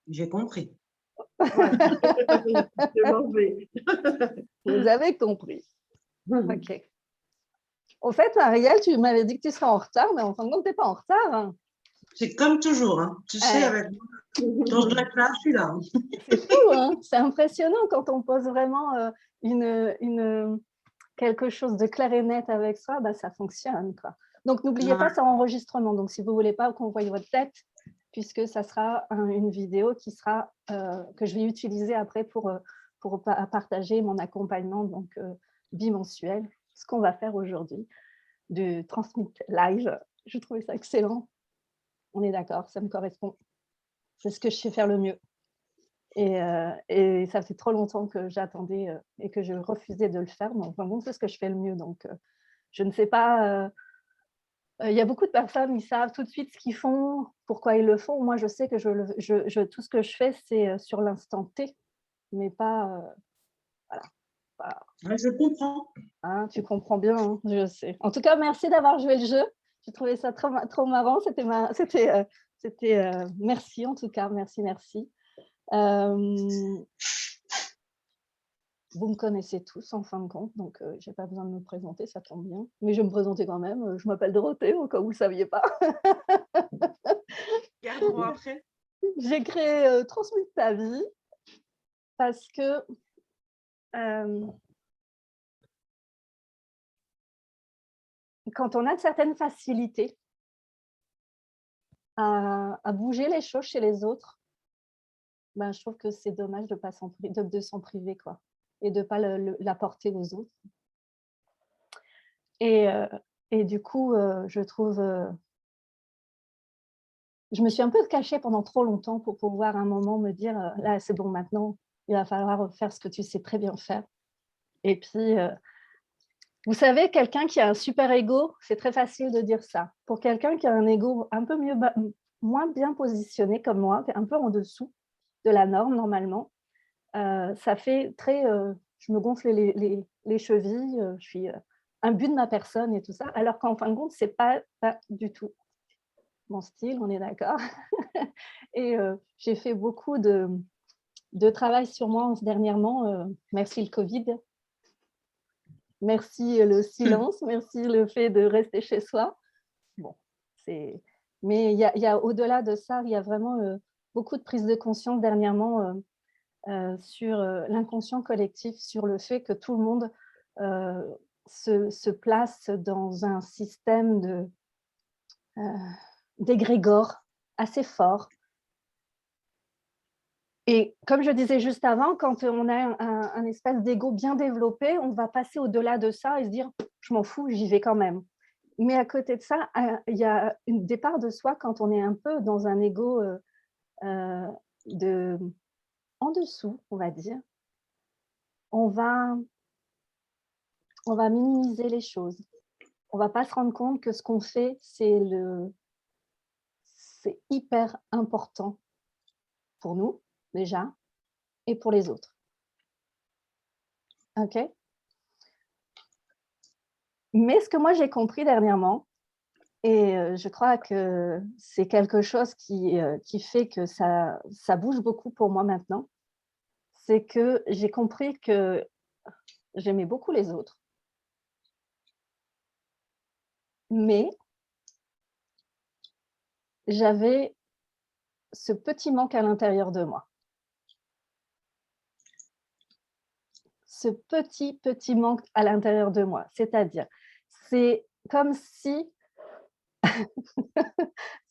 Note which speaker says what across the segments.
Speaker 1: J'ai compris. Ouais. Je m'en vais.
Speaker 2: Vous avez compris. OK. Au fait, Ariel, tu m'avais dit que tu serais en retard, mais en fin de compte, tu es pas en retard, hein.
Speaker 1: C'est comme toujours, hein. Tu sais,
Speaker 2: Ouais,
Speaker 1: avec moi, quand je dois être là, je suis là.
Speaker 2: c'est fou, hein. C'est impressionnant quand on pose vraiment, quelque chose de clair et net avec soi, bah, ça fonctionne, quoi. Donc n'oubliez pas,
Speaker 1: Ouais.
Speaker 2: c'est enregistrement. Donc si vous voulez pas qu'on voie votre tête, puisque ça sera une vidéo qui sera, que je vais utiliser après pour partager mon accompagnement donc bimensuel, ce qu'on va faire aujourd'hui, du Transmit Live. Je trouvais ça excellent. On est d'accord, ça me correspond. C'est ce que je sais faire le mieux. Et ça fait trop longtemps que j'attendais et que je refusais de le faire. Mais enfin bon, c'est ce que je fais le mieux. Donc, je ne sais pas. Il y a beaucoup de personnes, ils savent tout de suite ce qu'ils font, pourquoi ils le font. Moi, je sais que tout ce que je fais, c'est sur l'instant T, mais pas. Voilà. Pas,
Speaker 1: Ouais, je comprends.
Speaker 2: hein, tu comprends bien, hein, je sais. En tout cas, merci d'avoir joué le jeu. J'ai trouvé ça trop marrant. Merci en tout cas. Merci, merci. Vous me connaissez tous en fin de compte, donc je n'ai pas besoin de me présenter, ça tombe bien. Mais je vais me présenter quand même. Je m'appelle Dorothée, au cas où vous ne saviez pas.
Speaker 1: Garderons après.
Speaker 2: J'ai créé Transmute ta vie parce que quand on a de certaines facilités à bouger les choses chez les autres, ben, je trouve que c'est dommage de s'en priver, quoi, et de ne pas l'apporter aux autres. Et, euh, et du coup, je trouve je me suis un peu cachée pendant trop longtemps pour pouvoir à un moment me dire là, c'est bon, maintenant, il va falloir faire ce que tu sais très bien faire. Et puis, vous savez, quelqu'un qui a un super ego, c'est très facile de dire ça. Pour quelqu'un qui a un ego un peu moins bien positionné comme moi, un peu en dessous de la norme normalement, ça fait très je me gonfle les chevilles, je suis imbue de ma personne et tout ça, alors qu'en fin de compte, c'est pas du tout mon style, on est d'accord. Et j'ai fait beaucoup de travail sur moi dernièrement. Merci le Covid, merci le silence, merci le fait de rester chez soi. Bon, mais il y a au-delà de ça, il y a vraiment beaucoup de prise de conscience dernièrement sur l'inconscient collectif, sur le fait que tout le monde euh, se place dans un système euh, d'égrégore assez fort. Et comme je disais juste avant, quand on a un espèce d'ego bien développé, on va passer au-delà de ça et se dire « je m'en fous, j'y vais quand même ». Mais à côté de ça, il y a une départ de soi quand on est un peu dans un ego euh, en dessous, on va dire. On va minimiser les choses. On ne va pas se rendre compte que ce qu'on fait, c'est hyper important pour nous, déjà, et pour les autres. OK? Mais ce que moi, j'ai compris dernièrement, et je crois que c'est quelque chose qui fait que ça bouge beaucoup pour moi maintenant, c'est que j'ai compris que j'aimais beaucoup les autres, mais j'avais ce petit manque à l'intérieur de moi. Ce petit manque à l'intérieur de moi. C'est-à-dire, c'est comme si,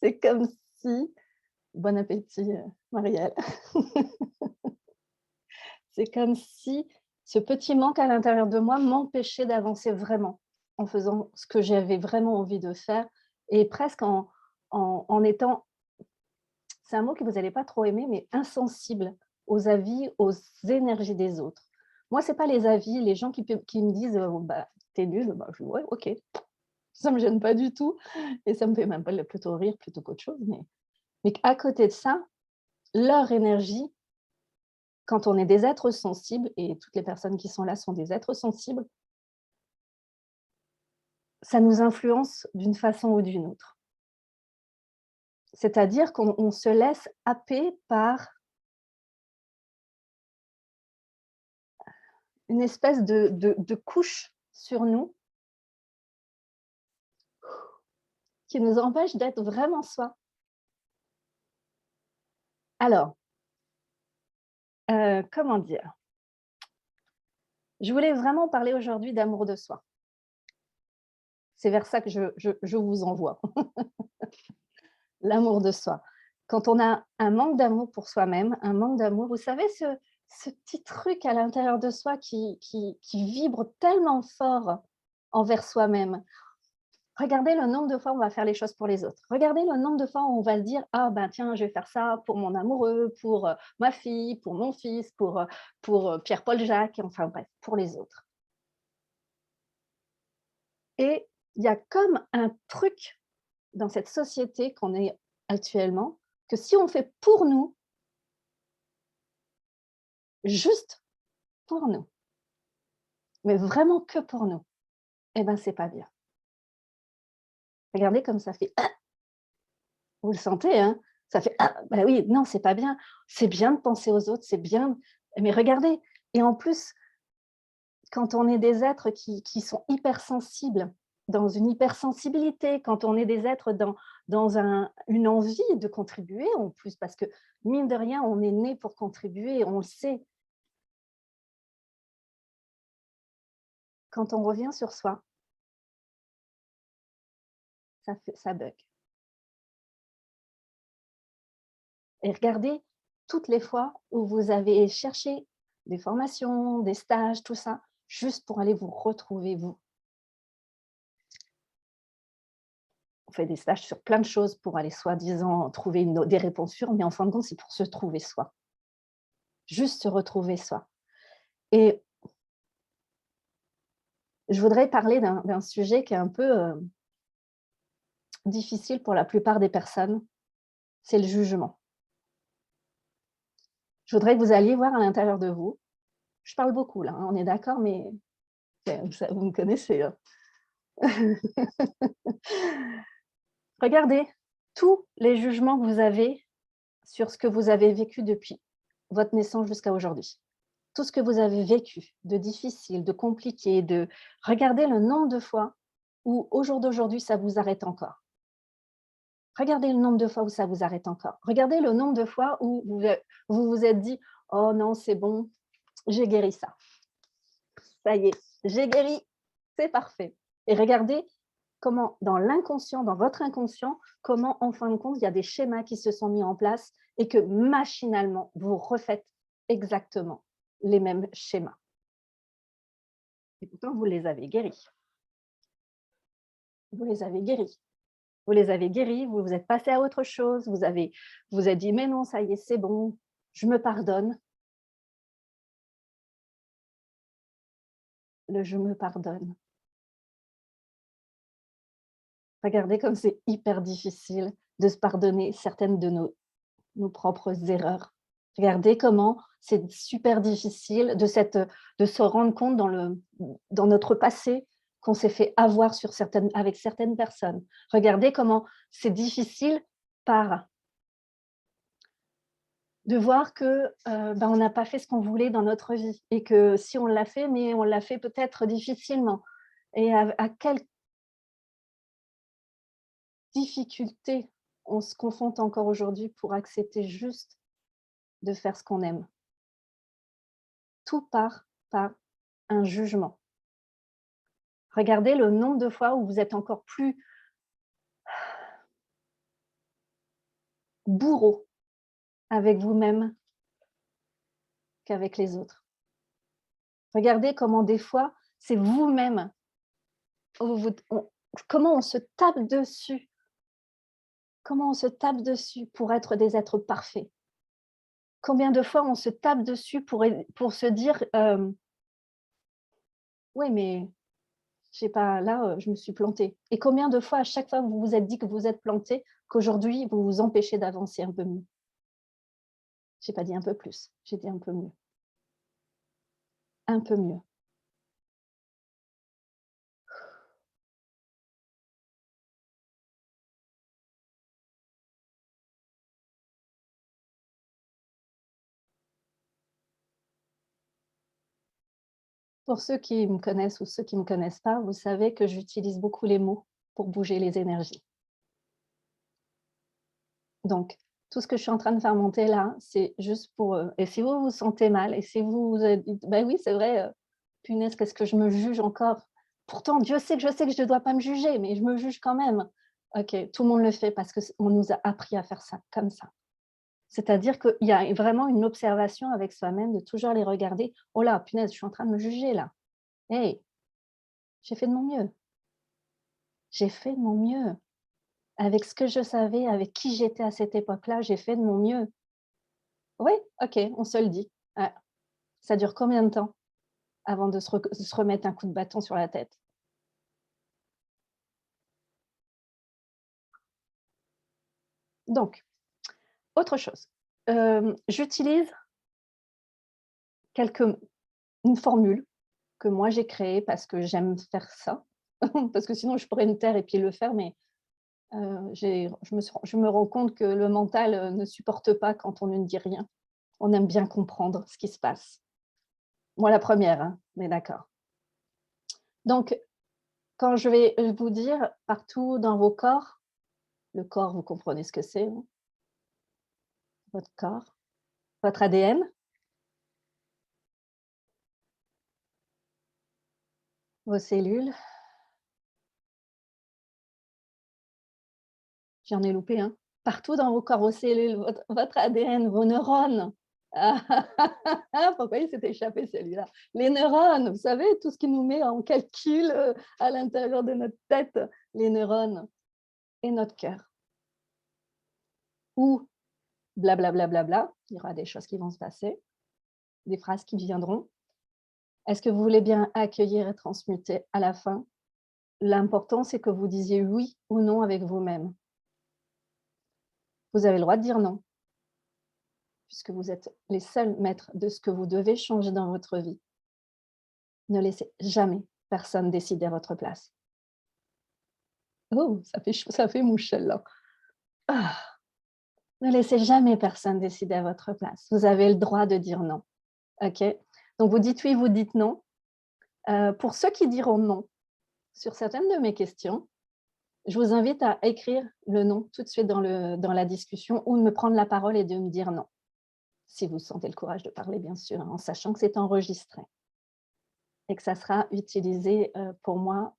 Speaker 2: c'est comme si, bon appétit, Marielle. C'est comme si ce petit manque à l'intérieur de moi m'empêchait d'avancer vraiment en faisant ce que j'avais vraiment envie de faire et presque en étant, c'est un mot que vous n'allez pas trop aimer, mais insensible aux avis, aux énergies des autres. Moi, ce n'est pas les avis, les gens qui me disent bah, « t'es nul », bah, je dis « ouais, ok ». Ça ne me gêne pas du tout et ça me fait même pas plutôt rire plutôt qu'autre chose. Mais à côté de ça, leur énergie, quand on est des êtres sensibles, et toutes les personnes qui sont là sont des êtres sensibles, ça nous influence d'une façon ou d'une autre. C'est-à-dire qu'on se laisse happer par une espèce de couche sur nous qui nous empêche d'être vraiment soi. Alors, comment dire? Je voulais vraiment parler aujourd'hui d'amour de soi. C'est vers ça que je vous envoie. L'amour de soi. Quand on a un manque d'amour pour soi-même, un manque d'amour, vous savez, ce petit truc à l'intérieur de soi qui vibre tellement fort envers soi-même. Regardez le nombre de fois où on va faire les choses pour les autres. Regardez le nombre de fois où on va se dire: «Ah ben tiens, je vais faire ça pour mon amoureux, pour, ma fille, pour mon fils, pour Pierre-Paul Jacques», enfin bref, pour les autres. Et il y a comme un truc dans cette société qu'on est actuellement, que si on fait pour nous, juste pour nous, mais vraiment que pour nous, eh ben c'est pas bien. Regardez comme ça fait: «Ah!» Vous le sentez, hein? Ça fait: «Ah!» Bah oui, non, c'est pas bien. C'est bien de penser aux autres, c'est bien, mais regardez, et en plus, quand on est des êtres qui sont hypersensibles, dans une hypersensibilité, quand on est des êtres dans une envie de contribuer en plus, parce que mine de rien, on est né pour contribuer, on le sait. Quand on revient sur soi, ça bug. Et regardez toutes les fois où vous avez cherché des formations, des stages, tout ça, juste pour aller vous retrouver vous. On fait des stages sur plein de choses pour aller soi-disant trouver des réponses sûres, mais en fin de compte, c'est pour se trouver soi. Juste se retrouver soi. Et je voudrais parler d'un sujet qui est un peu difficile pour la plupart des personnes, c'est le jugement. Je voudrais que vous alliez voir à l'intérieur de vous. Je parle beaucoup là, hein, on est d'accord, mais vous me connaissez. Hein. Regardez tous les jugements que vous avez sur ce que vous avez vécu depuis votre naissance jusqu'à aujourd'hui. Tout ce que vous avez vécu de difficile, de compliqué, regardez le nombre de fois où au jour d'aujourd'hui, ça vous arrête encore. Regardez le nombre de fois où ça vous arrête encore. Regardez le nombre de fois où vous vous êtes dit: «Oh non, c'est bon, j'ai guéri ça. Ça y est, j'ai guéri, c'est parfait». Et regardez comment dans l'inconscient, dans votre inconscient, comment en fin de compte, il y a des schémas qui se sont mis en place et que machinalement, vous refaites exactement les mêmes schémas. Et pourtant, vous les avez guéris. Vous les avez guéris. Vous les avez guéris, vous vous êtes passé à autre chose, vous êtes dit: «Mais non, ça y est, c'est bon, je me pardonne». Le «je me pardonne». Regardez comme c'est hyper difficile de se pardonner certaines de nos propres erreurs. Regardez comment c'est super difficile de se rendre compte dans notre passé qu'on s'est fait avoir avec certaines personnes. Regardez comment c'est difficile par de voir que, on n'a pas fait ce qu'on voulait dans notre vie et que si on l'a fait, mais on l'a fait peut-être difficilement, et à quelle difficulté on se confronte encore aujourd'hui pour accepter juste de faire ce qu'on aime. Tout part par un jugement. Regardez le nombre de fois où vous êtes encore plus bourreau avec vous-même qu'avec les autres. Regardez comment des fois, c'est vous-même, comment on se tape dessus, comment on se tape dessus pour être des êtres parfaits. Combien de fois on se tape dessus pour se dire, «Ouais, mais je sais pas, là, je me suis planté». Et combien de fois, à chaque fois, vous vous êtes dit que vous êtes planté, qu'aujourd'hui, vous vous empêchez d'avancer un peu mieux? J'ai pas dit un peu plus, j'ai dit un peu mieux. Un peu mieux. Pour ceux qui me connaissent ou ceux qui ne me connaissent pas, vous savez que j'utilise beaucoup les mots pour bouger les énergies. Donc, tout ce que je suis en train de faire monter là, c'est juste pour... et si vous vous sentez mal, et si vous vous êtes dit, ben oui, c'est vrai, punaise, qu'est-ce que je me juge encore? Pourtant, Dieu sait que je ne dois pas me juger, mais je me juge quand même. Ok, tout le monde le fait parce qu'on nous a appris à faire ça, comme ça. C'est-à-dire qu'il y a vraiment une observation avec soi-même, de toujours les regarder. Oh là, punaise, je suis en train de me juger là. Hey, j'ai fait de mon mieux. J'ai fait de mon mieux. Avec ce que je savais, avec qui j'étais à cette époque-là, j'ai fait de mon mieux. Oui, ok, on se le dit. Ah, ça dure combien de temps avant de se remettre un coup de bâton sur la tête? Donc, autre chose. J'utilise une formule que moi j'ai créée parce que j'aime faire ça. Parce que sinon je pourrais me taire et puis le faire, mais je me rends compte que le mental ne supporte pas quand on ne dit rien. On aime bien comprendre ce qui se passe. Moi, la première, hein, mais d'accord. Donc, quand je vais vous dire partout dans vos corps, le corps, vous comprenez ce que c'est, hein? Votre corps, votre ADN, vos cellules, j'en ai loupé, hein. Partout dans vos corps, vos cellules, votre ADN, vos neurones. Ah, pourquoi il s'est échappé celui-là? Les neurones, vous savez, tout ce qui nous met en calcul à l'intérieur de notre tête, les neurones et notre cœur. Ou blablabla, bla, bla, bla, il y aura des choses qui vont se passer, des phrases qui viendront. Est-ce que vous voulez bien accueillir et transmuter à la fin? L'important, c'est que vous disiez oui ou non avec vous-même. Vous avez le droit de dire non, puisque vous êtes les seuls maîtres de ce que vous devez changer dans votre vie. Ne laissez jamais personne décider à votre place. Oh, ça fait mouche celle-là. Ah, ne laissez jamais personne décider à votre place. Vous avez le droit de dire non. OK? Donc, vous dites oui, vous dites non. Pour ceux qui diront non sur certaines de mes questions, je vous invite à écrire le non tout de suite dans la discussion ou de me prendre la parole et de me dire non. Si vous sentez le courage de parler, bien sûr, en sachant que c'est enregistré et que ça sera utilisé pour moi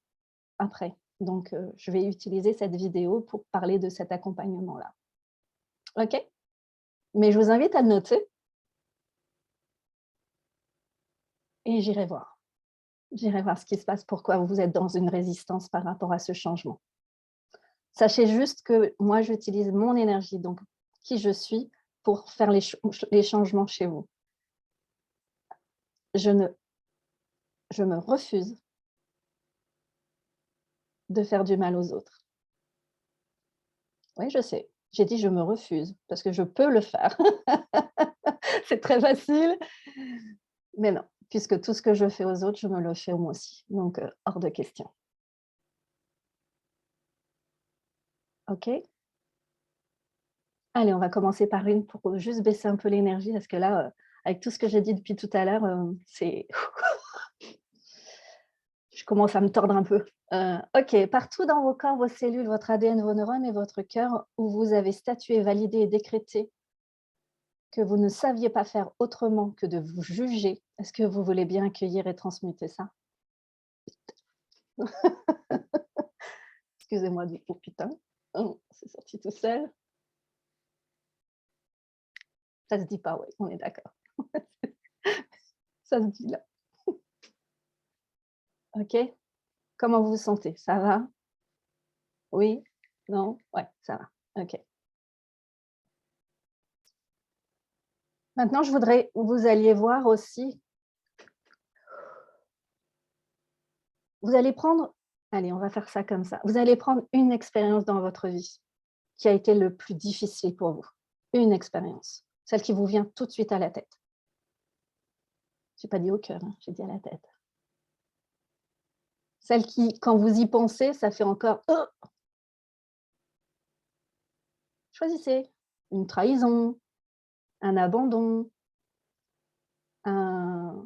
Speaker 2: après. Donc, je vais utiliser cette vidéo pour parler de cet accompagnement-là. OK? Mais je vous invite à le noter et j'irai voir. J'irai voir ce qui se passe, pourquoi vous êtes dans une résistance par rapport à ce changement. Sachez juste que moi, j'utilise mon énergie, donc qui je suis, pour faire les changements chez vous. Je me refuse de faire du mal aux autres. Oui, je sais. J'ai dit: «Je me refuse» parce que je peux le faire. C'est très facile, mais non, puisque tout ce que je fais aux autres, je me le fais moi aussi, donc hors de question. OK? Allez, on va commencer par une pour juste baisser un peu l'énergie parce que là, avec tout ce que j'ai dit depuis tout à l'heure, c'est je commence à me tordre un peu. OK, partout dans vos corps, vos cellules, votre ADN, vos neurones et votre cœur, où vous avez statué, validé et décrété que vous ne saviez pas faire autrement que de vous juger, est-ce que vous voulez bien accueillir et transmuter ça? Excusez-moi du «oh putain», oh, c'est sorti tout seul. Ça se dit pas, oui, on est d'accord. Ça se dit là. OK? Comment vous vous sentez? Ça va? Oui? Non? Ouais, ça va. OK. Maintenant, je voudrais que vous alliez voir aussi, vous allez prendre, allez, on va faire ça comme ça. Vous allez prendre une expérience dans votre vie qui a été le plus difficile pour vous. Une expérience, celle qui vous vient tout de suite à la tête. J'ai pas dit au cœur, hein, j'ai dit à la tête. Celle qui, quand vous y pensez, ça fait encore choisissez une trahison, un abandon, un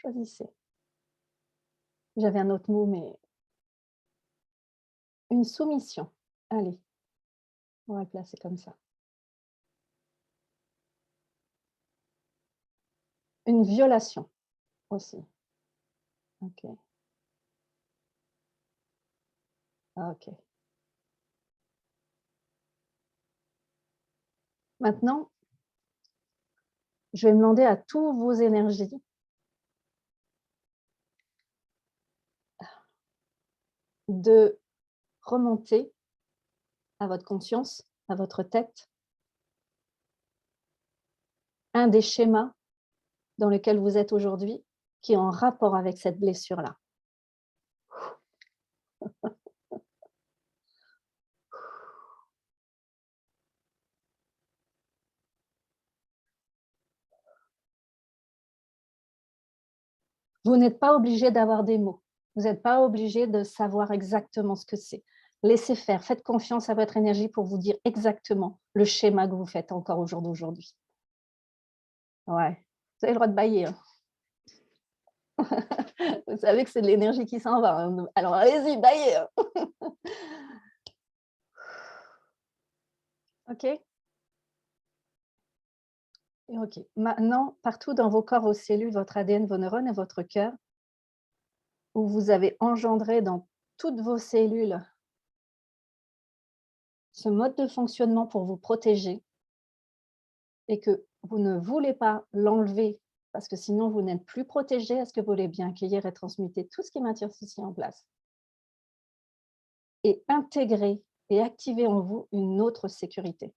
Speaker 2: Choisissez. J'avais un autre mot, mais une soumission. Allez, on va le placer comme ça. Une violation aussi. OK. OK. Maintenant, je vais demander à tous vos énergies de remonter à votre conscience, à votre tête, un des schémas dans lequel vous êtes aujourd'hui, qui est en rapport avec cette blessure-là. Vous n'êtes pas obligé d'avoir des mots. Vous n'êtes pas obligé de savoir exactement ce que c'est. Laissez faire, faites confiance à votre énergie pour vous dire exactement le schéma que vous faites encore au jour d'aujourd'hui. Ouais, vous avez le droit de bailler, hein. Vous savez que c'est de l'énergie qui s'en va, hein. Alors allez-y, baillez, hein. OK? Et OK. Maintenant, partout dans vos corps, vos cellules, votre ADN, vos neurones et votre cœur, où vous avez engendré dans toutes vos cellules ce mode de fonctionnement pour vous protéger et que vous ne voulez pas l'enlever parce que sinon vous n'êtes plus protégé, est-ce que vous voulez bien accueillir et transmuter tout ce qui maintient ceci en place et intégrer et activer en vous une autre sécurité?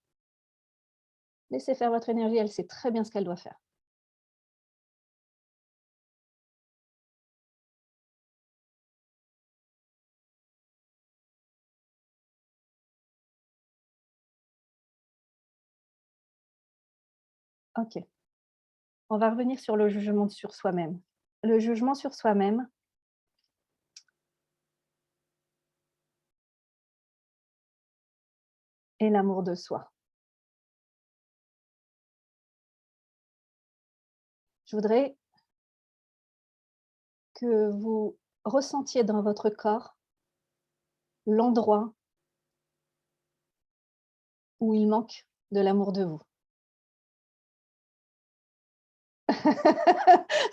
Speaker 2: Laissez faire votre énergie, elle sait très bien ce qu'elle doit faire. OK. On va revenir sur le jugement sur soi-même. Le jugement sur soi-même, et l'amour de soi. Je voudrais que vous ressentiez dans votre corps l'endroit où il manque de l'amour de vous.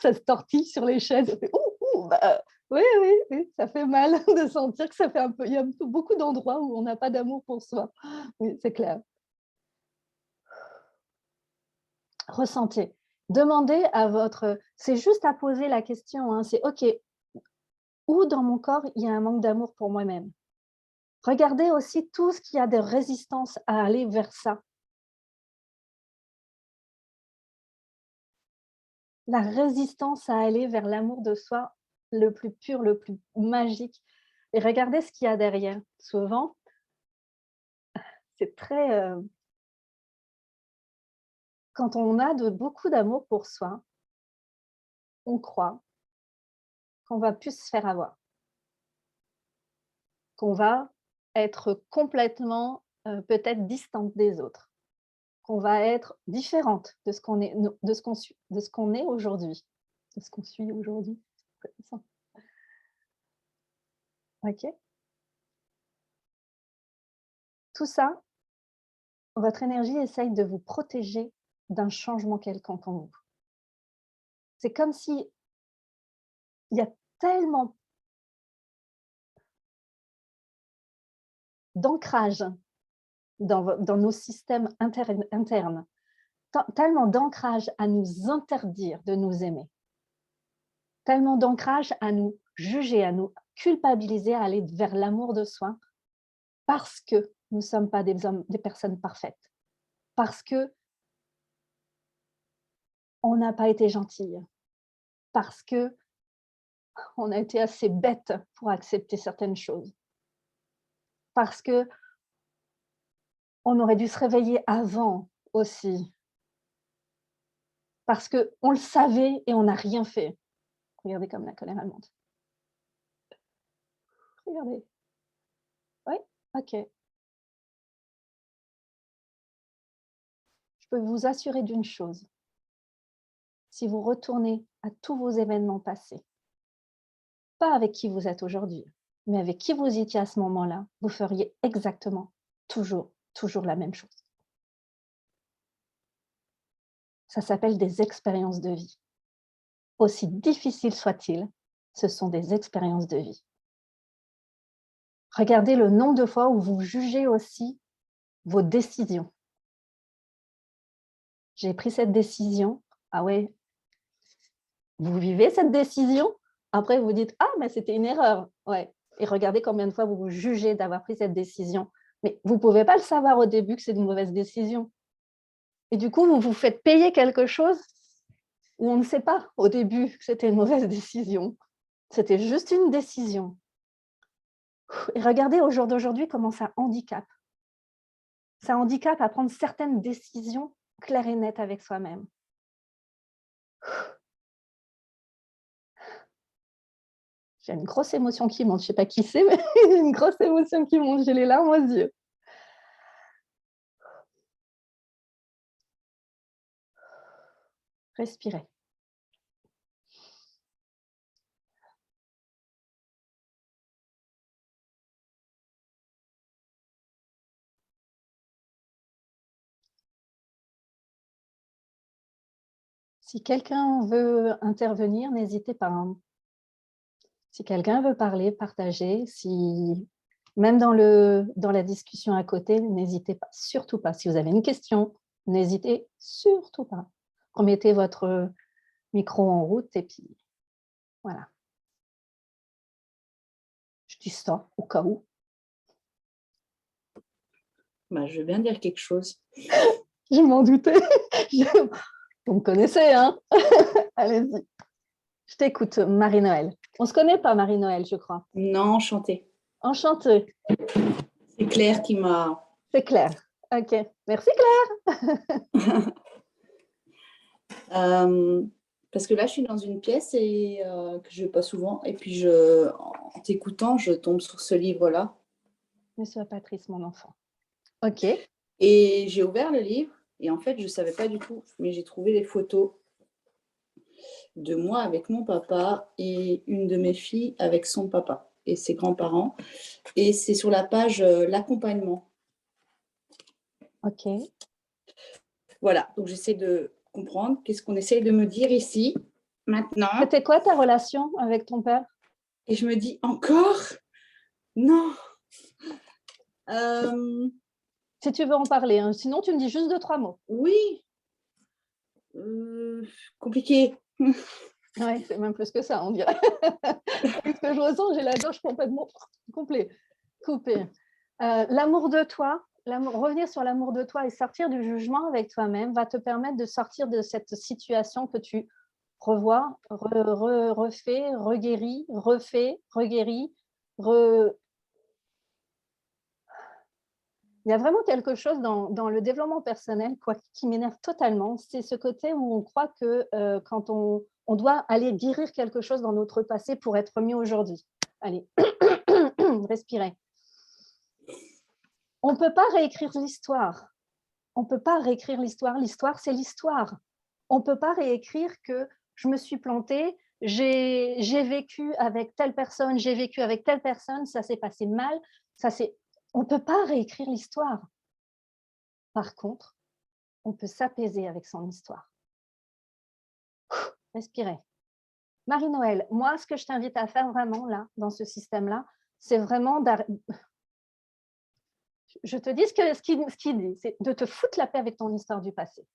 Speaker 2: Ça se tortille sur les chaises, ça fait: «Ouh, ouh», bah, oui, oui, oui, ça fait mal de sentir que ça fait un peu il y a beaucoup d'endroits où on n'a pas d'amour pour soi. Oui, c'est clair. Ressentez. Demandez à votre c'est juste à poser la question, hein, c'est: «OK, où dans mon corps il y a un manque d'amour pour moi-même?» Regardez aussi tout ce qu'il y a de résistance à aller vers ça. La résistance à aller vers l'amour de soi le plus pur, le plus magique et regardez ce qu'il y a derrière. Souvent, c'est très, quand on a beaucoup d'amour pour soi, on croit qu'on va plus se faire avoir, qu'on va être complètement, peut-être distante des autres, qu'on va être différente de ce qu'on est de ce qu'on est aujourd'hui, de ce qu'on suit aujourd'hui. OK? Tout ça, votre énergie essaye de vous protéger d'un changement quelconque en vous. C'est comme si il y a tellement d'ancrage dans nos systèmes internes, tellement d'ancrage à nous interdire de nous aimer, tellement d'ancrage à nous juger, à nous culpabiliser, à aller vers l'amour de soi, parce que nous ne sommes pas des personnes parfaites, parce que on n'a pas été gentille, parce que on a été assez bête pour accepter certaines choses, parce que on aurait dû se réveiller avant aussi, parce qu'on le savait et on n'a rien fait. Regardez comme la colère elle monte. Regardez. Oui? OK. Je peux vous assurer d'une chose, si vous retournez à tous vos événements passés, pas avec qui vous êtes aujourd'hui, mais avec qui vous étiez à ce moment-là, vous feriez exactement toujours la même chose. Ça s'appelle des expériences de vie. Aussi difficiles soient-ils, ce sont des expériences de vie. Regardez le nombre de fois où vous jugez aussi vos décisions. J'ai pris cette décision. Ah ouais, vous vivez cette décision. Après, vous dites, ah, mais c'était une erreur. Ouais. Et regardez combien de fois vous vous jugez d'avoir pris cette décision. Mais vous ne pouvez pas le savoir au début que c'est une mauvaise décision. Et du coup, vous vous faites payer quelque chose où on ne sait pas au début que c'était une mauvaise décision. C'était juste une décision. Et regardez au jour d'aujourd'hui comment ça handicape. Ça handicape à prendre certaines décisions claires et nettes avec soi-même. J'ai une grosse émotion qui monte. Je ne sais pas qui c'est, mais une grosse émotion qui monte. J'ai les larmes aux yeux. Respirez. Si quelqu'un veut intervenir, n'hésitez pas. Si quelqu'un veut parler, partager, même dans la discussion à côté, n'hésitez pas, surtout pas. Si vous avez une question, n'hésitez surtout pas. Remettez votre micro en route et puis voilà. Je dis ça au cas où.
Speaker 1: Bah, je veux bien dire quelque chose.
Speaker 2: Je m'en doutais. Vous me connaissez, hein? Allez-y. Je t'écoute, Marie-Noël. On ne se connaît pas, Marie-Noël, je crois.
Speaker 1: Non, enchantée.
Speaker 2: Enchantée.
Speaker 1: C'est Claire qui m'a...
Speaker 2: C'est Claire. OK. Merci, Claire.
Speaker 1: Parce que là, je suis dans une pièce et que je ne vais pas souvent. Et puis, en t'écoutant, je tombe sur ce livre-là.
Speaker 2: Ne sois pas triste, mon enfant. OK.
Speaker 1: Et j'ai ouvert le livre. Et en fait, je ne savais pas du tout. Mais j'ai trouvé les photos de moi avec mon papa et une de mes filles avec son papa et ses grands-parents. Et c'est sur la page l'accompagnement.
Speaker 2: OK.
Speaker 1: Voilà. Donc, j'essaie de comprendre qu'est-ce qu'on essaye de me dire ici, maintenant.
Speaker 2: C'était quoi ta relation avec ton père?
Speaker 1: Et je me dis, encore? Non.
Speaker 2: Si tu veux en parler, hein. Sinon tu me dis juste 2-3 mots.
Speaker 1: Oui. Compliqué.
Speaker 2: Oui, c'est même plus que ça, on dirait. Avec ce que je ressens, j'ai la gorge complètement coupée. L'amour de toi, revenir sur l'amour de toi et sortir du jugement avec toi-même va te permettre de sortir de cette situation que tu revois, refais, reguéris, refais, reguéris. Il y a vraiment quelque chose dans le développement personnel qui m'énerve totalement. C'est ce côté où on croit que quand on doit aller guérir quelque chose dans notre passé pour être mieux aujourd'hui. Allez, respirez. On ne peut pas réécrire l'histoire. On ne peut pas réécrire l'histoire. L'histoire, c'est l'histoire. On ne peut pas réécrire que je me suis plantée, j'ai vécu avec telle personne, j'ai vécu avec telle personne, ça s'est passé mal. On ne peut pas réécrire l'histoire. Par contre, on peut s'apaiser avec son histoire. Respirez. Marie-Noël, moi, ce que je t'invite à faire vraiment, là, dans ce système-là, c'est vraiment je te dis ce qu'il dit, c'est de te foutre la paix avec ton histoire du passé.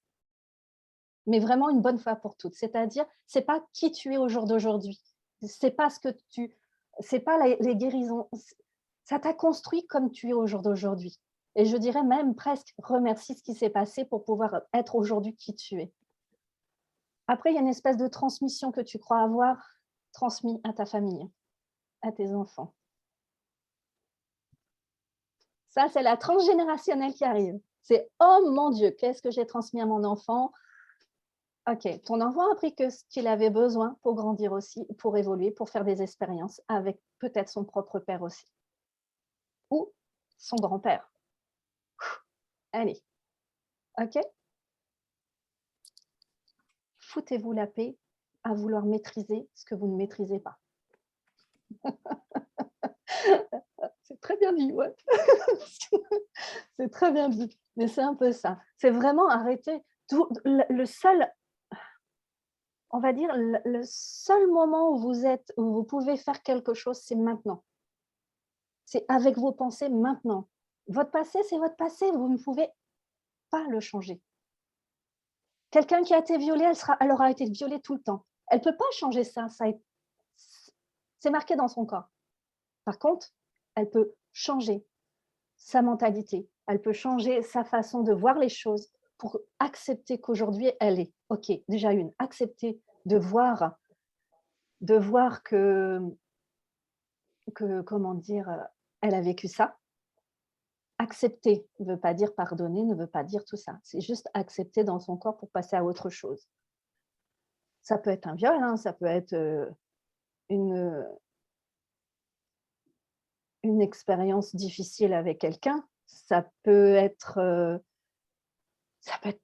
Speaker 2: Mais vraiment une bonne fois pour toutes. C'est-à-dire, ce n'est pas qui tu es au jour d'aujourd'hui. C'est pas les guérisons. Ça t'a construit comme tu es au jour d'aujourd'hui. Et je dirais même presque remercie ce qui s'est passé pour pouvoir être aujourd'hui qui tu es. Après, il y a une espèce de transmission que tu crois avoir transmis à ta famille, à tes enfants. Ça, c'est la transgénérationnelle qui arrive. C'est « Oh mon Dieu, qu'est-ce que j'ai transmis à mon enfant ?» Ok, ton enfant a appris que ce qu'il avait besoin pour grandir aussi, pour évoluer, pour faire des expériences avec peut-être son propre père aussi. Ou son grand-père. Allez, ok. foutez-vous la paix à vouloir maîtriser ce que vous ne maîtrisez pas. C'est très bien dit, ouais. C'est très bien dit, mais c'est un peu ça. C'est vraiment arrêter. Le seul, on va dire, le seul moment où où vous pouvez faire quelque chose, c'est maintenant. C'est avec vos pensées maintenant. Votre passé, c'est votre passé, vous ne pouvez pas le changer. Quelqu'un qui a été violé, elle aura été violée tout le temps. Elle ne peut pas changer ça, c'est marqué dans son corps. Par contre, elle peut changer sa mentalité, elle peut changer sa façon de voir les choses pour accepter qu'aujourd'hui, elle est. OK, déjà accepter de voir que comment dire, elle a vécu ça. Accepter ne veut pas dire pardonner, ne veut pas dire tout ça. C'est juste accepter dans son corps pour passer à autre chose. Ça peut être un viol, hein, ça peut être une, une expérience difficile avec quelqu'un, ça peut être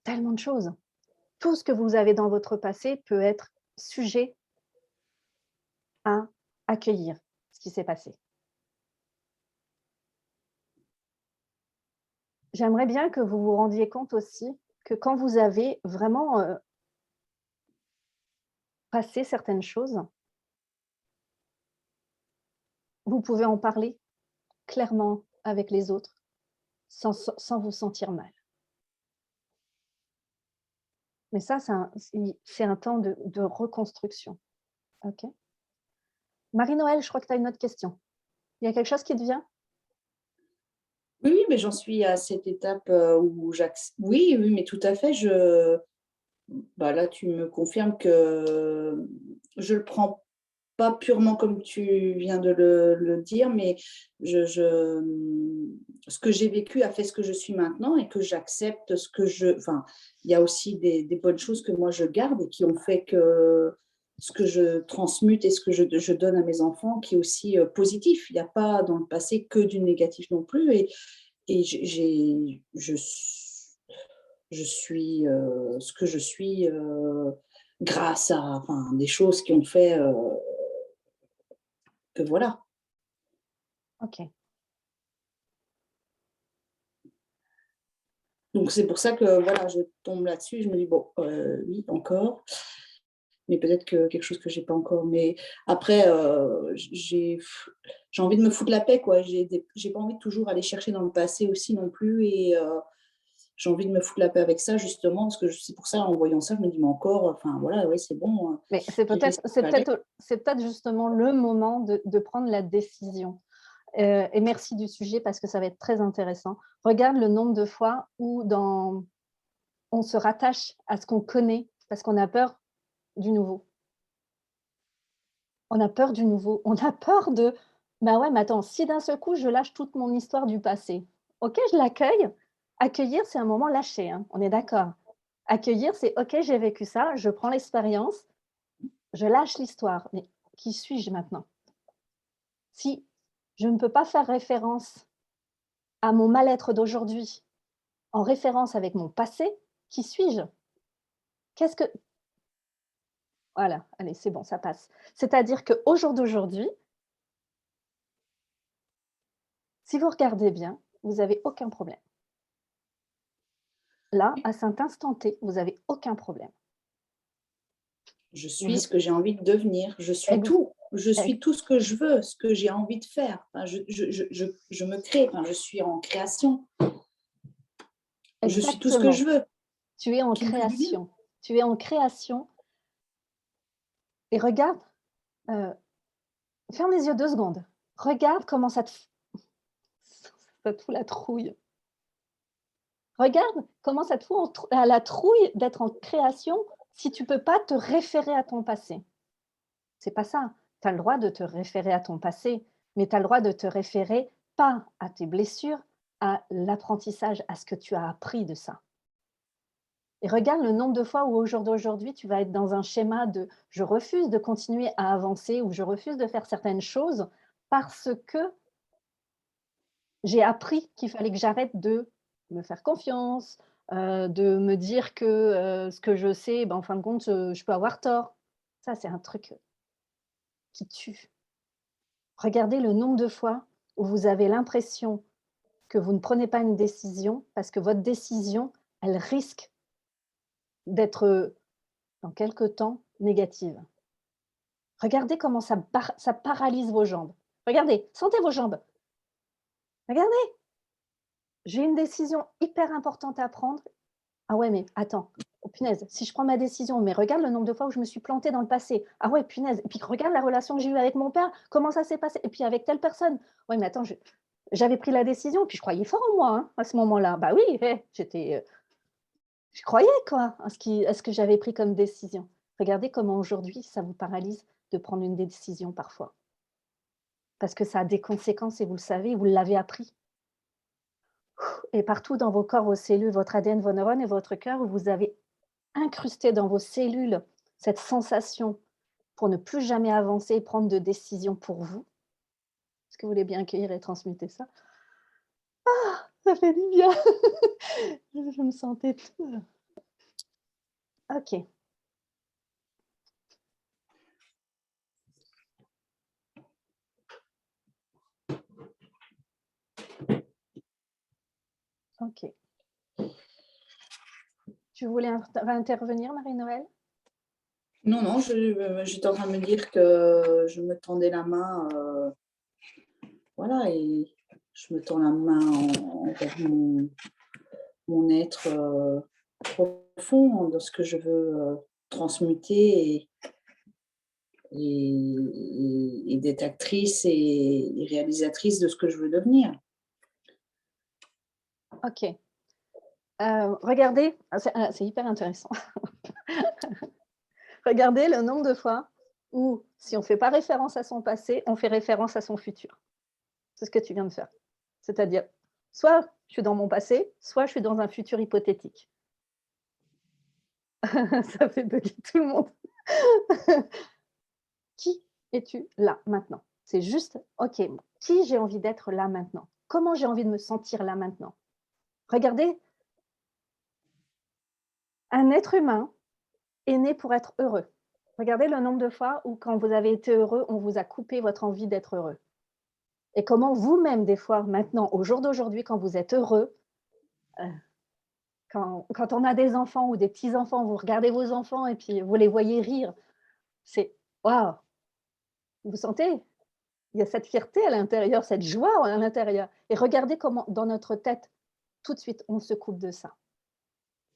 Speaker 2: tellement de choses. Tout ce que vous avez dans votre passé peut être sujet à accueillir ce qui s'est passé. J'aimerais bien que vous vous rendiez compte aussi que quand vous avez vraiment passé certaines choses, vous pouvez en parler clairement avec les autres sans vous sentir mal. Mais ça, c'est un temps de reconstruction. OK. Marie-Noël, je crois que tu as une autre question. Il y a quelque chose qui te vient?
Speaker 1: Oui, oui, mais j'en suis à cette étape, où oui, oui, mais tout à fait, bah, là, tu me confirmes que je le prends pas purement comme tu viens de le dire, mais ce que j'ai vécu a fait ce que je suis maintenant et que j'accepte enfin, il y a aussi des bonnes choses que moi je garde et qui ont fait que ce que je transmute et ce que je donne à mes enfants qui est aussi, positif. Il n'y a pas dans le passé que du négatif non plus et je suis, ce que je suis, grâce à enfin, des choses qui ont fait, que voilà.
Speaker 2: OK.
Speaker 1: Donc c'est pour ça que voilà, je tombe là-dessus, je me dis: «Bon, oui, encore, mais peut-être que quelque chose que j'ai pas encore». Mais après, j'ai envie de me foutre la paix, quoi. J'ai pas envie de toujours aller chercher dans le passé aussi non plus et j'ai envie de me foutre la paix avec ça justement parce que c'est pour ça, en voyant ça, je me dis: «Mais encore, enfin voilà, ouais, c'est bon,
Speaker 2: Mais
Speaker 1: j'ai fait ce qu'il fallait».
Speaker 2: c'est peut-être justement le moment de prendre la décision. Et merci du sujet parce que ça va être très intéressant. Regarde le nombre de fois où on se rattache à ce qu'on connaît parce qu'on a peur du nouveau. On a peur du nouveau. On a peur de: «Bah, ouais, mais attends, si d'un seul coup je lâche toute mon histoire du passé, OK, je l'accueille». Accueillir, c'est un moment lâcher, hein, on est d'accord? Accueillir, c'est: «OK, j'ai vécu ça, je prends l'expérience, je lâche l'histoire, mais qui suis-je maintenant?» Si je ne peux pas faire référence à mon mal-être d'aujourd'hui en référence avec mon passé, qui suis-je? Qu'est-ce que Voilà, allez, c'est bon, ça passe. C'est-à-dire qu'au jour d'aujourd'hui, si vous regardez bien, vous avez aucun problème. Là, à cet instant T, vous avez aucun problème.
Speaker 1: Je suis
Speaker 2: Vous
Speaker 1: ce que j'ai envie de devenir, je suis
Speaker 2: ex
Speaker 1: tout, je
Speaker 2: ex
Speaker 1: suis tout ce que je veux, ce que j'ai envie de faire. Enfin, je me crée, enfin, je suis en création, je suis tout ce que je
Speaker 2: exactement.
Speaker 1: veux,
Speaker 2: Tu es en
Speaker 1: qui me fait du bien.
Speaker 2: création. Tu es en création et regarde, heu, ferme les yeux 2 secondes. Regarde comment ça te fout la trouille. Regarde comment ça te fout à la trouille d'être en création si tu peux pas te référer à ton passé. C'est pas ça. Tu as le droit de te référer à ton passé, mais tu as le droit de te référer pas à tes blessures, à l'apprentissage, à ce que tu as appris de ça. Et regarde le nombre de fois où au jour d'aujourd'hui, tu vas être dans un schéma de je refuse de continuer à avancer ou je refuse de faire certaines choses parce que j'ai appris qu'il fallait que j'arrête de me faire confiance, de me dire que ce que je sais, ben, en fin de compte, je peux avoir tort. Ça, c'est un truc qui tue. Regardez le nombre de fois où vous avez l'impression que vous ne prenez pas une décision parce que votre décision, elle risque d'être, dans quelque temps, négative. Regardez comment ça paralyse vos jambes. Regardez, sentez vos jambes. Regardez, j'ai une décision hyper importante à prendre. Ah ouais, mais attends, oh punaise, si je prends ma décision, mais regarde le nombre de fois où je me suis plantée dans le passé. Ah ouais, punaise, et puis regarde la relation que j'ai eue avec mon père, comment ça s'est passé? Et puis avec telle personne. Ouais, mais attends, j'avais pris la décision, puis je croyais fort en moi, hein, à ce moment-là. Bah oui, j'étais, je croyais quoi, à ce que j'avais pris comme décision. Regardez comment aujourd'hui ça vous paralyse de prendre une décision parfois. Parce que ça a des conséquences et vous le savez, vous l'avez appris. Et partout dans vos corps, vos cellules, votre ADN, vos neurones et votre cœur, vous avez incrusté dans vos cellules cette sensation pour ne plus jamais avancer et prendre de décisions pour vous. Est-ce que vous voulez bien accueillir et transmuter ça? Ça fait du bien. Je me sentais tout, OK, OK. Tu voulais intervenir, Marie-Noël?
Speaker 1: Non, non, j'étais en train de me dire que je me tendais la main, voilà, et je me tends la main envers mon être profond, de ce que je veux transmuter et d'être actrice et réalisatrice de ce que je veux devenir.
Speaker 2: OK. Regardez, c'est hyper intéressant. Regardez le nombre de fois où, si on ne fait pas référence à son passé, on fait référence à son futur. C'est ce que tu viens de faire. C'est-à-dire, soit je suis dans mon passé, soit je suis dans un futur hypothétique. Ça fait bugger tout le monde. Qui es-tu là, maintenant? C'est juste, OK, qui j'ai envie d'être là, maintenant? Comment j'ai envie de me sentir là, maintenant? Regardez, un être humain est né pour être heureux. Regardez le nombre de fois où, quand vous avez été heureux, on vous a coupé votre envie d'être heureux. Et comment vous-même, des fois, maintenant, au jour d'aujourd'hui, quand vous êtes heureux, heu, quand on a des enfants ou des petits-enfants, vous regardez vos enfants et puis vous les voyez rire, c'est waouh! Vous sentez? Il y a cette fierté à l'intérieur, cette joie à l'intérieur, et regardez comment dans notre tête, tout de suite, on se coupe de ça.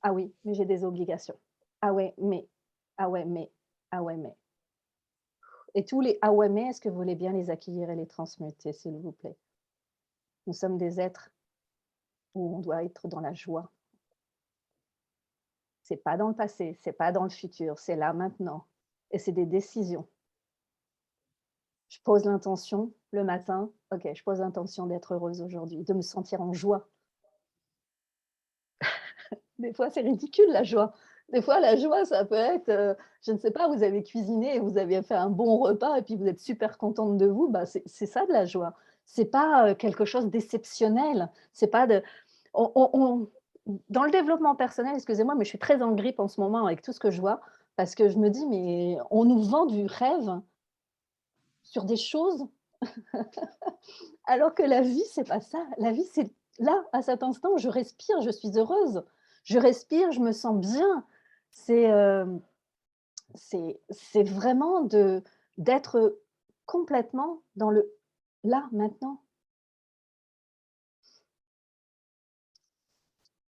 Speaker 2: «Ah oui, mais j'ai des obligations. Ah ouais, mais. Ah ouais, mais. Ah ouais, mais». Et tous les «ah ouais, mais», est-ce que vous voulez bien les accueillir et les transmuter, s'il vous plaît? Nous sommes des êtres où on doit être dans la joie. C'est pas dans le passé, c'est pas dans le futur, c'est là, maintenant, et c'est des décisions. Je pose l'intention le matin, OK, je pose l'intention d'être heureuse aujourd'hui, de me sentir en joie. Des fois, c'est ridicule la joie. Des fois, la joie, ça peut être, je ne sais pas, vous avez cuisiné et vous avez fait un bon repas et puis vous êtes super contente de vous, bah, c'est ça de la joie. C'est pas, quelque chose d'exceptionnel. C'est pas de on dans le développement personnel, excusez-moi, mais je suis très en grippe en ce moment avec tout ce que je vois, parce que je me dis: «Mais on nous vend du rêve sur des choses, alors que la vie, c'est pas ça. La vie, c'est là, à cet instant, je respire, je suis heureuse. Je respire, je me sens bien». C'est, c'est vraiment d'être complètement dans le là, maintenant.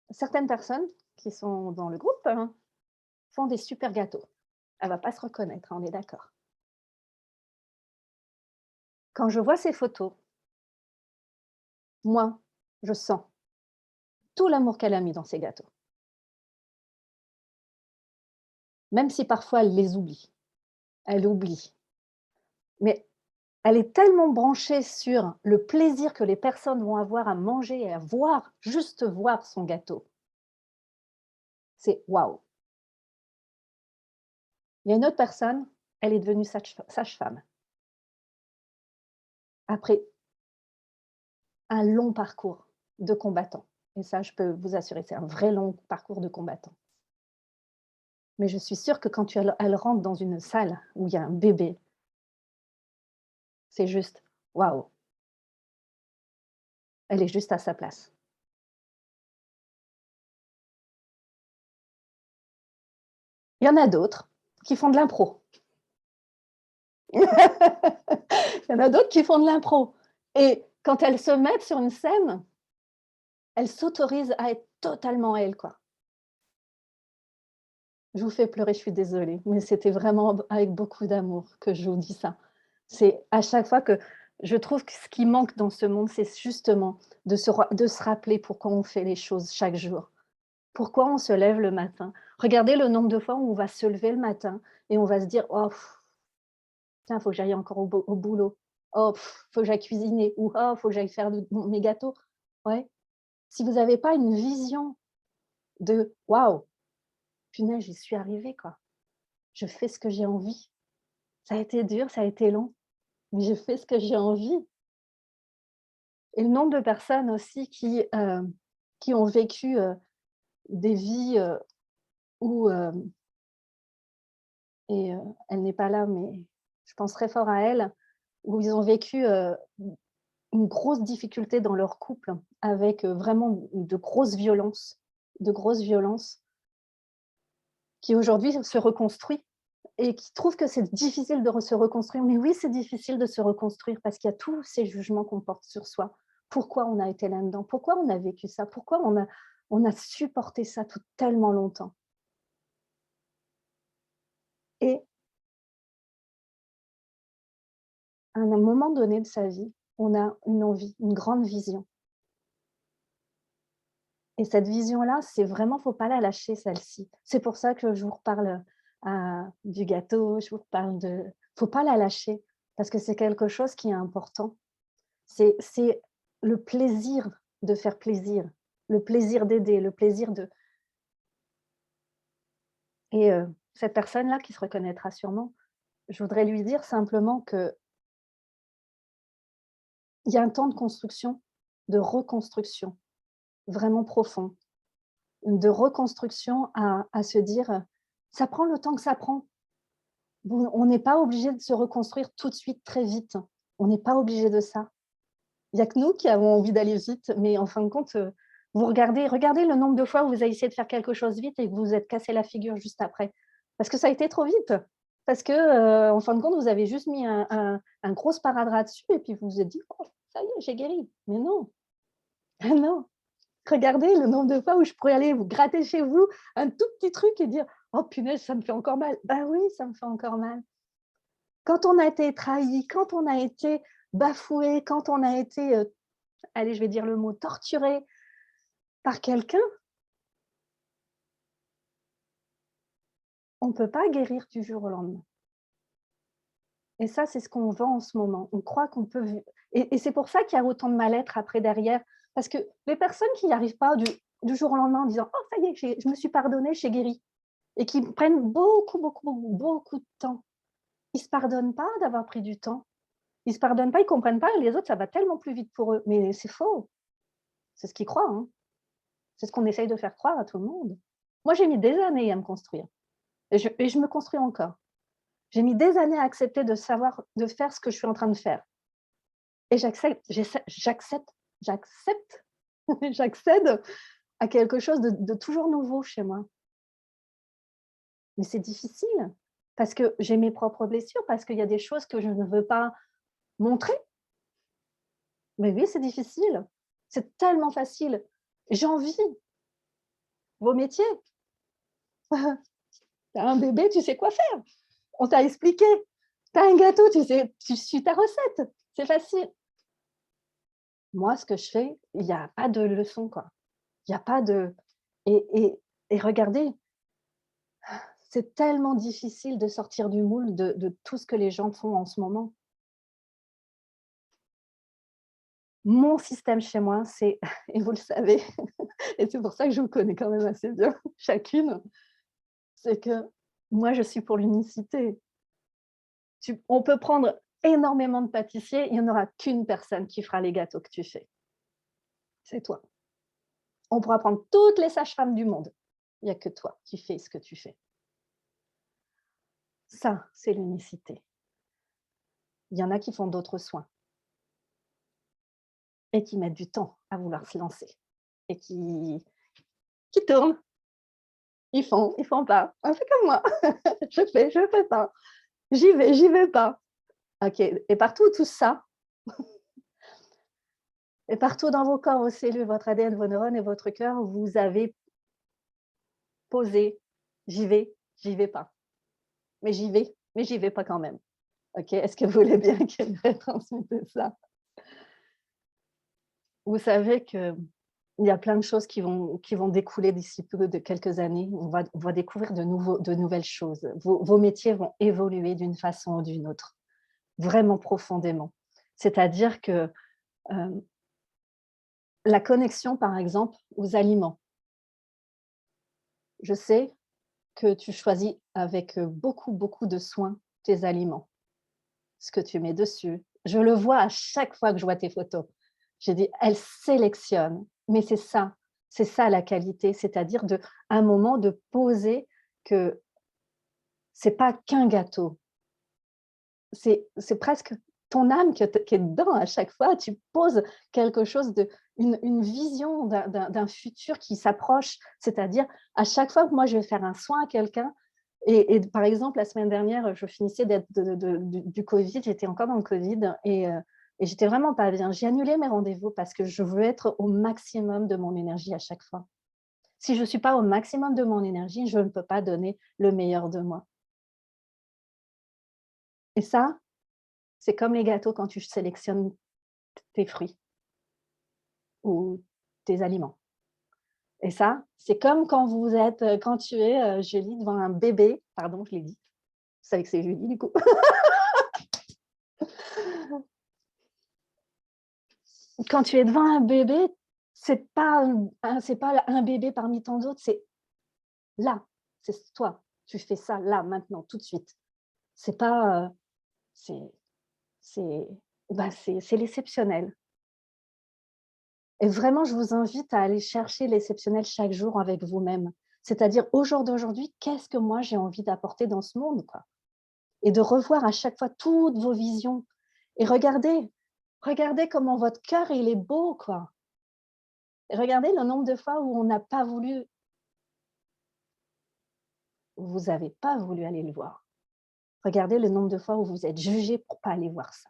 Speaker 2: Certaines personnes qui sont dans le groupe, hein, font des super gâteaux. Elle va pas se reconnaître, hein, on est d'accord. Quand je vois ces photos, moi, je sens tout l'amour qu'elle a mis dans ces gâteaux, même si parfois elle les oublie. Elle oublie, mais elle est tellement branchée sur le plaisir que les personnes vont avoir à manger et à voir, juste voir son gâteau. C'est waouh! Il y a une autre personne, elle est devenue sage-femme. Après un long parcours de combattant. Et ça, je peux vous assurer, c'est un vrai long parcours de combattant. Mais je suis sûre que quand elle rentre dans une salle où il y a un bébé, c'est juste waouh, elle est juste à sa place. Il y en a d'autres qui font de l'impro. Il y en a d'autres qui font de l'impro et quand elles se mettent sur une scène, elles s'autorisent à être totalement elles, quoi. Je vous fais pleurer, je suis désolée, mais c'était vraiment avec beaucoup d'amour que je vous dis ça. C'est à chaque fois que je trouve que ce qui manque dans ce monde, c'est justement de se rappeler pourquoi on fait les choses chaque jour. Pourquoi on se lève le matin? Regardez le nombre de fois où on va se lever le matin et on va se dire: «Oh, tiens, faut que j'aille encore au boulot. Oh, faut que j'aille cuisiner» ou «Oh, faut que j'aille faire mes gâteaux». Ouais. Si vous n'avez pas une vision de: «Waouh, punaise, j'y suis arrivée, quoi. Je fais ce que j'ai envie. Ça a été dur, ça a été long, mais je fais ce que j'ai envie». Et le nombre de personnes aussi qui ont vécu, des vies, où, elle n'est pas là, mais je pense très fort à elle, où ils ont vécu, une grosse difficulté dans leur couple avec, vraiment de grosses violences, qui aujourd'hui se reconstruit et qui trouvent que c'est difficile de se reconstruire. Mais oui, c'est difficile de se reconstruire parce qu'il y a tous ces jugements qu'on porte sur soi. Pourquoi on a été là-dedans? Pourquoi on a vécu ça? Pourquoi on a supporté ça tout tellement longtemps? Et à un moment donné de sa vie, on a une envie, une grande vision. Et cette vision-là, c'est vraiment, faut pas la lâcher celle-ci. C'est pour ça que je vous reparle, du gâteau, je vous reparle de faut pas la lâcher parce que c'est quelque chose qui est important. C'est le plaisir de faire plaisir, le plaisir d'aider, le plaisir de et cette personne-là qui se reconnaîtra sûrement, je voudrais lui dire simplement qu'il y a un temps de construction, de reconstruction vraiment profond, de reconstruction à se dire, «Ça prend le temps que ça prend». Bon, on n'est pas obligé de se reconstruire tout de suite très vite. On n'est pas obligé de ça. Il y a que nous qui avons envie d'aller vite, mais en fin de compte, vous regardez le nombre de fois où vous avez essayé de faire quelque chose vite et que vous vous êtes cassé la figure juste après. Parce que ça a été trop vite. Parce que, en fin de compte, vous avez juste mis un gros sparadrap dessus et puis vous vous êtes dit: «Oh, ça y est, j'ai guéri». Mais non, non. Regardez le nombre de fois où je pourrais aller vous gratter chez vous un tout petit truc et dire: «Oh punaise, ça me fait encore mal». Bah oui, ça me fait encore mal. Quand on a été trahi, quand on a été bafoué, quand on a été, allez, je vais dire le mot, torturé par quelqu'un, on ne peut pas guérir du jour au lendemain. Et ça, c'est ce qu'on vend en ce moment. On croit qu'on peut et c'est pour ça qu'il y a autant de mal-être après derrière. Parce que les personnes qui n'y arrivent pas du jour au lendemain en disant: «Oh ça y est, je me suis pardonné, j'ai guéri» et qui prennent beaucoup, beaucoup, beaucoup, beaucoup de temps. Ils ne se pardonnent pas d'avoir pris du temps. Ils ne se pardonnent pas, ils ne comprennent pas, les autres, ça va tellement plus vite pour eux. Mais c'est faux. C'est ce qu'ils croient, hein. C'est ce qu'on essaye de faire croire à tout le monde. Moi, j'ai mis des années à me construire et je me construis encore. J'ai mis des années à accepter de savoir de faire ce que je suis en train de faire et j'accepte, j'accède à quelque chose de toujours nouveau chez moi. Mais c'est difficile parce que j'ai mes propres blessures, parce qu'il y a des choses que je ne veux pas montrer. Mais oui, c'est difficile. C'est tellement facile. J'envie vos métiers. Tu as un bébé, tu sais quoi faire. On t'a expliqué. Tu as un gâteau, tu suis ta recette. C'est facile. Moi, ce que je fais, il y a pas de leçon, quoi. Il y a pas de et et et regardez, c'est tellement difficile de sortir du moule de tout ce que les gens font en ce moment. Mon système chez moi, c'est et vous le savez et c'est pour ça que je vous connais quand même assez bien chacune, c'est que moi, je suis pour l'unicité. On peut prendre énormément de pâtissiers, il n'y en aura qu'une personne qui fera les gâteaux que tu fais. C'est toi. On pourra prendre toutes les sages-femmes du monde. Il n'y a que toi qui fais ce que tu fais. Ça, c'est l'unicité. Il y en a qui font d'autres soins et qui mettent du temps à vouloir se lancer et qui tournent. Ils font pas. On fait comme moi. Je fais pas. J'y vais pas. OK. Et partout, tout ça, et partout dans vos corps, vos cellules, votre ADN, vos neurones et votre cœur, vous avez posé. J'y vais pas. Mais j'y vais pas quand même. OK. Est-ce que vous voulez bien que je retransmette ça? Vous savez qu'il y a plein de choses qui vont découler d'ici peu de quelques années. On va découvrir de nouvelles choses. Vos métiers vont évoluer d'une façon ou d'une autre, vraiment profondément. C'est-à-dire que la connexion, par exemple, aux aliments. Je sais que tu choisis avec beaucoup, beaucoup de soin tes aliments, ce que tu mets dessus. Je le vois à chaque fois que je vois tes photos. J'ai dit, elle sélectionne, mais c'est ça la qualité, c'est-à-dire à un moment de poser que c'est pas qu'un gâteau, c'est presque ton âme qui est dedans à chaque fois. Tu poses quelque chose une vision d'un futur qui s'approche, c'est-à-dire à chaque fois que moi je vais faire un soin à quelqu'un, et par exemple la semaine dernière, je finissais du Covid, j'étais encore dans le Covid et j'étais vraiment pas bien. J'ai annulé mes rendez-vous parce que je veux être au maximum de mon énergie à chaque fois. Si je ne suis pas au maximum de mon énergie, je ne peux pas donner le meilleur de moi. Et ça, c'est comme les gâteaux quand tu sélectionnes tes fruits ou tes aliments. Et ça, c'est comme quand tu es, Julie, devant un bébé, pardon, je l'ai dit, vous savez que c'est Julie du coup. Quand tu es devant un bébé, c'est pas un bébé parmi tant d'autres, c'est là, c'est toi, tu fais ça là, maintenant, tout de suite. C'est pas, c'est c'est l'exceptionnel. Et vraiment, je vous invite à aller chercher l'exceptionnel chaque jour avec vous-même. C'est-à-dire, au jour d'aujourd'hui, qu'est-ce que moi j'ai envie d'apporter dans ce monde, quoi? Et de revoir à chaque fois toutes vos visions. Et regardez comment votre cœur, il est beau, quoi. Et regardez le nombre de fois où on n'a pas voulu, vous n'avez pas voulu aller le voir. Regardez le nombre de fois où vous êtes jugé pour ne pas aller voir ça.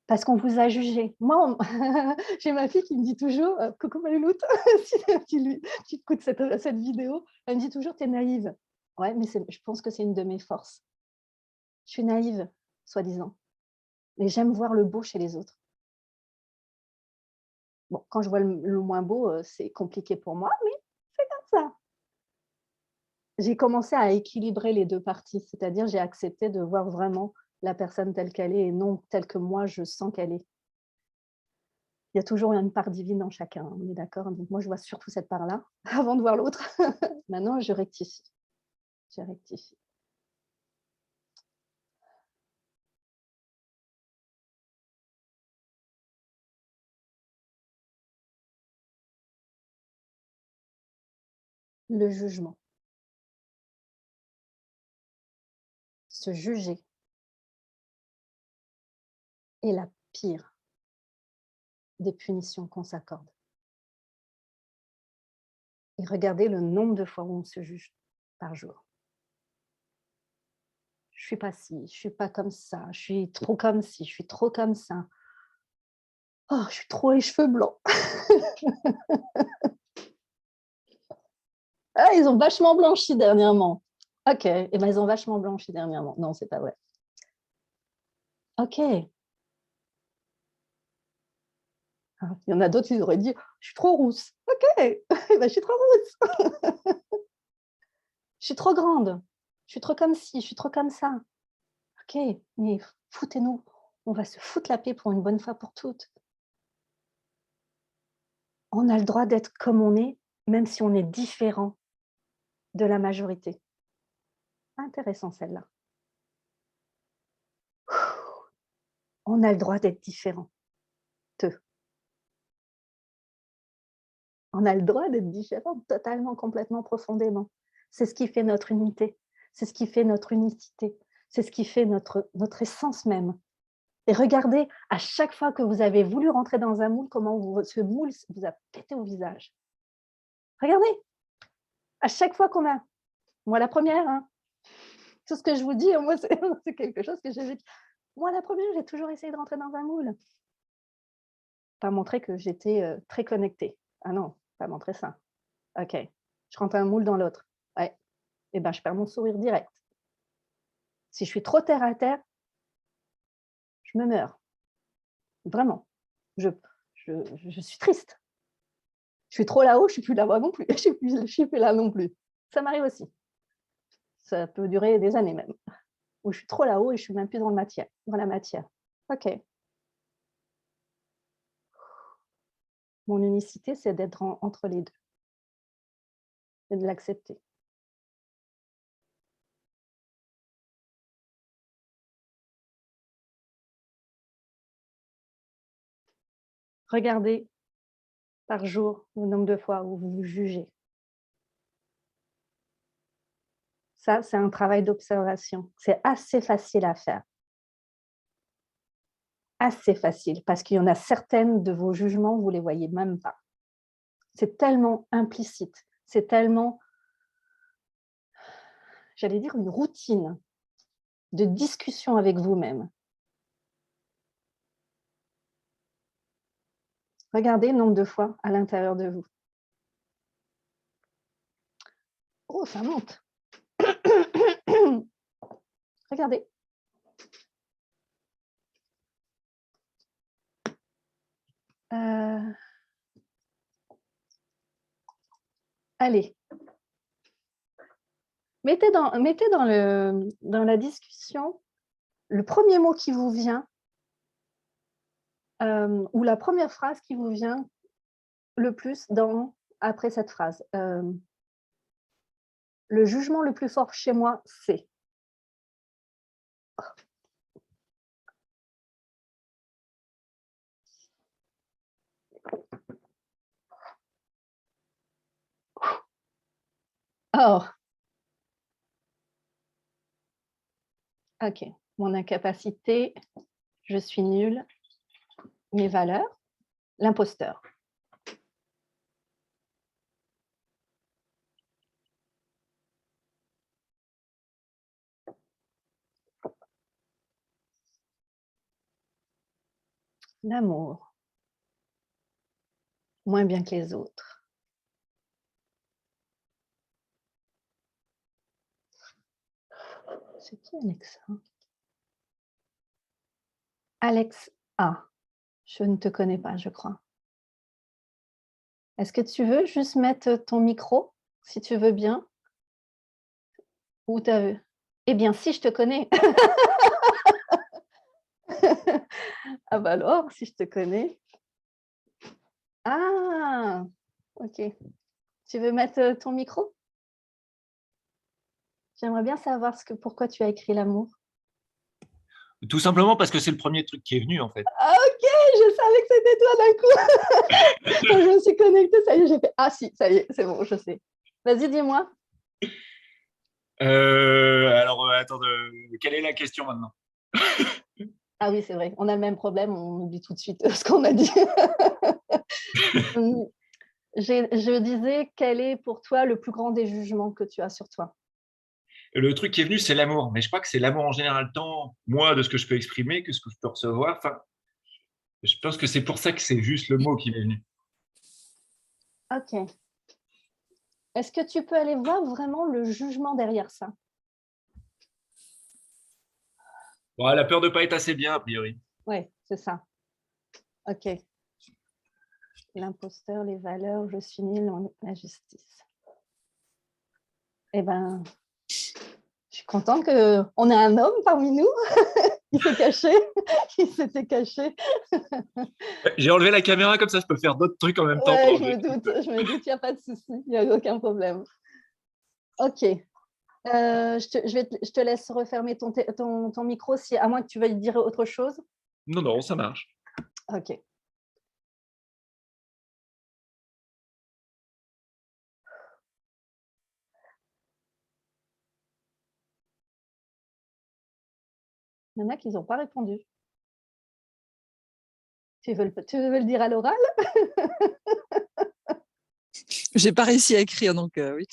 Speaker 2: Parce qu'on vous a jugé. Moi, j'ai ma fille qui me dit toujours, coucou Malouloute, si tu écoutes cette vidéo, elle me dit toujours, tu es naïve. Ouais, mais je pense que c'est une de mes forces. Je suis naïve, soi-disant, mais j'aime voir le beau chez les autres. Bon, quand je vois le moins beau, c'est compliqué pour moi, mais c'est comme ça. J'ai commencé à équilibrer les deux parties, c'est-à-dire j'ai accepté de voir vraiment la personne telle qu'elle est et non telle que moi je sens qu'elle est. Il y a toujours une part divine en chacun, on est d'accord? Donc moi, je vois surtout cette part-là avant de voir l'autre. Maintenant, je rectifie. Je rectifie. Le jugement. Se juger est la pire des punitions qu'on s'accorde. Et regardez le nombre de fois où on se juge par jour. Je suis pas ci, je suis pas comme ça, je suis trop comme ci, je suis trop comme ça. Oh, je suis trop les cheveux blancs. Ah, ils ont vachement blanchi dernièrement. Ok, et ben ils ont vachement blanchi dernièrement. Non, c'est pas vrai. Ok. Il y en a d'autres, ils auraient dit, je suis trop rousse. Ok, ben, je suis trop rousse. Je suis trop grande. Je suis trop comme ci, je suis trop comme ça. Ok, mais foutez-nous. On va se foutre la paix pour une bonne fois pour toutes. On a le droit d'être comme on est, même si on est différent de la majorité. Intéressant celle-là. On a le droit d'être différent. On a le droit d'être différents, totalement, complètement, profondément. C'est ce qui fait notre unité, c'est ce qui fait notre unicité, c'est ce qui fait notre essence même. Et regardez, à chaque fois que vous avez voulu rentrer dans un moule, comment ce moule vous a pété au visage. Regardez, à chaque fois qu'on a… Moi, la première, hein, tout ce que je vous dis, moi, c'est quelque chose que j'ai vécu. Moi, la première, j'ai toujours essayé de rentrer dans un moule. Pas montrer que j'étais très connectée. Ah non, pas montrer ça. OK, je rentre un moule dans l'autre. Ouais, et ben, je perds mon sourire direct. Si je suis trop terre à terre, je me meurs. Vraiment. Je suis triste. Je suis trop là-haut, je suis plus là-bas non plus. Je suis plus là non plus. Ça m'arrive aussi. Ça peut durer des années même. Où je suis trop là-haut et je suis même plus dans la matière. OK. Mon unicité, c'est d'être entre les deux et de l'accepter. Regardez par jour le nombre de fois où vous vous jugez. Ça, c'est un travail d'observation. C'est assez facile à faire. Assez facile, parce qu'il y en a certaines de vos jugements, vous ne les voyez même pas. C'est tellement implicite, c'est tellement, j'allais dire, une routine de discussion avec vous-même. Regardez le nombre de fois à l'intérieur de vous. Oh, ça monte. Regardez. Allez. Mettez dans la discussion le premier mot qui vous vient ou la première phrase qui vous vient le plus après cette phrase. Le jugement le plus fort chez moi, c'est… Oh, OK. Mon incapacité, je suis nulle, mes valeurs, l'imposteur. L'amour, moins bien que les autres. C'est qui Alexa? Alex A. Je ne te connais pas, je crois. Est-ce que tu veux juste mettre ton micro, si tu veux bien? Ou tu as… Eh bien, si je te connais. Ah bah alors, si je te connais. Ah, OK. Tu veux mettre ton micro? J'aimerais bien savoir pourquoi tu as écrit l'amour.
Speaker 3: Tout simplement parce que c'est le premier truc qui est venu, en fait.
Speaker 2: Ah OK, je savais que c'était toi d'un coup. Quand je me suis connectée, ça y est, j'ai fait « Ah si, ça y est, c'est bon, je sais. » Vas-y, dis-moi.
Speaker 3: Alors, attends, quelle est la question maintenant?
Speaker 2: Ah oui, c'est vrai, on a le même problème, on oublie tout de suite ce qu'on a dit. Je disais, quel est pour toi le plus grand des jugements que tu as sur toi?
Speaker 3: Le truc qui est venu, c'est l'amour. Mais je crois que c'est l'amour en général, tant moi de ce que je peux exprimer que ce que je peux recevoir. Enfin, je pense que c'est pour ça que c'est juste le mot qui m'est venu.
Speaker 2: OK. Est-ce que tu peux aller voir vraiment le jugement derrière ça?
Speaker 3: Bon, la peur de ne pas être assez bien, a priori.
Speaker 2: Oui, c'est ça. OK. L'imposteur, les valeurs, je suis nulle, la justice. Eh ben, je suis contente qu'on ait un homme parmi nous qui s'est caché, qui s'était caché.
Speaker 3: J'ai enlevé la caméra, comme ça je peux faire d'autres trucs en même temps.
Speaker 2: Ouais, je me doute, il n'y a pas de souci, il n'y a aucun problème. OK. Je te laisse refermer ton micro, à moins que tu veuilles dire autre chose.
Speaker 3: Non, non, ça marche.
Speaker 2: OK. Il y en a qui n'ont pas répondu. Tu veux le dire à l'oral?
Speaker 4: J'ai pas réussi à écrire, donc oui.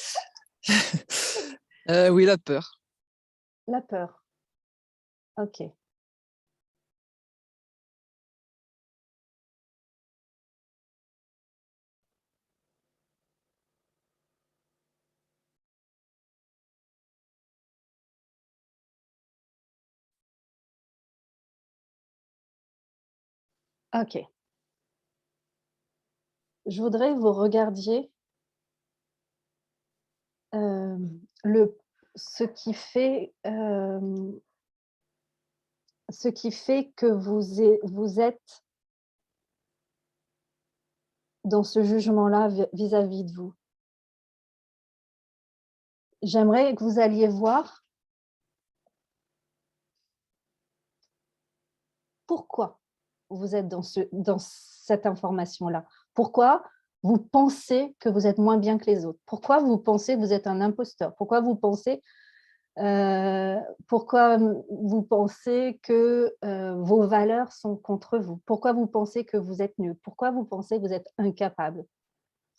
Speaker 4: Oui, la peur.
Speaker 2: La peur. Ok. Ok. Je voudrais que vous regardiez ce qui fait que vous êtes dans ce jugement-là vis-à-vis de vous. J'aimerais que vous alliez voir pourquoi vous êtes dans cette information-là. Pourquoi vous pensez que vous êtes moins bien que les autres? Pourquoi vous pensez que vous êtes un imposteur? Pourquoi vous pensez que vos valeurs sont contre vous? Pourquoi vous pensez que vous êtes nul? Pourquoi vous pensez que vous êtes incapable?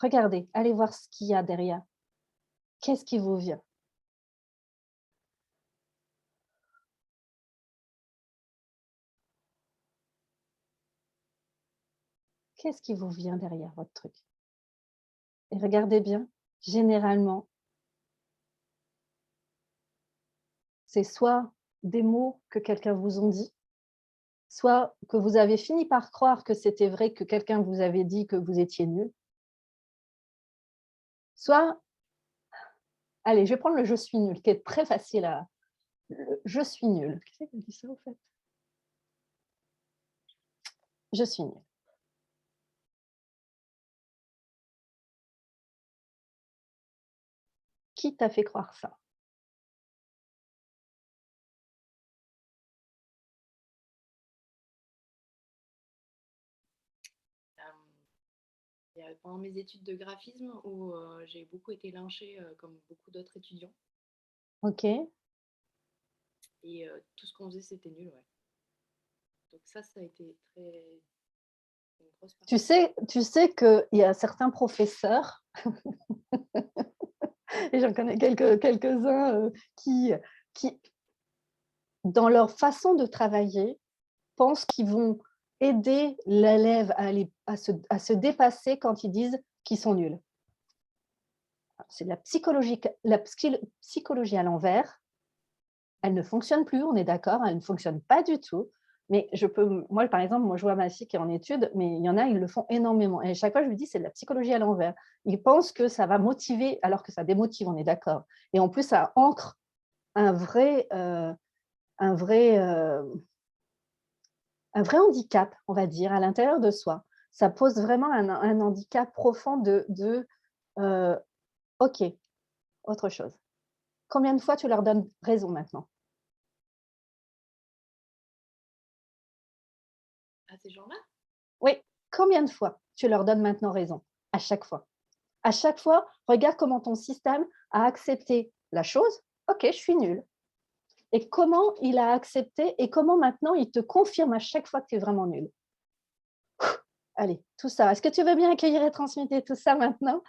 Speaker 2: Regardez, allez voir ce qu'il y a derrière. Qu'est-ce qui vous vient? Qu'est-ce qui vous vient derrière votre truc? Et regardez bien, généralement, c'est soit des mots que quelqu'un vous a dit, soit que vous avez fini par croire que c'était vrai, que quelqu'un vous avait dit que vous étiez nul, soit, allez, je vais prendre le « je suis nul », qui est très facile à... Je suis nul. Qui c'est qui dit ça, en fait? Je suis nul. Qui t'a fait croire ça?
Speaker 5: Pendant mes études de graphisme où j'ai beaucoup été lynchée comme beaucoup d'autres étudiants.
Speaker 2: Ok.
Speaker 5: Et tout ce qu'on faisait, c'était nul, ouais. Donc ça a été très... une grosse partie.
Speaker 2: Tu sais qu'il y a certains professeurs, et j'en connais quelques-uns qui, dans leur façon de travailler, pensent qu'ils vont aider l'élève à se dépasser quand ils disent qu'ils sont nuls. C'est de la psychologie à l'envers. Elle ne fonctionne plus, on est d'accord, elle ne fonctionne pas du tout. Mais moi, par exemple, je vois ma fille qui est en études, mais il y en a, ils le font énormément. Et à chaque fois, je lui dis, c'est de la psychologie à l'envers. Ils pensent que ça va motiver, alors que ça démotive, on est d'accord. Et en plus, ça ancre un vrai handicap, on va dire, à l'intérieur de soi. Ça pose vraiment un handicap profond OK, autre chose. Combien de fois tu leur donnes raison maintenant?
Speaker 5: À ces gens-là?
Speaker 2: Oui, combien de fois tu leur donnes maintenant raison? À chaque fois. À chaque fois, regarde comment ton système a accepté la chose. OK, je suis nulle. Et comment il a accepté et comment maintenant il te confirme à chaque fois que tu es vraiment nul. Allez, tout ça. Est-ce que tu veux bien accueillir et transmettre tout ça maintenant?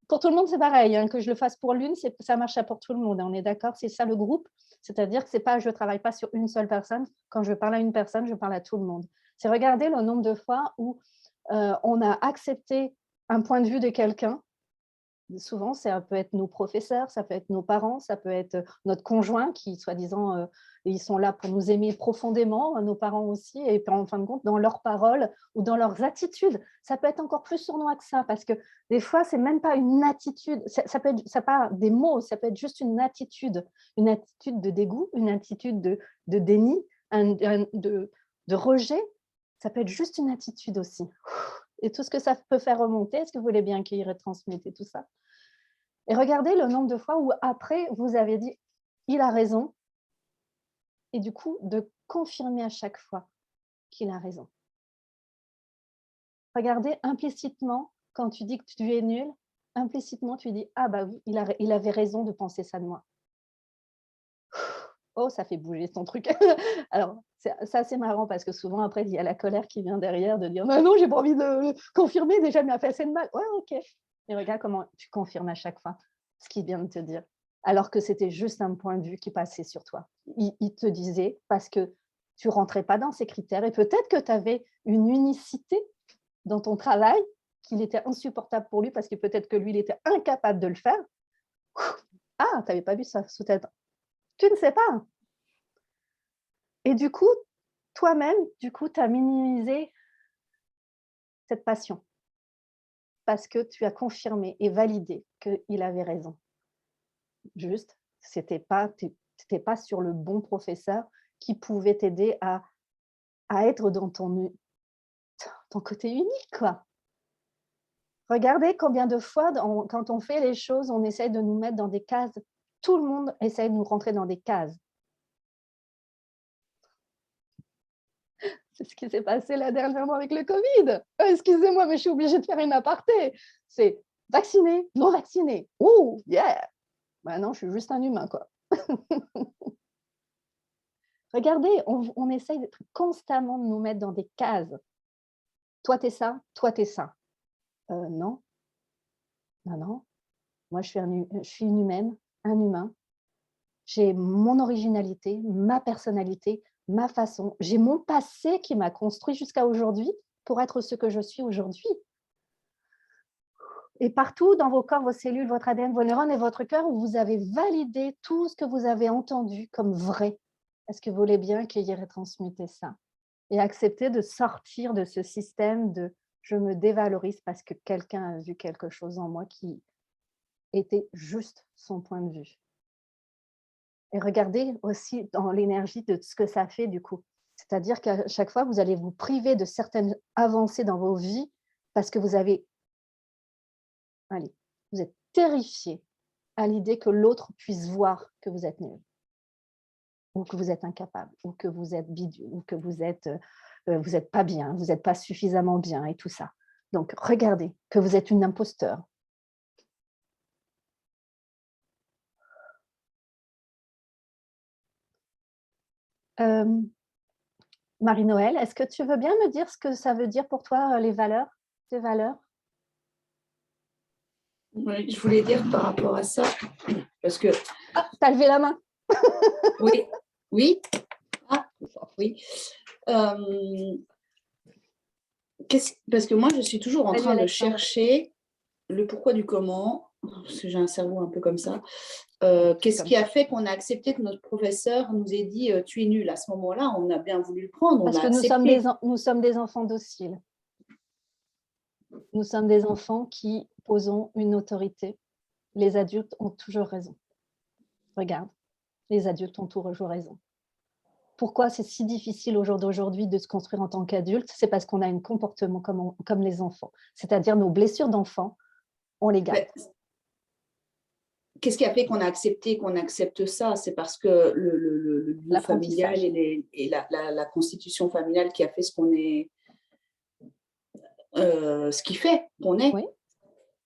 Speaker 2: Pour tout le monde, c'est pareil. Hein, que je le fasse pour l'une, ça marche pour tout le monde. On est d'accord? C'est ça le groupe. C'est-à-dire que je ne travaille pas sur une seule personne. Quand je parle à une personne, je parle à tout le monde. C'est regarder le nombre de fois où on a accepté un point de vue de quelqu'un. Souvent, ça peut être nos professeurs, ça peut être nos parents, ça peut être notre conjoint qui, soi-disant, ils sont là pour nous aimer profondément, nos parents aussi, et en fin de compte, dans leurs paroles ou dans leurs attitudes. Ça peut être encore plus sournois que ça, parce que des fois, c'est même pas une attitude, ça peut être pas des mots, ça peut être juste une attitude de dégoût, une attitude de déni, de rejet. Ça peut être juste une attitude aussi. Et tout ce que ça peut faire remonter, est-ce que vous voulez bien accueillir et transmettre tout ça? Et regardez le nombre de fois où après, vous avez dit « il a raison » et du coup, de confirmer à chaque fois qu'il a raison. Regardez implicitement, quand tu dis que tu es nul, implicitement, tu dis « ah bah oui, il avait raison de penser ça de moi ». oh, ça fait bouger ton truc. Alors, c'est assez marrant parce que souvent, après, il y a la colère qui vient derrière de dire non, non, j'ai pas envie de confirmer, déjà, il m'a fait assez de mal. Ouais, ok. Et regarde comment tu confirmes à chaque fois ce qu'il vient de te dire. Alors que c'était juste un point de vue qui passait sur toi. Il te disait parce que tu rentrais pas dans ces critères et peut-être que tu avais une unicité dans ton travail qu'il était insupportable pour lui parce que peut-être que lui, il était incapable de le faire. Ah, tu n'avais pas vu ça sous tête. Tu ne sais pas. Et du coup, toi-même, tu as minimisé cette passion parce que tu as confirmé et validé qu'il avait raison. Juste, tu n'étais pas sur le bon professeur qui pouvait t'aider à être dans ton côté unique, quoi. Regardez combien de fois, quand on fait les choses, on essaye de nous mettre dans des cases. Tout le monde essaye de nous rentrer dans des cases. C'est ce qui s'est passé là dernièrement avec le Covid. Excusez-moi, mais je suis obligée de faire une aparté. C'est vacciné, non vacciné. Oh, yeah. Ben non, je suis juste un humain, quoi. Regardez, on essaye constamment de nous mettre dans des cases. Toi, t'es ça, toi, t'es ça. Non. Non. Moi, je suis une humaine, un humain. J'ai mon originalité, ma personnalité, ma façon. J'ai mon passé qui m'a construit jusqu'à aujourd'hui pour être ce que je suis aujourd'hui. Et partout dans vos corps, vos cellules, votre ADN, vos neurones et votre cœur, où vous avez validé tout ce que vous avez entendu comme vrai. Est-ce que vous voulez bien qu'il y ait retransmuté ça et accepter de sortir de ce système de « je me dévalorise parce que quelqu'un a vu quelque chose en moi qui était juste son point de vue ». Et regardez aussi dans l'énergie de ce que ça fait du coup. C'est-à-dire qu'à chaque fois, vous allez vous priver de certaines avancées dans vos vies parce que vous êtes terrifié à l'idée que l'autre puisse voir que vous êtes nul, ou que vous êtes incapable, ou que vous êtes bidule, ou que vous êtes pas bien, vous n'êtes pas suffisamment bien et tout ça. Donc, regardez que vous êtes une imposteur. Marie-Noël, est-ce que tu veux bien me dire ce que ça veut dire pour toi, les valeurs, tes valeurs?
Speaker 1: Oui, je voulais dire par rapport à ça, parce que…
Speaker 2: Ah, tu as levé la main.
Speaker 1: Oui. Ah, oui. Parce que moi, je suis toujours en train de chercher le pourquoi du comment, parce que j'ai un cerveau un peu comme ça. Qu'est-ce qui a fait qu'on a accepté que notre professeur nous ait dit « tu es nul ». À ce moment-là, on a bien voulu le prendre,
Speaker 2: Parce
Speaker 1: on a
Speaker 2: que
Speaker 1: accepté.
Speaker 2: nous sommes des enfants dociles. Nous sommes des enfants qui posons une autorité. Les adultes ont toujours raison. Regarde, les adultes ont toujours raison. Pourquoi c'est si difficile au jour d'aujourd'hui de se construire en tant qu'adulte? C'est parce qu'on a un comportement comme les enfants. C'est-à-dire nos blessures d'enfants, on les garde.
Speaker 1: Qu'est-ce qui a fait qu'on a accepté, qu'on accepte ça? C'est parce que le lieu familial et la constitution familiale qui a fait ce qu'on est, ce qui fait qu'on est.
Speaker 2: Oui,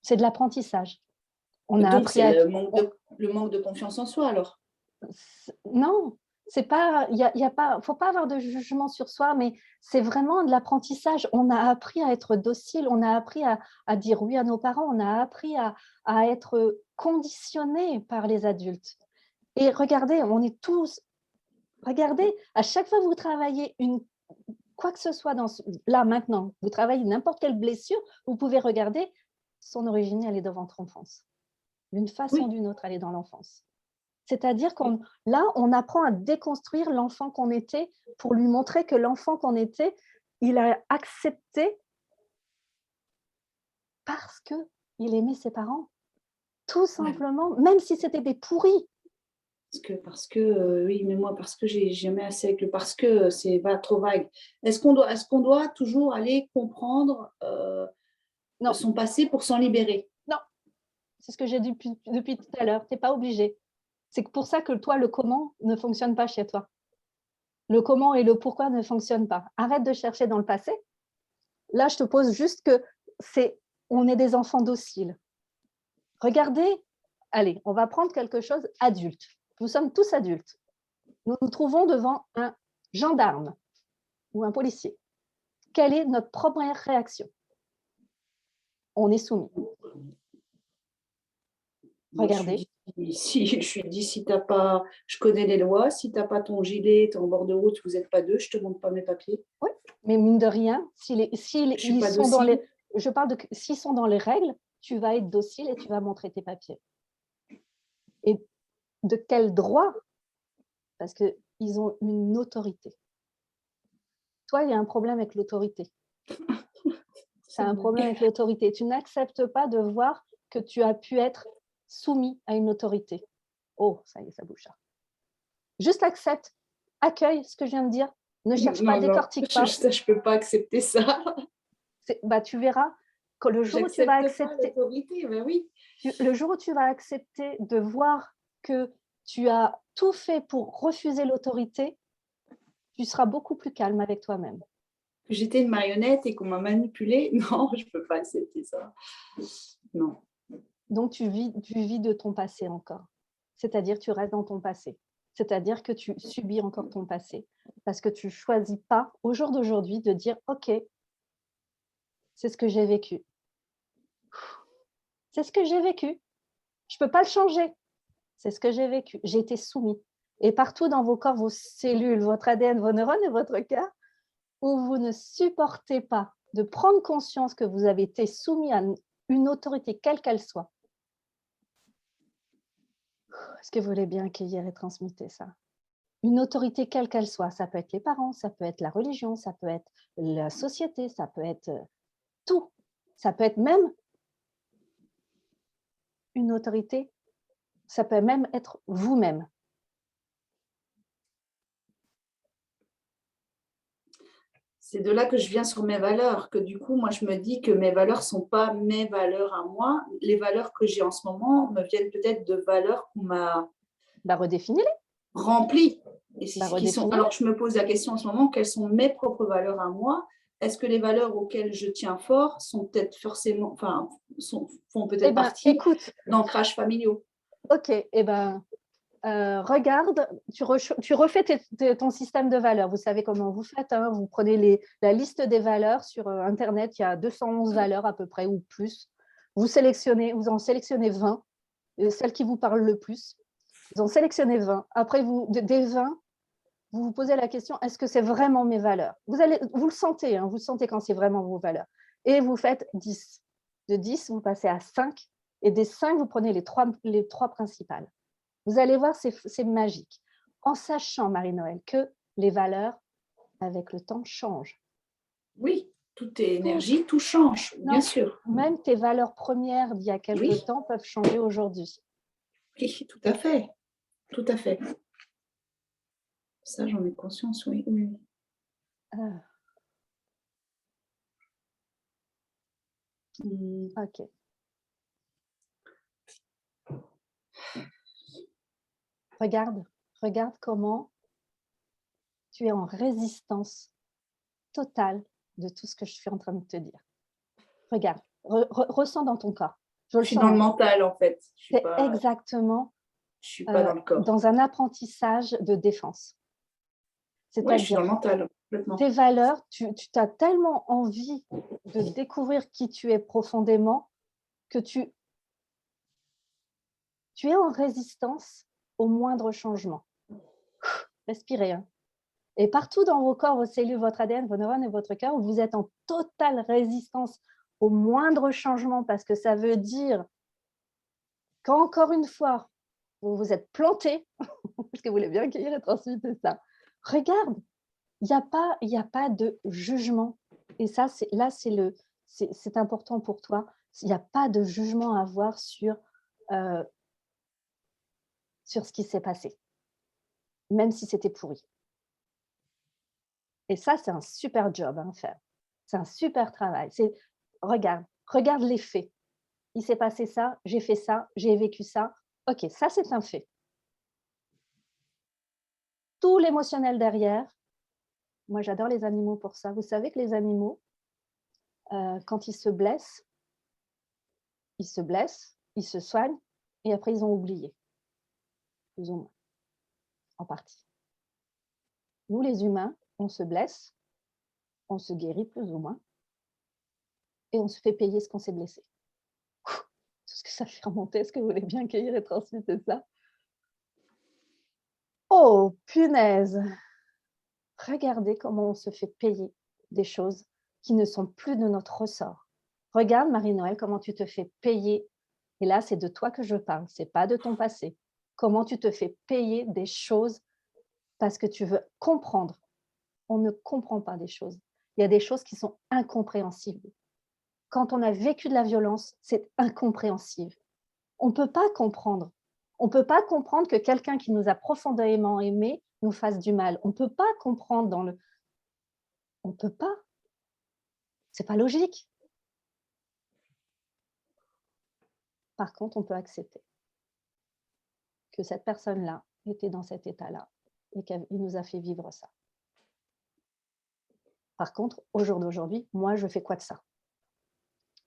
Speaker 2: c'est de l'apprentissage.
Speaker 1: Donc, c'est le manque de confiance en soi, alors?
Speaker 2: Non, c'est pas, faut pas avoir de jugement sur soi, mais c'est vraiment de l'apprentissage. On a appris à être docile, on a appris à dire oui à nos parents, on a appris à être conditionné par les adultes. Et regardez, on est tous, regardez, à chaque fois que vous travaillez quoi que ce soit là maintenant, vous travaillez n'importe quelle blessure, vous pouvez regarder son origine, elle est dans votre enfance. D'une façon ou d'une autre, elle est dans l'enfance. C'est-à-dire là, on apprend à déconstruire l'enfant qu'on était pour lui montrer que l'enfant qu'on était, il a accepté parce qu'il aimait ses parents. Tout simplement, même si c'était des pourris.
Speaker 1: Parce que oui, mais moi, parce que j'ai jamais assez avec le parce que, c'est trop vague. Est-ce qu'on doit toujours aller comprendre son passé pour s'en libérer?
Speaker 2: Non, c'est ce que j'ai dit depuis tout à l'heure. Tu n'es pas obligé. C'est pour ça que toi, le comment ne fonctionne pas chez toi. Le comment et le pourquoi ne fonctionnent pas. Arrête de chercher dans le passé. Là, je te pose juste que on est des enfants dociles. Regardez, allez, on va prendre quelque chose adulte. Nous sommes tous adultes. Nous nous trouvons devant un gendarme ou un policier. Quelle est notre première réaction? On est soumis.
Speaker 1: Moi,
Speaker 2: Regardez.
Speaker 1: je suis dit, si t'as pas, je connais les lois, si tu n'as pas ton gilet, tu es en bord de route, vous n'êtes pas deux, je ne te montre pas mes papiers.
Speaker 2: Oui, mais mine de rien,
Speaker 1: Je suis
Speaker 2: ils
Speaker 1: pas
Speaker 2: sont dans
Speaker 1: docile.
Speaker 2: je parle de s'ils sont dans les règles, tu vas être docile et tu vas montrer tes papiers. Et de quel droit? Parce qu'ils ont une autorité. Toi, il y a un problème avec l'autorité. C'est un problème avec l'autorité. Tu n'acceptes pas de voir que tu as pu être soumis à une autorité. Oh, ça y est, ça bouge. Juste accepte, accueille ce que je viens de dire. Ne cherche pas, décortique pas.
Speaker 1: Je peux pas accepter ça.
Speaker 2: Bah, tu verras que le jour où tu vas accepter,
Speaker 1: ben oui.
Speaker 2: le jour où tu vas accepter de voir que tu as tout fait pour refuser l'autorité, tu seras beaucoup plus calme avec toi-même.
Speaker 1: Que j'étais une marionnette et qu'on m'a manipulée, non, je peux pas accepter ça. Non.
Speaker 2: Donc, tu vis de ton passé encore. C'est-à-dire, tu restes dans ton passé. C'est-à-dire que tu subis encore ton passé. Parce que tu ne choisis pas, au jour d'aujourd'hui, de dire « Ok, c'est ce que j'ai vécu. C'est ce que j'ai vécu. Je ne peux pas le changer. C'est ce que j'ai vécu. J'ai été soumis. » Et partout dans vos corps, vos cellules, votre ADN, vos neurones et votre cœur, où vous ne supportez pas de prendre conscience que vous avez été soumis à une autorité, quelle qu'elle soit. Est-ce que vous voulez bien accueillir et transmuter ça? Une autorité, quelle qu'elle soit, ça peut être les parents, ça peut être la religion, ça peut être la société, ça peut être tout. Ça peut être même une autorité, ça peut même être vous-même.
Speaker 1: C'est de là que je viens sur mes valeurs, que du coup, moi, je me dis que mes valeurs ne sont pas mes valeurs à moi. Les valeurs que j'ai en ce moment me viennent peut-être de valeurs qu'on m'a
Speaker 2: Redéfinis-les.
Speaker 1: remplies. Alors, je me pose la question en ce moment, quelles sont mes propres valeurs à moi? Est-ce que les valeurs auxquelles je tiens fort sont peut-être forcément, font peut-être partie d'ancrages familiaux?
Speaker 2: Ok, regarde, tu refais ton système de valeurs. Vous savez comment vous faites, hein, vous prenez la liste des valeurs sur Internet, il y a 211 valeurs à peu près ou plus. Vous en sélectionnez 20, celles qui vous parlent le plus. Vous en sélectionnez 20. Après, des 20, vous vous posez la question, est-ce que c'est vraiment mes valeurs? Vous le sentez, hein, vous sentez quand c'est vraiment vos valeurs. Et vous faites 10. De 10, vous passez à 5. Et des 5, vous prenez les trois principales. Vous allez voir, c'est magique. En sachant, Marie-Noël, que les valeurs, avec le temps, changent.
Speaker 1: Oui, tout est énergie, tout change, bien sûr.
Speaker 2: Même tes valeurs premières d'il y a quelques temps peuvent changer aujourd'hui.
Speaker 1: Oui, tout à fait. Tout à fait. Ça, j'en ai conscience, oui.
Speaker 2: Ok. Regarde comment tu es en résistance totale de tout ce que je suis en train de te dire. Regarde, ressens dans ton corps.
Speaker 1: Je suis dans le mental, en fait.
Speaker 2: C'est exactement
Speaker 1: je suis pas dans le corps.
Speaker 2: Dans un apprentissage de défense.
Speaker 1: Oui, je suis dans le mental, complètement.
Speaker 2: Tes valeurs, tu as tellement envie de découvrir qui tu es profondément que tu es en résistance au moindre changement. Respirez. Hein. Et partout dans vos corps, vos cellules, votre ADN, vos neurones et votre cœur, vous êtes en totale résistance au moindre changement parce que ça veut dire qu'encore une fois, vous vous êtes planté, parce que vous voulez bien accueillir et transmettre ça. Regarde, il n'y a pas de jugement. Et ça, c'est important pour toi. Il n'y a pas de jugement à avoir sur ce qui s'est passé, même si c'était pourri. Et ça, c'est un super job à faire. C'est un super travail. Regarde les faits. Il s'est passé ça, j'ai fait ça, j'ai vécu ça. Ok, ça, c'est un fait. Tout l'émotionnel derrière. Moi, j'adore les animaux pour ça. Vous savez que les animaux, quand ils se blessent, ils se soignent et après, ils ont oublié. Plus ou moins, en partie. Nous, les humains, on se blesse, on se guérit plus ou moins, et on se fait payer ce qu'on s'est blessé. Tout ce que ça fait remonter, est-ce que vous voulez bien cueillir et transmettre ça? Oh, punaise! Regardez comment on se fait payer des choses qui ne sont plus de notre ressort. Regarde, Marie-Noël, comment tu te fais payer. Et là, c'est de toi que je parle, ce n'est pas de ton passé. Comment tu te fais payer des choses parce que tu veux comprendre. On ne comprend pas des choses. Il y a des choses qui sont incompréhensibles. Quand on a vécu de la violence, c'est incompréhensible. On ne peut pas comprendre. On ne peut pas comprendre que quelqu'un qui nous a profondément aimés nous fasse du mal. On ne peut pas comprendre dans le... On ne peut pas. Ce n'est pas logique. Par contre, on peut accepter que cette personne-là était dans cet état-là et qu'il nous a fait vivre ça. Par contre, au jour d'aujourd'hui, moi, je fais quoi de ça?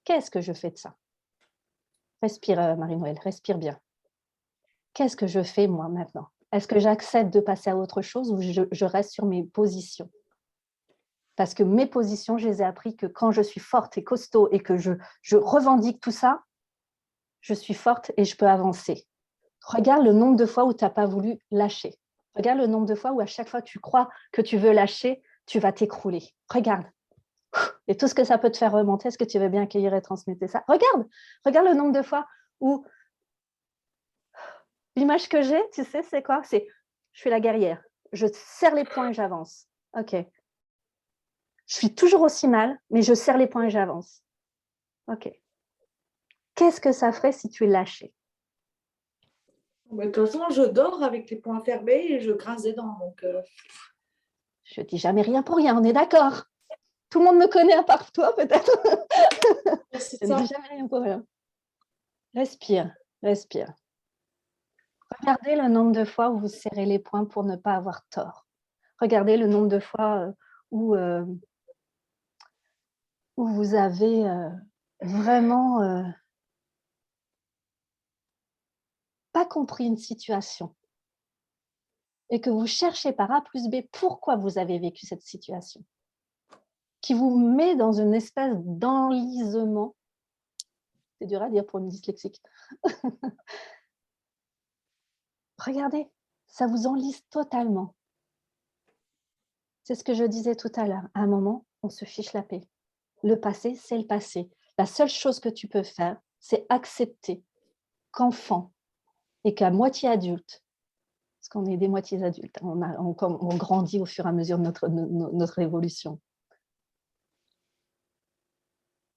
Speaker 2: Qu'est-ce que je fais de ça? Respire, Marie-Noël, respire bien. Qu'est-ce que je fais, moi, maintenant? Est-ce que j'accepte de passer à autre chose ou je reste sur mes positions? Parce que mes positions, je les ai appris que quand je suis forte et costaud et que je revendique tout ça, je suis forte et je peux avancer. Regarde le nombre de fois où tu n'as pas voulu lâcher. Regarde le nombre de fois où à chaque fois que tu crois que tu veux lâcher, tu vas t'écrouler. Regarde. Et tout ce que ça peut te faire remonter, est-ce que tu veux bien accueillir et transmettre ça? Regarde le nombre de fois où l'image que j'ai, tu sais, c'est quoi? C'est je suis la guerrière. Je serre les poings et j'avance. OK. Je suis toujours aussi mal, mais je serre les poings et j'avance. OK. Qu'est-ce que ça ferait si tu lâchais?
Speaker 1: De toute façon, je dors avec les poings fermés et je grince des dents. Donc,
Speaker 2: je dis jamais rien pour rien, on est d'accord? Tout le monde me connaît à part toi, peut-être. Je ne dis jamais rien pour rien. Respire, respire. Regardez le nombre de fois où vous serrez les poings pour ne pas avoir tort. Regardez le nombre de fois où vous avez vraiment pas compris une situation et que vous cherchez par A plus B pourquoi vous avez vécu cette situation, qui vous met dans une espèce d'enlisement. C'est dur à dire pour une dyslexique. Regardez, ça vous enlise totalement. C'est ce que je disais tout à l'heure. À un moment, on se fiche la paix. Le passé, c'est le passé. La seule chose que tu peux faire, c'est accepter qu'enfant et qu'à moitié adulte, parce qu'on est des moitiés adultes, on grandit au fur et à mesure de notre évolution.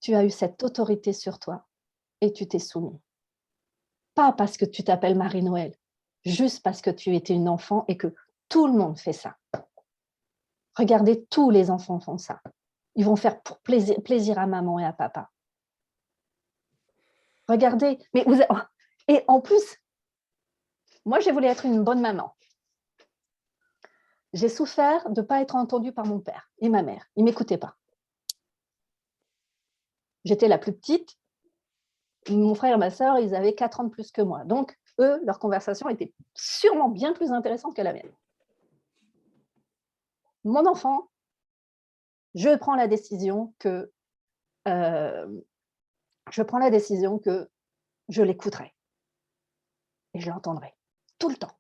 Speaker 2: Tu as eu cette autorité sur toi et tu t'es soumis. Pas parce que tu t'appelles Marie-Noël, juste parce que tu étais une enfant et que tout le monde fait ça. Regardez, tous les enfants font ça. Ils vont faire pour plaisir à maman et à papa. Regardez, et en plus, moi, j'ai voulu être une bonne maman. J'ai souffert de ne pas être entendue par mon père et ma mère. Ils ne m'écoutaient pas. J'étais la plus petite. Mon frère et ma sœur, ils avaient 4 ans de plus que moi. Donc, eux, leur conversation était sûrement bien plus intéressante que la mienne. Mon enfant, je prends la décision que je l'écouterai et je l'entendrai tout le temps.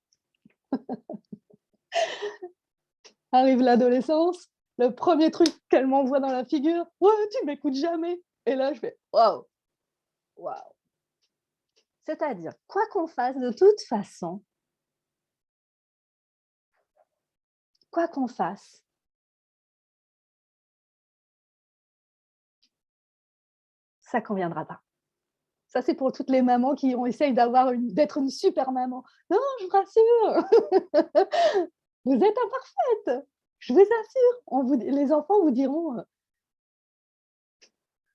Speaker 2: Arrive l'adolescence, le premier truc qu'elle m'envoie dans la figure, « Ouais, tu m'écoutes jamais !» Et là, je fais « Waouh, waouh !» C'est-à-dire, quoi qu'on fasse, de toute façon, quoi qu'on fasse, ça ne conviendra pas. Ça, c'est pour toutes les mamans qui essayent d'être une super maman. Non, je vous rassure, vous êtes imparfaite, je vous assure. Les enfants vous diront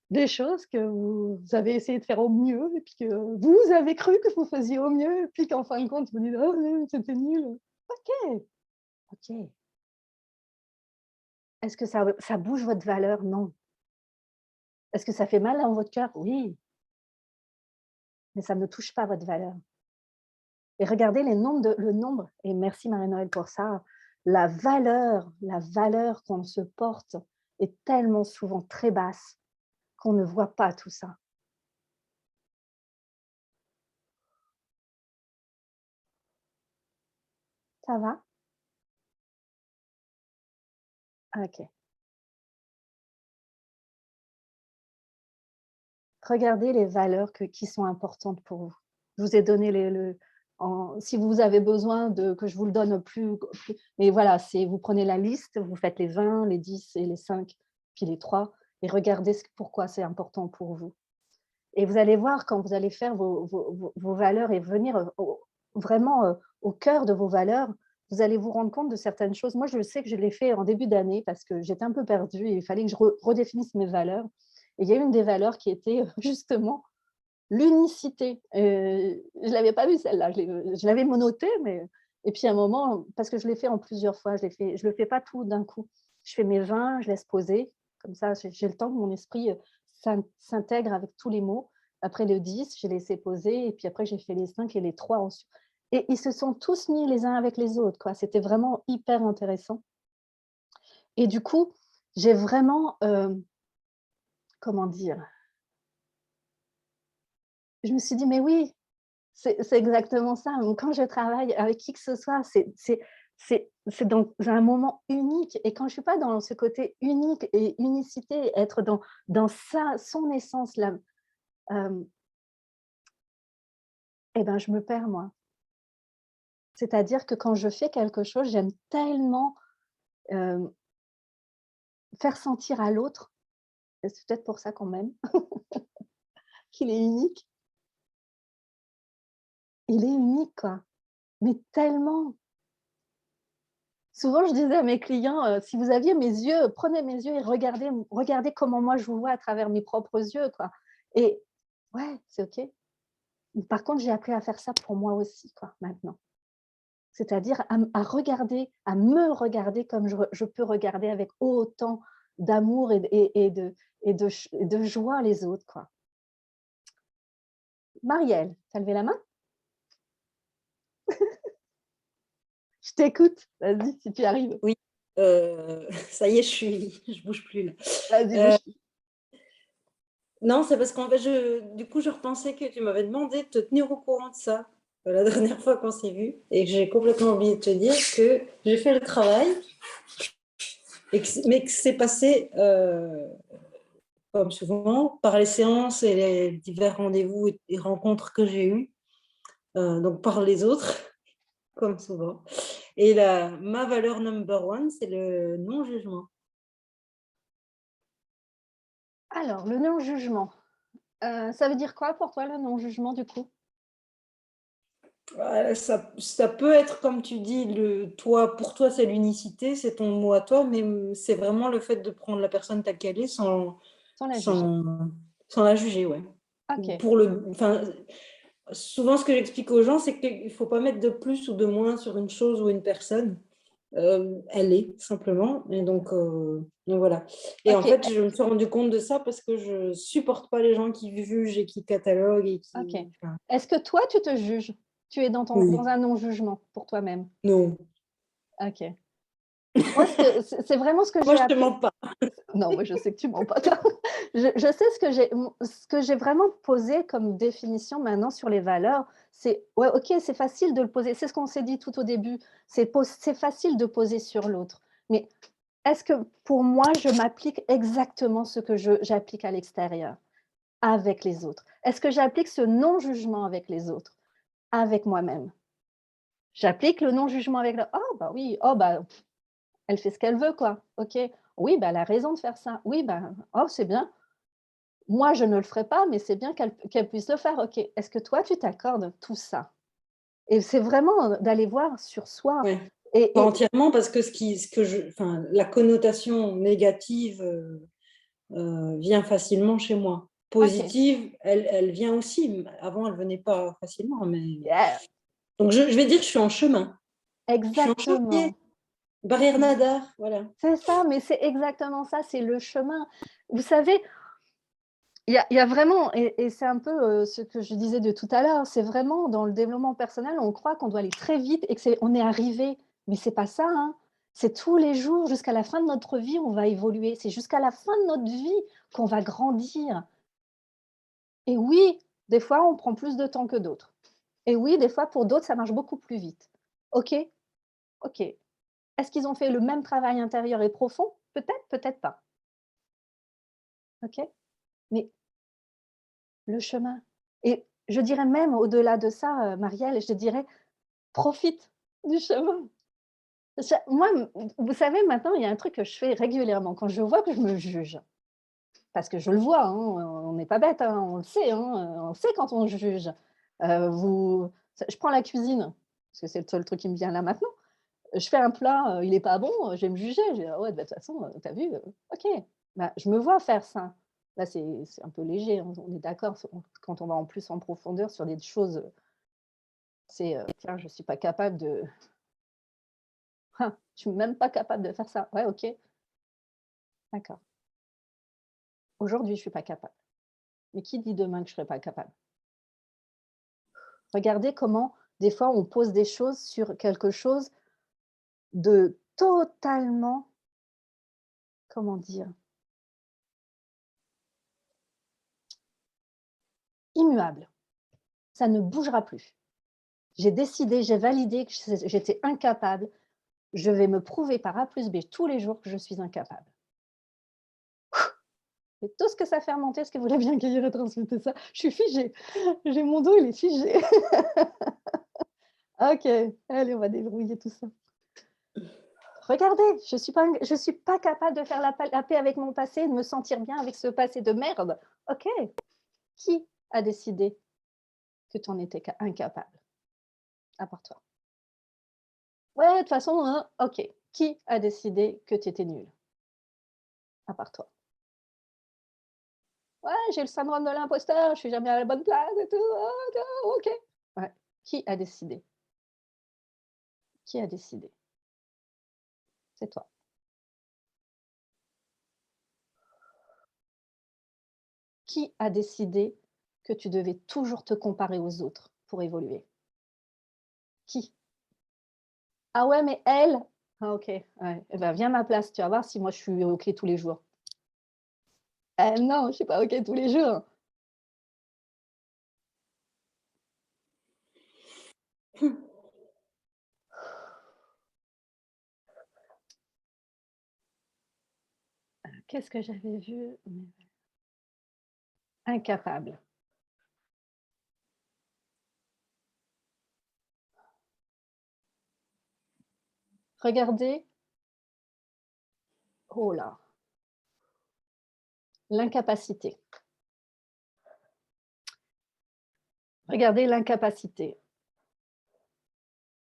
Speaker 2: des choses que vous avez essayé de faire au mieux, et puis que vous avez cru que vous faisiez au mieux, et puis qu'en fin de compte, vous dites « Oh, c'était nul. » Ok. Est-ce que ça bouge votre valeur? Non. Est-ce que ça fait mal dans votre cœur? Oui. Mais ça ne touche pas votre valeur. Et regardez le nombre, et merci Marie-Noël pour ça, la valeur qu'on se porte est tellement souvent très basse qu'on ne voit pas tout ça. Ça va? OK. Regardez les valeurs qui sont importantes pour vous. Je vous ai donné si vous avez besoin que je vous le donne plus, mais voilà, vous prenez la liste, vous faites les 20, les 10 et les 5, puis les 3, et regardez pourquoi c'est important pour vous. Et vous allez voir quand vous allez faire vos valeurs et venir vraiment au cœur de vos valeurs, vous allez vous rendre compte de certaines choses. Moi, je sais que je l'ai fait en début d'année parce que j'étais un peu perdue et il fallait que je redéfinisse mes valeurs. Et il y a une des valeurs qui était justement l'unicité. Je ne l'avais pas vue celle-là, je l'avais notée, mais et puis à un moment, parce que je l'ai fait en plusieurs fois, je ne le fais pas tout d'un coup. Je fais mes 20, je laisse poser, comme ça j'ai le temps que mon esprit s'intègre avec tous les mots. Après le 10, j'ai laissé poser, et puis après j'ai fait les 5 et les 3 ensuite. Et ils se sont tous mis les uns avec les autres, quoi. C'était vraiment hyper intéressant. Et du coup, j'ai vraiment, comment dire? Je me suis dit: «Mais oui, c'est exactement ça». Donc quand je travaille avec qui que ce soit, c'est dans un moment unique, et quand je suis pas dans ce côté unique et unicité, être dans son essence là, et ben, je me perds moi. C'est-à-dire que quand je fais quelque chose, j'aime tellement, hem, faire sentir à l'autre, et c'est peut-être pour ça qu'on m'aime, qu'il est unique. Il est unique, quoi, mais tellement. Souvent, je disais à mes clients, «Si vous aviez mes yeux, prenez mes yeux et regardez comment moi je vous vois à travers mes propres yeux, quoi», et ouais, c'est OK. Par contre, j'ai appris à faire ça pour moi aussi, quoi, maintenant. C'est-à-dire à me regarder comme je peux regarder avec autant d'amour et de joie les autres, quoi. Marielle, tu as levé la main? Je t'écoute, vas-y si tu arrives.
Speaker 6: Oui, ça y est, je bouge plus là.
Speaker 2: Vas-y,
Speaker 6: Heu,
Speaker 2: bouge.
Speaker 6: non, c'est parce qu'en fait, du coup, je repensais que tu m'avais demandé de te tenir au courant de ça, la dernière fois qu'on s'est vus, et que j'ai complètement oublié de te dire que j'ai fait le travail mais que c'est passé, comme souvent, par les séances et les divers rendez-vous et rencontres que j'ai eus, donc par les autres, comme souvent, et ma valeur number one, c'est le non-jugement.
Speaker 2: Alors, le non-jugement, ça veut dire quoi pour toi le non-jugement du coup?
Speaker 6: Ouais, ça peut être comme tu dis, pour toi, c'est l'unicité, c'est ton mot à toi, mais c'est vraiment le fait de prendre la personne telle qu'elle est
Speaker 2: Sans la juger.
Speaker 6: sans sans la juger, ouais.
Speaker 2: OK,
Speaker 6: Souvent ce que j'explique aux gens, c'est qu'il ne faut pas mettre de plus ou de moins sur une chose ou une personne. Elle est simplement, et donc voilà. Et en
Speaker 2: OK,
Speaker 6: fait, je me suis rendu compte de ça parce que je supporte pas les gens qui jugent et qui cataloguent et
Speaker 2: OK.
Speaker 6: qui enfin,
Speaker 2: Est-ce que toi tu te juges? Tu es dans
Speaker 6: oui,
Speaker 2: un non-jugement pour toi-même?
Speaker 6: non.
Speaker 2: OK. Moi c'est vraiment ce que
Speaker 6: Moi,
Speaker 2: j'ai
Speaker 6: je te
Speaker 2: appris.
Speaker 6: mens pas.
Speaker 2: Non, mais je sais que tu mens pas toi. Je sais ce que j'ai vraiment posé comme définition maintenant sur les valeurs, c'est ouais, OK, c'est facile de le poser. C'est ce qu'on s'est dit tout au début. C'est facile de poser sur l'autre. Mais est-ce que pour moi, je m'applique exactement ce que j'applique à l'extérieur, avec les autres? Est-ce que j'applique ce non-jugement avec les autres, avec moi-même? J'applique le non-jugement avec le «Oh bah oui, oh bah elle fait ce qu'elle veut quoi, OK. Oui, bah, elle a raison de faire ça. Oui, bah, oh c'est bien. Moi, je ne le ferai pas, mais c'est bien qu'elle puisse le faire, OK. Est-ce que toi, tu t'accordes tout ça? Et c'est vraiment, d'aller voir sur soi
Speaker 6: Ouais, pas
Speaker 2: et
Speaker 6: entièrement parce que la connotation négative, vient facilement chez moi.
Speaker 2: OK.
Speaker 6: Positive, elle vient aussi, avant elle venait pas facilement, mais
Speaker 2: Yeah,
Speaker 6: donc je vais dire que je suis en chemin. Je suis en chantier,
Speaker 2: exactement.
Speaker 6: barrière nadar, voilà.
Speaker 2: C'est ça, mais c'est exactement ça, c'est le chemin. Vous savez, il y a vraiment et c'est un peu, ce que je disais de tout à l'heure, c'est vraiment dans le développement personnel, on croit qu'on doit aller très vite et on est arrivé, mais c'est pas ça, hein. C'est tous les jours, jusqu'à la fin de notre vie, on va évoluer. C'est jusqu'à la fin de notre vie qu'on va grandir. Et oui, des fois, on prend plus de temps que d'autres. Et oui, des fois, pour d'autres, ça marche beaucoup plus vite. OK, OK. Est-ce qu'ils ont fait le même travail intérieur et profond? Peut-être, peut-être pas. OK? Mais le chemin et je dirais même au-delà de ça, Marielle, je dirais: «Profite du chemin». Moi, vous savez, maintenant, il y a un truc que je fais régulièrement quand je vois que je me juge, parce que je le vois, hein, on n'est pas bête, hein, on le sait, hein, on sait quand on juge. Vous Je prends la cuisine, parce que c'est le seul truc qui me vient là maintenant. Je fais un plat, il est pas bon, je vais me juger. Je vais dire: «Ah ouais, bah, de toute façon, tu as vu, OK». Bah, je me vois faire ça. Là, c'est un peu léger, hein, on est d'accord, quand on va en plus en profondeur sur des choses, c'est, «Tiens, je suis pas capable de je suis même pas capable de faire ça». Ouais, OK, d'accord. Aujourd'hui, je suis pas capable. Mais qui dit demain que je serai pas capable? Regardez comment, des fois, on pose des choses sur quelque chose de totalement, comment dire? Immuable. Ça ne bougera plus. J'ai décidé, j'ai validé que j'étais incapable. Je vais me prouver par A plus B tous les jours que je suis incapable. Et tout ce que ça fait remonter, est-ce que vous voulez bien accueillir et transmettre ça? Je suis figée. J'ai mon dos, il est figé. OK, allez, on va débrouiller tout ça. Regardez, je suis pas capable de faire la paix avec mon passé, de me sentir bien avec ce passé de merde. OK, qui a décidé que tu en étais incapable? À part toi. Ouais, de toute façon, hein, OK. Qui a décidé que tu étais nulle? À part toi. Ouais, j'ai le syndrome de l'imposteur, je suis jamais à la bonne place et tout. OK. Ouais. Qui a décidé? Qui a décidé? C'est toi. Qui a décidé que tu devais toujours te comparer aux autres pour évoluer? Qui? Ah ouais, mais elle? Ah OK, ouais. Eh ben, viens à ma place, tu vas voir si moi je suis OK tous les jours. Non, je suis pas OK tous les jours. Qu'est-ce que j'avais vu? Incapable. Regardez, oh là, l'incapacité. Regardez l'incapacité.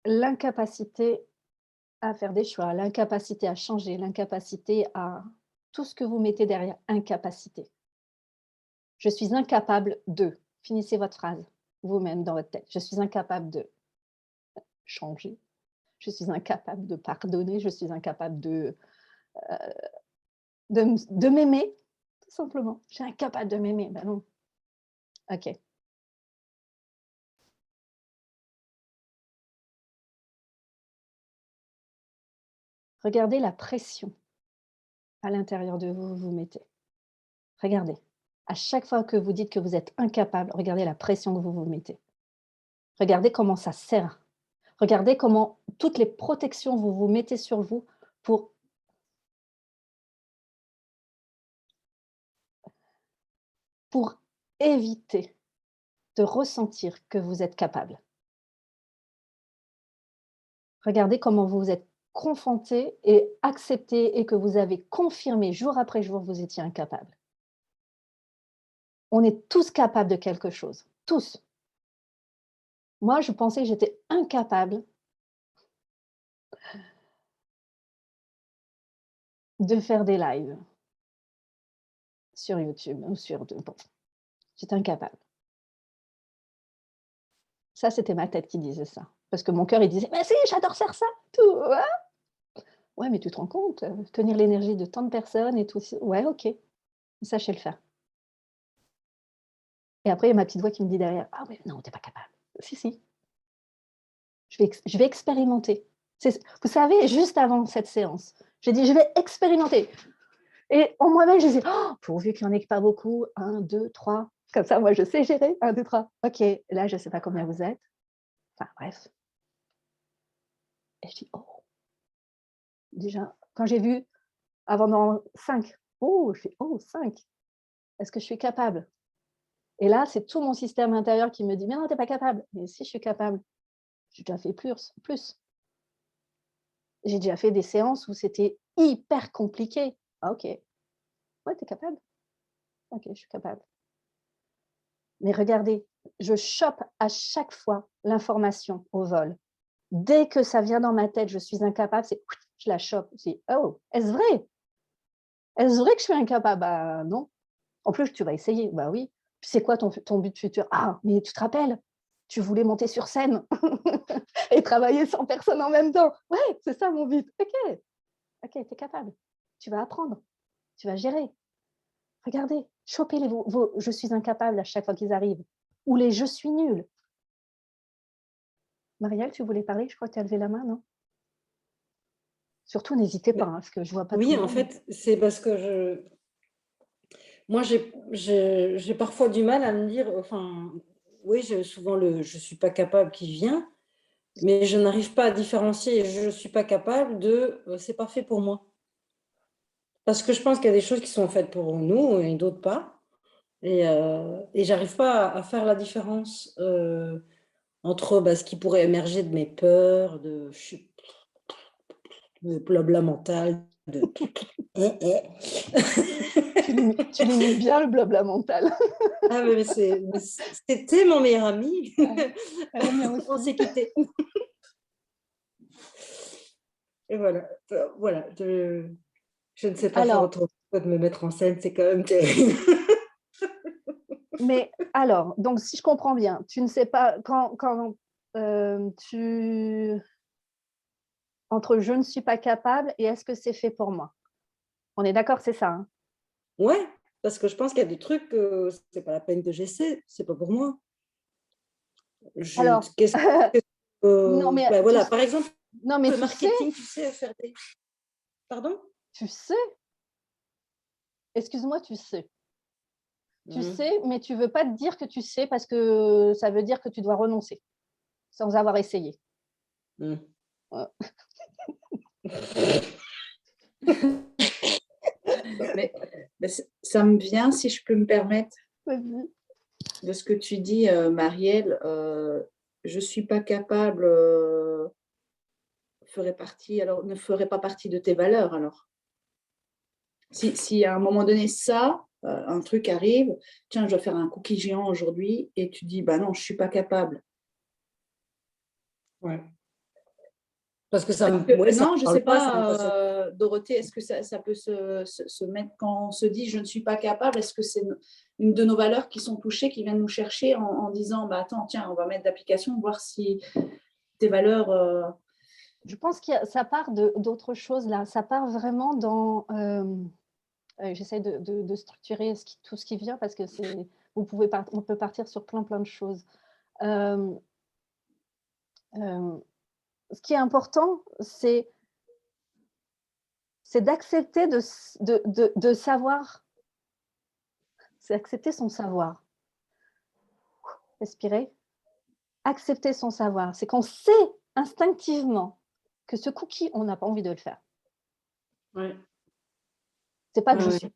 Speaker 2: L'incapacité à faire des choix, l'incapacité à changer, l'incapacité à tout ce que vous mettez derrière incapacité. Je suis incapable de. Finissez votre phrase vous-même dans votre tête. Je suis incapable de changer. Je suis incapable de pardonner. Je suis incapable heu, de m'aimer, tout simplement. Je suis incapable de m'aimer. Ben non. OK. Regardez la pression à l'intérieur de vous, vous mettez. Regardez. À chaque fois que vous dites que vous êtes incapable, regardez la pression que vous vous mettez. Regardez comment ça sert. Regardez comment toutes les protections vous vous mettez sur vous pour pour éviter de ressentir que vous êtes capable. Regardez comment vous vous êtes confronté et accepté et que vous avez confirmé jour après jour que vous étiez incapable. On est tous capables de quelque chose, tous. Moi, je pensais que j'étais incapable de faire des lives sur YouTube ou sur bon, j'étais incapable. Ça, c'était ma tête qui disait ça. Parce que mon cœur, il disait: «Mais si, j'adore faire ça, tout, ouais». Ouais, mais tu te rends compte, tenir l'énergie de tant de personnes et tout ouais, OK, ça, je sais le faire. Et après, il y a ma petite voix qui me dit derrière: «Ah ouais, non, tu es pas capable». Si, si, je vais expérimenter. Vous savez, juste avant cette séance, j'ai dit, je vais expérimenter. Et en moi-même, je disais, oh, pourvu qu'il n'y en ait pas beaucoup, 1, 2, 3. Comme ça, moi, je sais gérer. 1, 2, 3. OK, là, je ne sais pas combien vous êtes. Enfin, bref. Et je dis, oh. Déjà, quand j'ai vu, avant dans 5, oh, je fais, oh, 5. Est-ce que je suis capable? Et là, c'est tout mon système intérieur qui me dit, mais non, tu n'es pas capable. Mais si je suis capable, j'ai déjà fait plus. J'ai déjà fait des séances où c'était hyper compliqué. Ah, OK. Ouais, tu es capable? OK, je suis capable. Mais regardez, je chope à chaque fois l'information au vol. Dès que ça vient dans ma tête, je suis incapable, je la chope. Je dis, oh, est-ce vrai? Est-ce vrai que je suis incapable? Bah non. En plus, tu vas essayer. Bah oui. C'est quoi ton but futur? Ah, mais tu te rappelles? Tu voulais monter sur scène et travailler 100 personnes en même temps. Ouais, c'est ça mon but. OK, tu es capable. Tu vas apprendre. Tu vas gérer. Regardez, chopez vos je suis incapable à chaque fois qu'ils arrivent. Ou les je suis nul. Marielle, tu voulais parler? Je crois que tu as levé la main, non? Surtout, n'hésitez pas,
Speaker 6: Mais-
Speaker 2: hein, parce que je vois pas tout
Speaker 6: Oui,
Speaker 2: le
Speaker 6: en
Speaker 2: monde.
Speaker 6: fait, c'est parce que moi, j'ai parfois du mal à me dire, enfin, oui, j'ai souvent je suis pas capable qui vient, mais je n'arrive pas à différencier, je suis pas capable c'est pas fait pour moi. Parce que je pense qu'il y a des choses qui sont faites pour nous et d'autres pas. Et j'arrive pas à faire la différence entre ce qui pourrait émerger de mes peurs, de blabla mental, de
Speaker 2: Tu limites bien le blabla mental.
Speaker 6: Ah, mais c'était mon meilleur ami.
Speaker 2: Ouais, le mien aussi.
Speaker 6: On s'est quittés. Et voilà. Voilà. Je ne sais pas faire
Speaker 2: Alors,
Speaker 6: autrement que de me mettre en scène, c'est quand même terrible.
Speaker 2: mais alors, donc si je comprends bien, tu ne sais pas quand entre je ne suis pas capable et est-ce que c'est fait pour moi? On est d'accord, c'est ça, hein?
Speaker 6: Ouais, parce que je pense qu'il y a des trucs, c'est pas la peine que j'essaie, c'est pas pour moi.
Speaker 2: Alors,
Speaker 6: Qu'est-ce
Speaker 2: non, mais
Speaker 6: voilà, par exemple,
Speaker 2: non, mais
Speaker 6: le marketing, tu sais, faire des. Pardon?
Speaker 2: tu sais, excuse-moi, tu sais. Tu sais, mais tu veux pas te dire que tu sais parce que ça veut dire que tu dois renoncer sans avoir essayé.
Speaker 6: Mm.
Speaker 2: Ouais.
Speaker 1: Mais ça me vient, si je peux me permettre,
Speaker 2: Vas-y.
Speaker 1: de ce que tu dis, Marielle. Je ne suis pas capable, ne ferait pas partie de tes valeurs alors. Si à un moment donné, un truc arrive, tiens, je dois faire un cookie géant aujourd'hui, et tu dis, bah non, je ne suis pas capable.
Speaker 6: Ouais. Parce que
Speaker 1: Non, je ne sais
Speaker 6: parle pas, ça me passionne.
Speaker 1: pas, Dorothée, est-ce que ça peut se mettre quand on se dit je ne suis pas capable? Est-ce que c'est une de nos valeurs qui sont touchées, qui viennent nous chercher en disant bah, attends, tiens, on va mettre d'application, voir si tes valeurs.
Speaker 2: Je pense que ça part d'autre chose là. Ça part vraiment dans. J'essaie de structurer tout ce qui vient parce que on peut partir sur plein de choses. Ce qui est important, c'est d'accepter de savoir, c'est accepter son savoir. Respirer, accepter son savoir. C'est qu'on sait instinctivement que ce cookie, on n'a pas envie de le faire.
Speaker 6: Ouais.
Speaker 2: C'est pas que
Speaker 6: Ouais,
Speaker 2: je suis.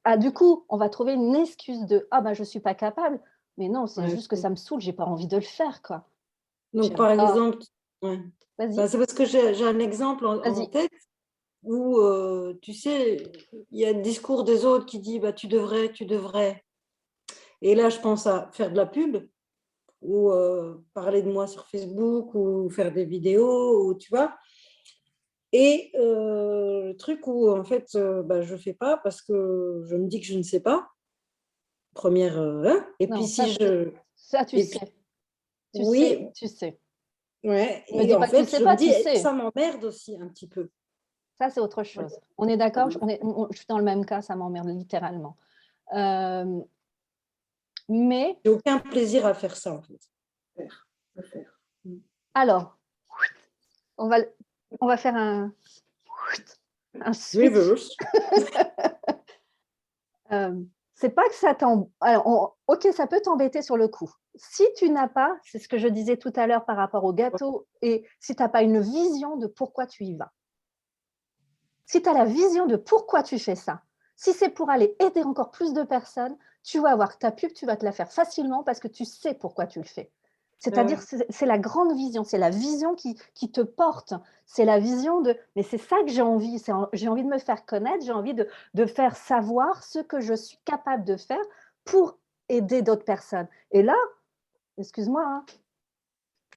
Speaker 2: Ah, du coup, on va trouver une excuse de ah bah je suis pas capable. Mais non, c'est
Speaker 6: ouais.
Speaker 2: juste que ça me saoule, j'ai pas envie de le faire, quoi.
Speaker 6: Donc, par exemple, ouais.
Speaker 2: Vas-y,
Speaker 6: C'est parce que j'ai un exemple en
Speaker 2: vas-y.
Speaker 6: tête où, tu sais, il y a le discours des autres qui dit bah, tu devrais, tu devrais. Et là, je pense à faire de la pub ou parler de moi sur Facebook ou faire des vidéos, ou, tu vois. Et le truc où, en fait, je ne fais pas parce que je me dis que je ne sais pas. Première. Et puis,
Speaker 2: Non,
Speaker 6: si je.
Speaker 2: ça tu
Speaker 6: Et puis,
Speaker 2: sais.
Speaker 6: oui,
Speaker 2: Tu sais.
Speaker 6: ouais.
Speaker 2: Me
Speaker 6: Et
Speaker 2: dis
Speaker 6: en
Speaker 2: pas que tu
Speaker 6: fait,
Speaker 2: sais
Speaker 6: je me
Speaker 2: pas,
Speaker 6: dis,
Speaker 2: tu sais.
Speaker 6: ça m'emmerde aussi un petit peu.
Speaker 2: Ça, c'est autre
Speaker 6: Ouais.
Speaker 2: chose. On est d'accord, je suis dans le même cas, ça m'emmerde littéralement. Mais,
Speaker 6: J'ai aucun plaisir à faire ça, en fait.
Speaker 1: Faire.
Speaker 2: alors, On va faire un switch.
Speaker 6: Reverse.
Speaker 2: C'est pas que ça t'embête. Ok, ça peut t'embêter sur le coup. Si tu n'as pas, c'est ce que je disais tout à l'heure par rapport au gâteau, et si tu n'as pas une vision de pourquoi tu y vas, si tu as la vision de pourquoi tu fais ça, si c'est pour aller aider encore plus de personnes, tu vas voir que ta pub, tu vas te la faire facilement parce que tu sais pourquoi tu le fais. C'est-à-dire, c'est la grande vision, c'est la vision qui te porte, c'est la vision de « mais c'est ça que j'ai envie, j'ai envie de me faire connaître, j'ai envie de faire savoir ce que je suis capable de faire pour aider d'autres personnes. » Et là, excuse-moi, hein,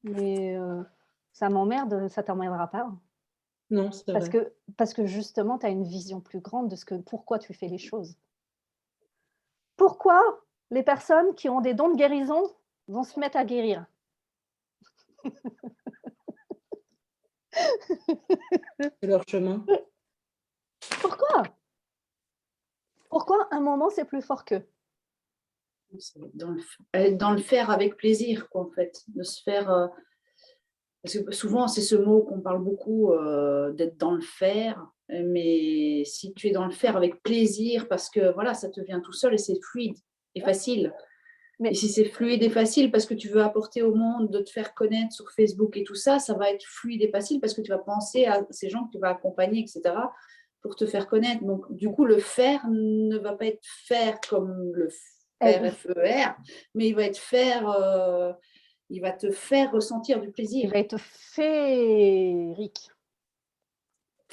Speaker 2: mais ça m'emmerde, ça t'emmerdera pas.
Speaker 6: Non, c'est vrai.
Speaker 2: Parce que justement, tu as une vision plus grande de pourquoi tu fais les choses. Pourquoi les personnes qui ont des dons de guérison vont se mettre à guérir?
Speaker 6: C'est leur chemin.
Speaker 2: Pourquoi? Pourquoi un moment, c'est plus fort qu'eux?
Speaker 1: Dans le faire avec plaisir, quoi, en fait. De se faire... parce que souvent, c'est ce mot qu'on parle beaucoup, d'être dans le faire. Mais si tu es dans le faire avec plaisir, parce que voilà, ça te vient tout seul et c'est fluide et facile.
Speaker 2: Mais
Speaker 1: et si c'est fluide et facile parce que tu veux apporter au monde, de te faire connaître sur Facebook et tout ça, ça va être fluide et facile parce que tu vas penser à ces gens que tu vas accompagner, etc., pour te faire connaître. Donc, du coup, le faire ne va pas être faire comme le faire, F-E-R, mais il va être faire... il va te faire ressentir du
Speaker 2: il
Speaker 1: plaisir.
Speaker 2: va être féerique.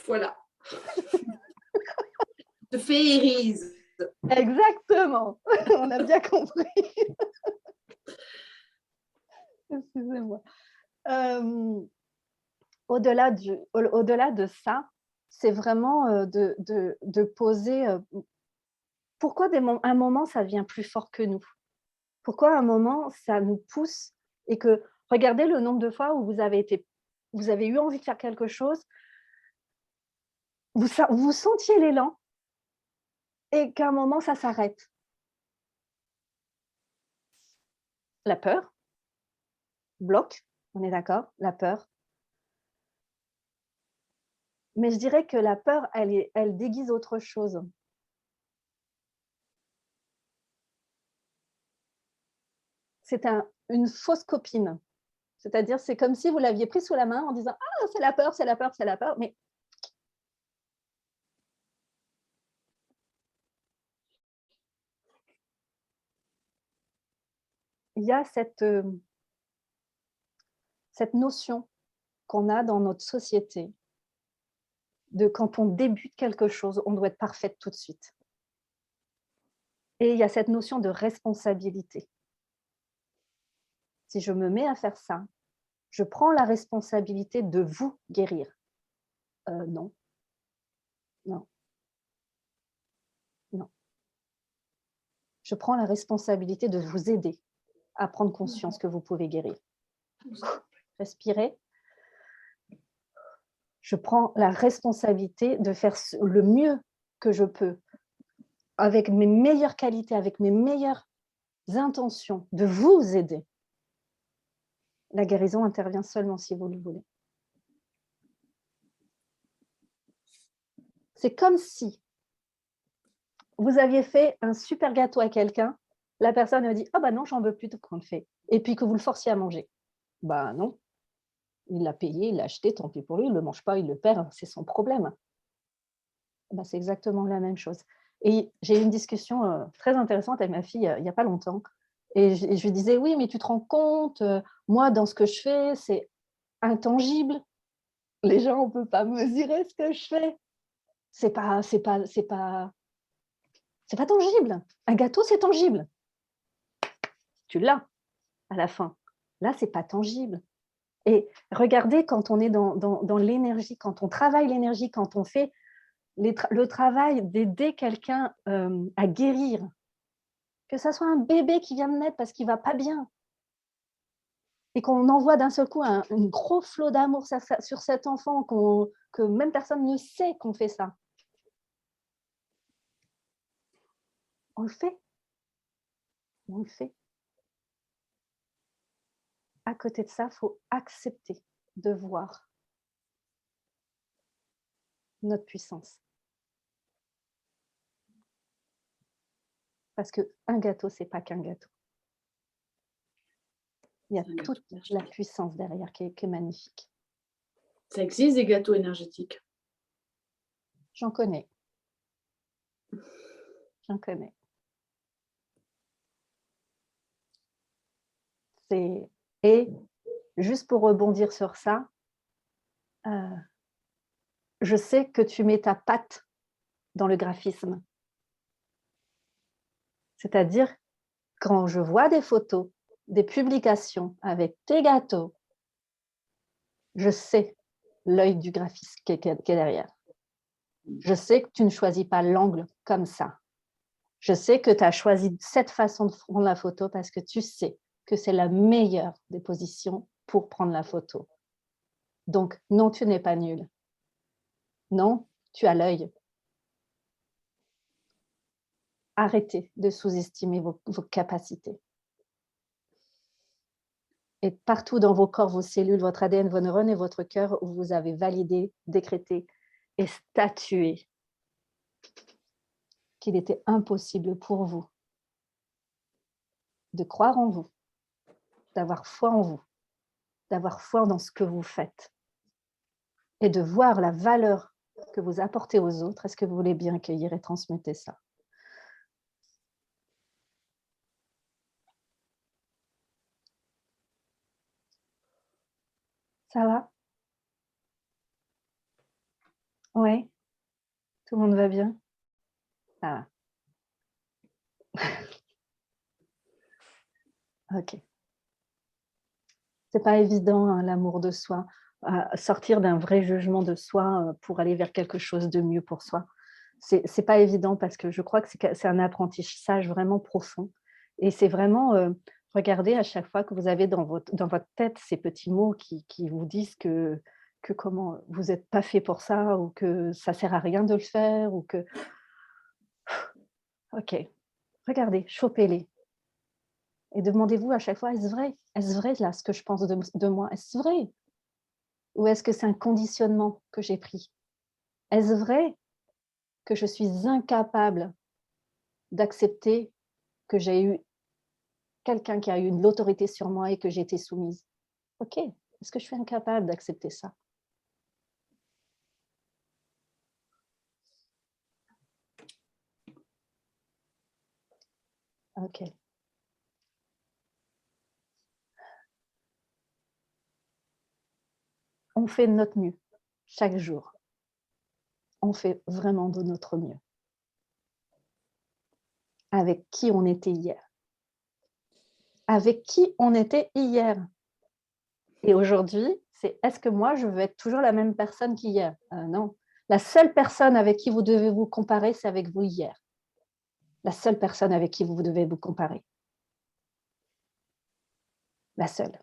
Speaker 1: Voilà. Te féerise.
Speaker 2: Exactement. On a bien compris. Excusez-moi. Au-delà de ça, c'est vraiment de poser pourquoi un moment, ça vient plus fort que nous? Pourquoi un moment, ça nous pousse et que, regardez le nombre de fois où vous avez eu envie de faire quelque chose, vous sentiez l'élan et qu'à un moment, ça s'arrête. La peur bloque, on est d'accord, la peur. Mais je dirais que la peur, elle déguise autre chose. C'est une fausse copine. C'est-à-dire, c'est comme si vous l'aviez pris sous la main en disant « Ah, c'est la peur, c'est la peur, c'est la peur ». Mais il y a cette notion qu'on a dans notre société de quand on débute quelque chose, on doit être parfaite tout de suite. Et il y a cette notion de responsabilité. Si je me mets à faire ça, je prends la responsabilité de vous guérir. Non. Non. Non. Je prends la responsabilité de vous aider à prendre conscience que vous pouvez guérir. Respirez. Je prends la responsabilité de faire le mieux que je peux, avec mes meilleures qualités, avec mes meilleures intentions, de vous aider. La guérison intervient seulement si vous le voulez. C'est comme si vous aviez fait un super gâteau à quelqu'un, la personne a dit « Ah bah non, j'en veux plus de qu'on le fait », et puis que vous le forciez à manger. Bah non, il l'a payé, il l'a acheté, tant pis pour lui, il ne le mange pas, il le perd, c'est son problème. Bah, c'est exactement la même chose. Et j'ai eu une discussion très intéressante avec ma fille il n'y a pas longtemps, et je lui disais « Oui, mais tu te rends compte, moi, dans ce que je fais, c'est intangible. Les gens, on ne peut pas mesurer ce que je fais. C'est pas tangible. Un gâteau, c'est tangible. Tu l'as à la fin. Là, c'est pas tangible. Et regardez, quand on est dans l'énergie, quand on travaille l'énergie, quand on fait le travail d'aider quelqu'un à guérir, que ça soit un bébé qui vient de naître parce qu'il va pas bien, et qu'on envoie d'un seul coup un gros flot d'amour sur cet enfant, que même personne ne sait qu'on fait ça. On le fait. On le fait. À côté de ça, il faut accepter de voir notre puissance. Parce qu'un gâteau, ce n'est pas qu'un gâteau. Il y a
Speaker 1: C'est un gâteau
Speaker 2: toute la
Speaker 1: énergétique.
Speaker 2: puissance derrière qui est magnifique.
Speaker 1: Ça existe des gâteaux énergétiques.
Speaker 2: J'en connais. J'en connais. Et juste pour rebondir sur ça, je sais que tu mets ta patte dans le graphisme. C'est-à-dire, quand je vois des photos, des publications avec tes gâteaux, je sais l'œil du graphiste qui est derrière. Je sais que tu ne choisis pas l'angle comme ça. Je sais que tu as choisi cette façon de prendre la photo parce que tu sais que c'est la meilleure des positions pour prendre la photo. Donc, non, tu n'es pas nul. Non, tu as l'œil. Arrêtez de sous-estimer vos capacités. Et partout dans vos corps, vos cellules, votre ADN, vos neurones et votre cœur, vous avez validé, décrété et statué qu'il était impossible pour vous de croire en vous, d'avoir foi en vous, d'avoir foi dans ce que vous faites et de voir la valeur que vous apportez aux autres. Est-ce que vous voulez bien accueillir et transmettre ça? Ça va? Oui? Tout le monde va bien? Ça va. Ok. C'est pas évident, hein, l'amour de soi, sortir d'un vrai jugement de soi pour aller vers quelque chose de mieux pour soi. C'est pas évident parce que je crois que c'est un apprentissage vraiment profond. Et c'est vraiment, regarder à chaque fois que vous avez dans votre tête ces petits mots qui vous disent que comment vous n'êtes pas fait pour ça ou que ça sert à rien de le faire ou que... Ok, regardez, chopez-les. Et demandez-vous à chaque fois, est-ce vrai là ce que je pense de moi? Est-ce vrai? Ou est-ce que c'est un conditionnement que j'ai pris? Est-ce vrai que je suis incapable d'accepter que j'ai eu quelqu'un qui a eu de l'autorité sur moi et que j'ai été soumise? Ok, est-ce que je suis incapable d'accepter ça? Ok. On fait de notre mieux chaque jour. On fait vraiment de notre mieux. Avec qui on était hier. Avec qui on était hier. Et aujourd'hui, c'est est-ce que moi, je veux être toujours la même personne qu'hier? Non. La seule personne avec qui vous devez vous comparer, c'est avec vous hier. La seule personne avec qui vous devez vous comparer. La seule.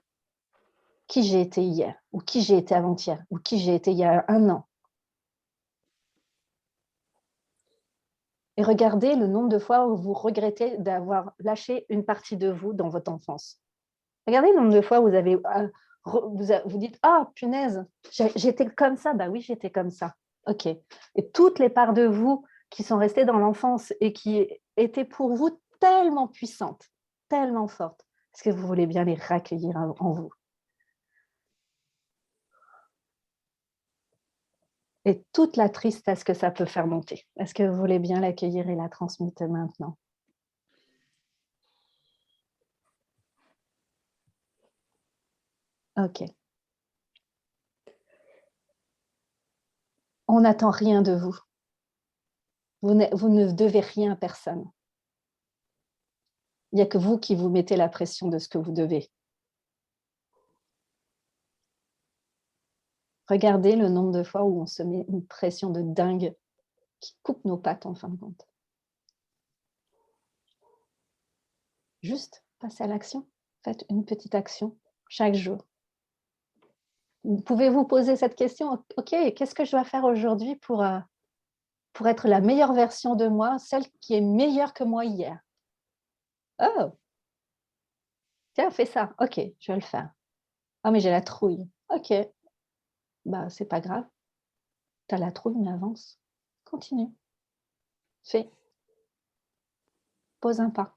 Speaker 2: Qui j'ai été hier, ou qui j'ai été avant-hier, ou qui j'ai été il y a 1 an. Et regardez le nombre de fois où vous regrettez d'avoir lâché une partie de vous dans votre enfance. Regardez le nombre de fois où vous avez vous dites « Ah, punaise, j'étais comme ça. » Bah oui, j'étais comme ça. Ok. Et toutes les parts de vous qui sont restées dans l'enfance et qui étaient pour vous tellement puissantes, tellement fortes, est-ce que vous voulez bien les raccueillir en vous? Et toute la tristesse que ça peut faire monter. Est-ce que vous voulez bien l'accueillir et la transmettre maintenant? Ok. On n'attend rien de vous. Vous ne devez rien à personne. Il n'y a que vous qui vous mettez la pression de ce que vous devez. Regardez le nombre de fois où on se met une pression de dingue qui coupe nos pattes en fin de compte. Juste passez à l'action. Faites une petite action chaque jour. Vous pouvez vous poser cette question, ok, qu'est-ce que je dois faire aujourd'hui pour être la meilleure version de moi, celle qui est meilleure que moi hier? Oh, tiens, fais ça. Ok, je vais le faire. Ah, mais j'ai la trouille. Ok, bah, c'est pas grave. Tu as la trouille, mais avance. Continue. Fais. Pose un pas.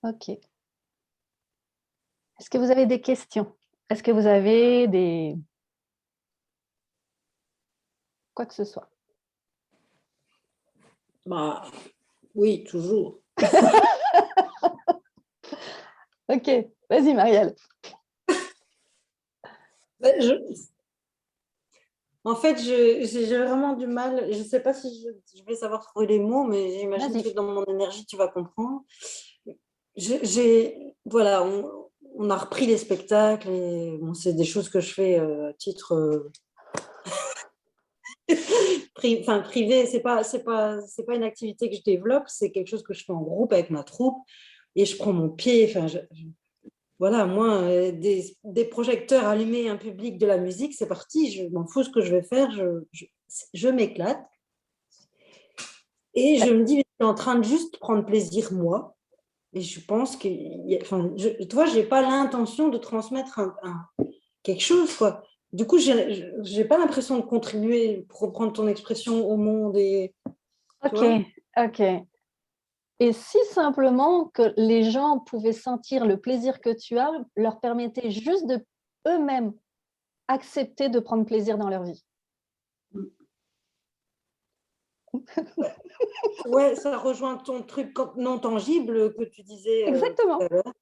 Speaker 2: Ok. Est-ce que vous avez des questions? Est-ce que vous avez des... quoi que ce soit?
Speaker 6: Bah, oui, toujours.
Speaker 2: Ok, vas-y Marielle.
Speaker 6: En fait, j'ai vraiment du mal. Je ne sais pas si je vais savoir trouver les mots, mais j'imagine
Speaker 2: Vas-y.
Speaker 6: que dans mon énergie, tu vas comprendre. Voilà, on a repris les spectacles et bon, c'est des choses que je fais à titre privé. C'est pas une activité que je développe, c'est quelque chose que je fais en groupe avec ma troupe et je prends mon pied. Enfin, voilà, moi, des projecteurs allumés, un public, de la musique, c'est parti. Je m'en fous ce que je vais faire, je m'éclate. Et je me dis, je suis en train de juste prendre plaisir, moi. Et je pense que, tu vois, je n'ai pas l'intention de transmettre quelque chose, quoi. Du coup, je n'ai pas l'impression de contribuer, pour reprendre ton expression, au monde.
Speaker 2: Ok. Et si simplement que les gens pouvaient sentir le plaisir que tu as, leur permettait juste de eux-mêmes accepter de prendre plaisir dans leur vie.
Speaker 6: Ouais, ça rejoint ton truc non tangible que tu disais
Speaker 2: Exactement.
Speaker 6: tout à l'heure,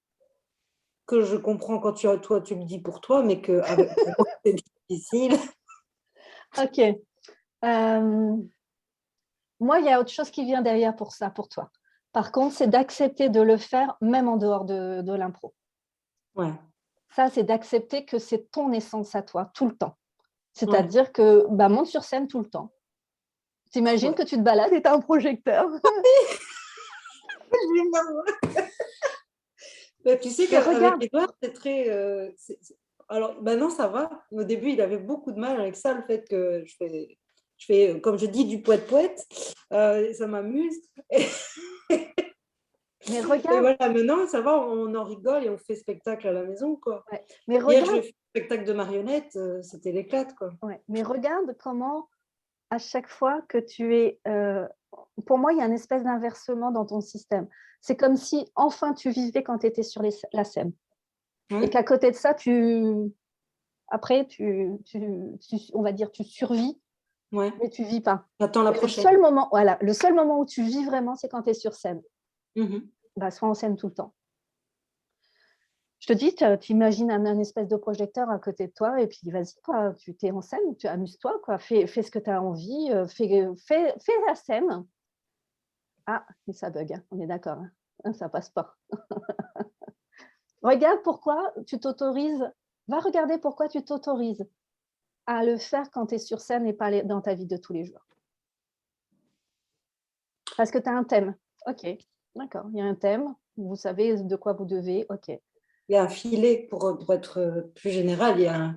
Speaker 6: que je comprends quand toi tu le dis pour toi, mais que pour moi c'est difficile.
Speaker 2: Ok. Moi, il y a autre chose qui vient derrière pour ça, pour toi. Par contre, c'est d'accepter de le faire même en dehors de l'impro.
Speaker 6: Ouais.
Speaker 2: Ça, c'est d'accepter que c'est ton essence à toi, tout le temps. C'est-à-dire que monte sur scène tout le temps. T'imagines que tu te balades et tu as un projecteur.
Speaker 6: Mais tu sais qu'avec Edouard, c'est très... Alors, maintenant, ça va. Au début, il avait beaucoup de mal avec ça, le fait que je fais comme je dis, du poète-poète. Ça m'amuse.
Speaker 2: Mais regarde.
Speaker 6: Et voilà, maintenant, ça va, on en rigole et on fait spectacle à la maison, quoi.
Speaker 2: Ouais. Mais
Speaker 6: hier, je fais un spectacle de marionnettes, c'était l'éclate, quoi.
Speaker 2: Ouais. Mais regarde comment, à chaque fois que tu es... pour moi, il y a une espèce d'inversement dans ton système. C'est comme si, enfin, tu vivais quand tu étais sur la scène. Et qu'à côté de ça, après, on va dire, tu survis, mais tu ne vis pas.
Speaker 6: J'attends la prochaine.
Speaker 2: Le seul moment où tu vis vraiment, c'est quand tu es sur scène. Sois en scène tout le temps. Je te dis, tu imagines un espèce de projecteur à côté de toi et puis vas-y, quoi, tu t'es en scène, tu amuses-toi, quoi, fais ce que tu as envie, fais la scène. Ah, et ça bug, hein, on est d'accord, hein, ça passe pas. Regarde pourquoi tu t'autorises, va regarder pourquoi tu t'autorises à le faire quand tu es sur scène et pas dans ta vie de tous les jours. Parce que tu as un thème. Ok, d'accord, il y a un thème, vous savez de quoi vous devez, ok.
Speaker 6: Il y a un filet, pour être plus général, il y a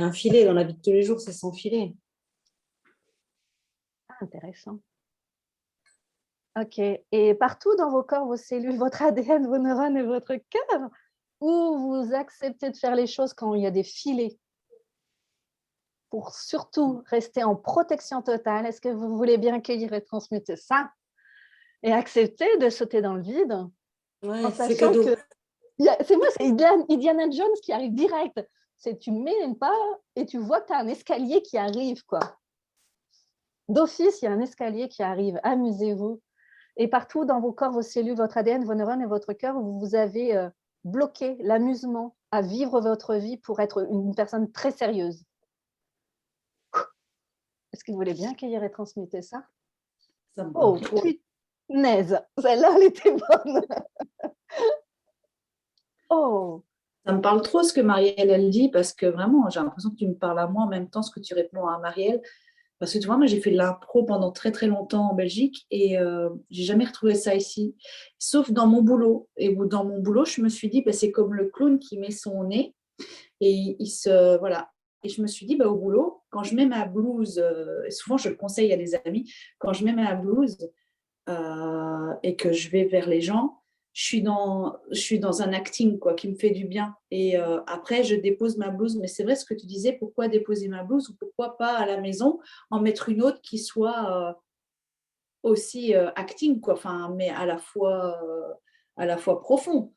Speaker 6: un filet dans la vie de tous les jours, c'est sans filet.
Speaker 2: Ah, intéressant. Ok, et partout dans vos corps, vos cellules, votre ADN, vos neurones et votre cœur, où vous acceptez de faire les choses quand il y a des filets pour surtout rester en protection totale. Est-ce que vous voulez bien accueillir et transmettre ça et accepter de sauter dans le vide en
Speaker 6: c'est
Speaker 2: sachant
Speaker 6: cadeau.
Speaker 2: que c'est Indiana Jones qui arrive direct. Tu mets une pas et tu vois que tu as un escalier qui arrive, quoi. D'office, il y a un escalier qui arrive. Amusez-vous. Et partout dans vos corps, vos cellules, votre ADN, vos neurones et votre cœur, vous avez bloqué l'amusement à vivre votre vie pour être une personne très sérieuse. Est-ce que vous voulez bien accueillir et transmettre ça? Oh, punaise, celle-là, elle était bonne. Oh.
Speaker 1: Ça me parle trop ce que Marielle, elle dit, parce que vraiment, j'ai l'impression que tu me parles à moi en même temps ce que tu réponds à Marielle. Parce que tu vois, moi, j'ai fait de l'impro pendant très, très longtemps en Belgique et j'ai jamais retrouvé ça ici, sauf dans mon boulot. Et dans mon boulot, je me suis dit, bah, c'est comme le clown qui met son nez et voilà. Et je me suis dit, au boulot, quand je mets ma blouse, et souvent je le conseille à des amis, quand je mets ma blouse et que je vais vers les gens, je suis dans un acting quoi, qui me fait du bien. Et après, je dépose ma blouse. Mais c'est vrai ce que tu disais, pourquoi déposer ma blouse ou pourquoi pas à la maison en mettre une autre qui soit aussi acting, quoi. Enfin, mais à la fois profond,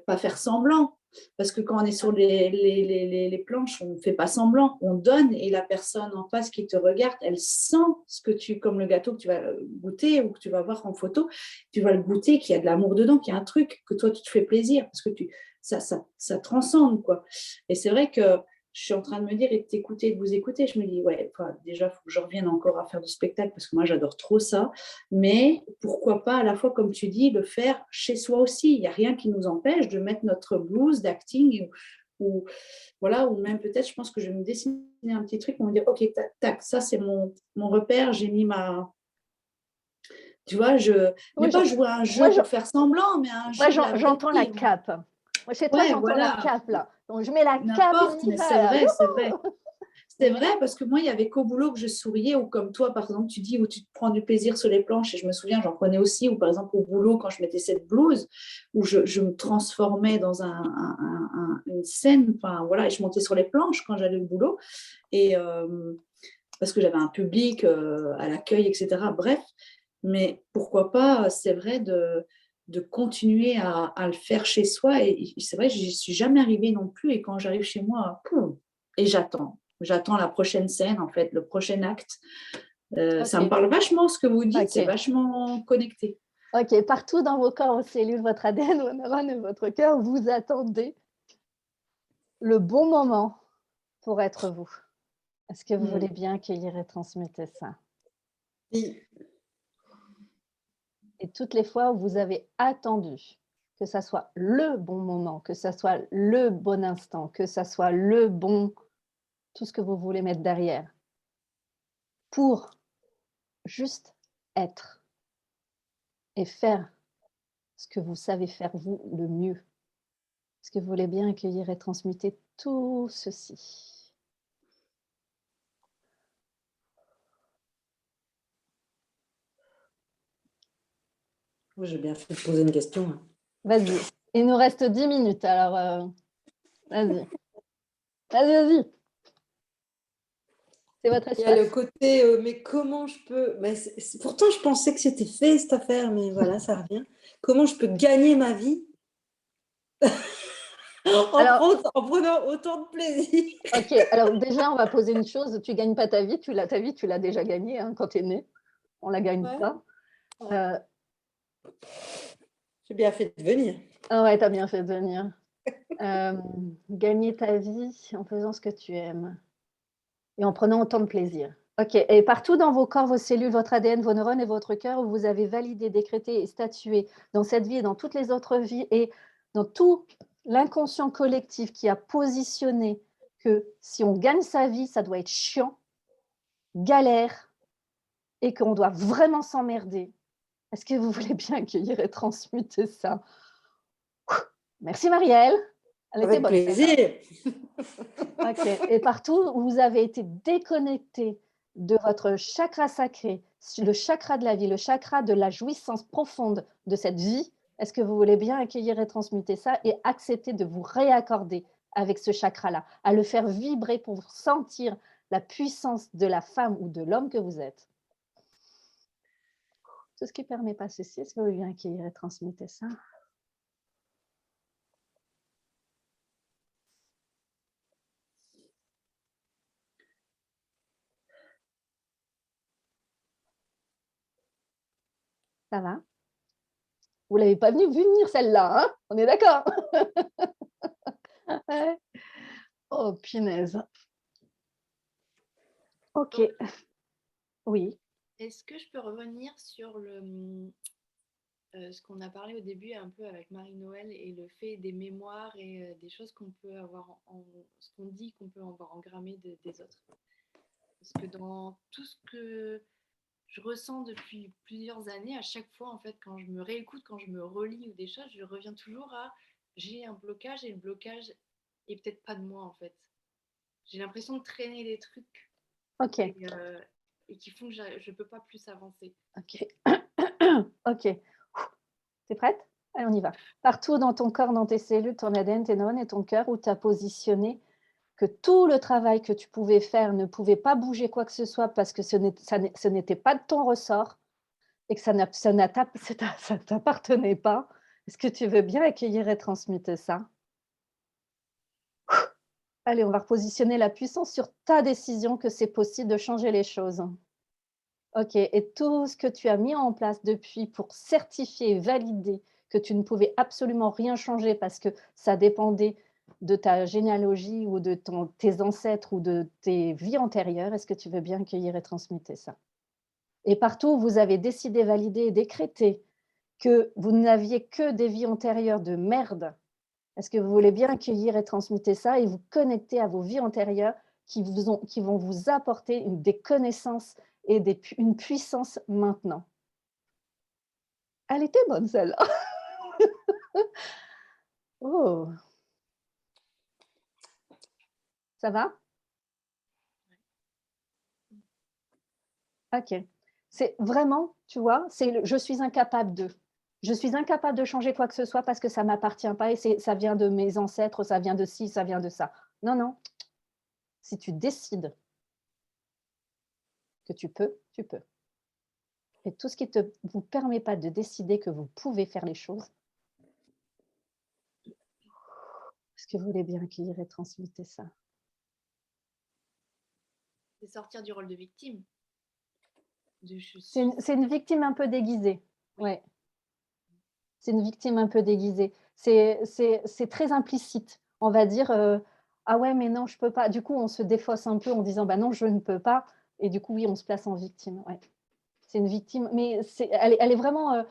Speaker 1: pas faire semblant. Parce que quand on est sur les planches, on ne fait pas semblant, on donne et la personne en face qui te regarde, elle sent ce que comme le gâteau que tu vas goûter ou que tu vas voir en photo, tu vas le goûter, qu'il y a de l'amour dedans, qu'il y a un truc, que toi tu te fais plaisir, parce que ça transcende, quoi. Et c'est vrai que je suis en train de me dire et de t'écouter et de vous écouter, je me dis, ouais, déjà, il faut que je revienne encore à faire du spectacle parce que moi, j'adore trop ça. Mais pourquoi pas, à la fois, comme tu dis, le faire chez soi aussi. Il n'y a rien qui nous empêche de mettre notre blouse d'acting voilà, ou même peut-être, je pense que je vais me dessiner un petit truc pour me dire, OK, tac, tac, ça, c'est mon repère, j'ai mis ma… Tu vois, mais pas jouer à un jeu pour faire semblant, mais à un jeu
Speaker 2: Moi,
Speaker 1: de la vraie
Speaker 2: j'entends la
Speaker 1: vie.
Speaker 2: cape. Moi, chez toi,
Speaker 1: Ouais,
Speaker 2: j'entends la
Speaker 1: voilà.
Speaker 2: cape, là. Donc, je mets la cape et
Speaker 1: N'importe,
Speaker 2: on y
Speaker 1: mais
Speaker 2: va,
Speaker 1: c'est
Speaker 2: là.
Speaker 1: vrai, c'est vrai. C'est vrai parce que moi, il n'y avait qu'au boulot que je souriais ou comme toi, par exemple, tu dis où tu te prends du plaisir sur les planches et je me souviens, j'en prenais aussi, ou par exemple au boulot, quand je mettais cette blouse, où je me transformais dans une scène, enfin voilà, et je montais sur les planches quand j'allais au boulot, et parce que j'avais un public à l'accueil, etc. Bref, mais pourquoi pas, c'est vrai, de continuer à le faire chez soi, et c'est vrai, je n'y suis jamais arrivée non plus, et quand j'arrive chez moi, poum, et j'attends la prochaine scène, en fait, le prochain acte. Ça me
Speaker 2: Ok.
Speaker 1: parle vachement ce que vous dites, c'est
Speaker 2: Ok.
Speaker 1: vachement connecté.
Speaker 2: Ok, partout dans vos corps, vos cellules, votre ADN, vos neurones et votre cœur, vous attendez le bon moment pour être vous. Est-ce que vous voulez bien accueillir et transmettre ça?
Speaker 6: Oui.
Speaker 2: Et toutes les fois où vous avez attendu que ça soit le bon moment, que ça soit le bon instant, que ça soit le bon, tout ce que vous voulez mettre derrière, pour juste être et faire ce que vous savez faire vous le mieux. Est-ce que vous voulez bien accueillir et transmuter tout ceci?
Speaker 6: Oui, j'ai bien fait de poser une question. Hein.
Speaker 2: Vas-y. Il nous reste 10 minutes, alors vas-y. Vas-y. C'est votre
Speaker 6: Il y a le
Speaker 2: espace.
Speaker 6: côté, mais comment je peux… Mais pourtant, je pensais que c'était fait, cette affaire, mais voilà, ça revient. Comment je peux gagner ma vie
Speaker 2: Alors,
Speaker 6: en prenant autant de plaisir?
Speaker 2: ok, alors déjà, on va poser une chose. Tu ne gagnes pas ta vie, ta vie, tu l'as déjà gagnée hein, quand tu es né. On ne la gagne
Speaker 6: Ouais,
Speaker 2: pas.
Speaker 6: ouais. J'ai bien fait de venir.
Speaker 2: Ah ouais, tu as bien fait de venir. Gagner ta vie en faisant ce que tu aimes et en prenant autant de plaisir. Ok, et partout dans vos corps, vos cellules, votre ADN, vos neurones et votre cœur, où vous avez validé, décrété et statué dans cette vie et dans toutes les autres vies et dans tout l'inconscient collectif qui a positionné que si on gagne sa vie, ça doit être chiant, galère et qu'on doit vraiment s'emmerder. Est-ce que vous voulez bien accueillir et transmuter ça? Merci Marielle. Elle était
Speaker 6: Avec
Speaker 2: bonne celle-là.
Speaker 6: plaisir.
Speaker 2: Ok. Et partout où vous avez été déconnecté de votre chakra sacré, le chakra de la vie, le chakra de la jouissance profonde de cette vie, est-ce que vous voulez bien accueillir et transmuter ça et accepter de vous réaccorder avec ce chakra-là, à le faire vibrer pour sentir la puissance de la femme ou de l'homme que vous êtes? Tout ce qui ne permet pas ceci, est-ce que vous voulez bien accueillir et transmuter ça? Ça va? Vous ne l'avez pas vu venir celle-là, hein? On est d'accord? Ouais. Oh, punaise. Ok. Oui.
Speaker 5: Est-ce que je peux revenir sur ce qu'on a parlé au début un peu avec Marie-Noël et le fait des mémoires et des choses qu'on peut avoir, ce qu'on dit qu'on peut avoir engrammé des autres. Parce que dans tout ce que je ressens depuis plusieurs années, à chaque fois, en fait, quand je me réécoute, quand je me relis ou des choses, je reviens toujours à j'ai un blocage et le blocage est peut-être pas de moi, en fait. J'ai l'impression de traîner des trucs
Speaker 2: Ok.
Speaker 5: et qui font que je ne peux pas plus avancer.
Speaker 2: Ok. Ok. T'es prête? Allez, on y va. Partout dans ton corps, dans tes cellules, ton ADN, tes neurones et ton cœur, où tu as positionné que tout le travail que tu pouvais faire ne pouvait pas bouger quoi que ce soit parce que ce n'était pas de ton ressort et que ça ne t'appartenait pas. Est-ce que tu veux bien accueillir et transmuter ça? Allez, on va repositionner la puissance sur ta décision que c'est possible de changer les choses. OK, et tout ce que tu as mis en place depuis pour certifier et valider que tu ne pouvais absolument rien changer parce que ça dépendait de ta généalogie ou de tes ancêtres ou de tes vies antérieures, est-ce que tu veux bien accueillir et transmuter ça? Et partout où vous avez décidé, validé et décrété que vous n'aviez que des vies antérieures de merde, est-ce que vous voulez bien accueillir et transmuter ça et vous connecter à vos vies antérieures qui vont vous apporter des connaissances et une puissance maintenant? Elle était bonne celle-là. Oh, ça va? OK. C'est vraiment, tu vois, je suis incapable de. Je suis incapable de changer quoi que ce soit parce que ça ne m'appartient pas et ça vient de mes ancêtres, ça vient de ci, ça vient de ça. Non, non. Si tu décides que tu peux, tu peux. Et tout ce qui ne vous permet pas de décider que vous pouvez faire les choses, est-ce que vous voulez bien accueillir et transmuter ça?
Speaker 5: C'est sortir du rôle de victime.
Speaker 2: C'est une victime un peu déguisée. Ouais. C'est une victime un peu déguisée. C'est très implicite. On va dire, ah ouais, mais non, je peux pas. Du coup, on se défausse un peu en disant, bah non, je ne peux pas. Et du coup, oui, on se place en victime. Ouais. C'est une victime, mais elle est vraiment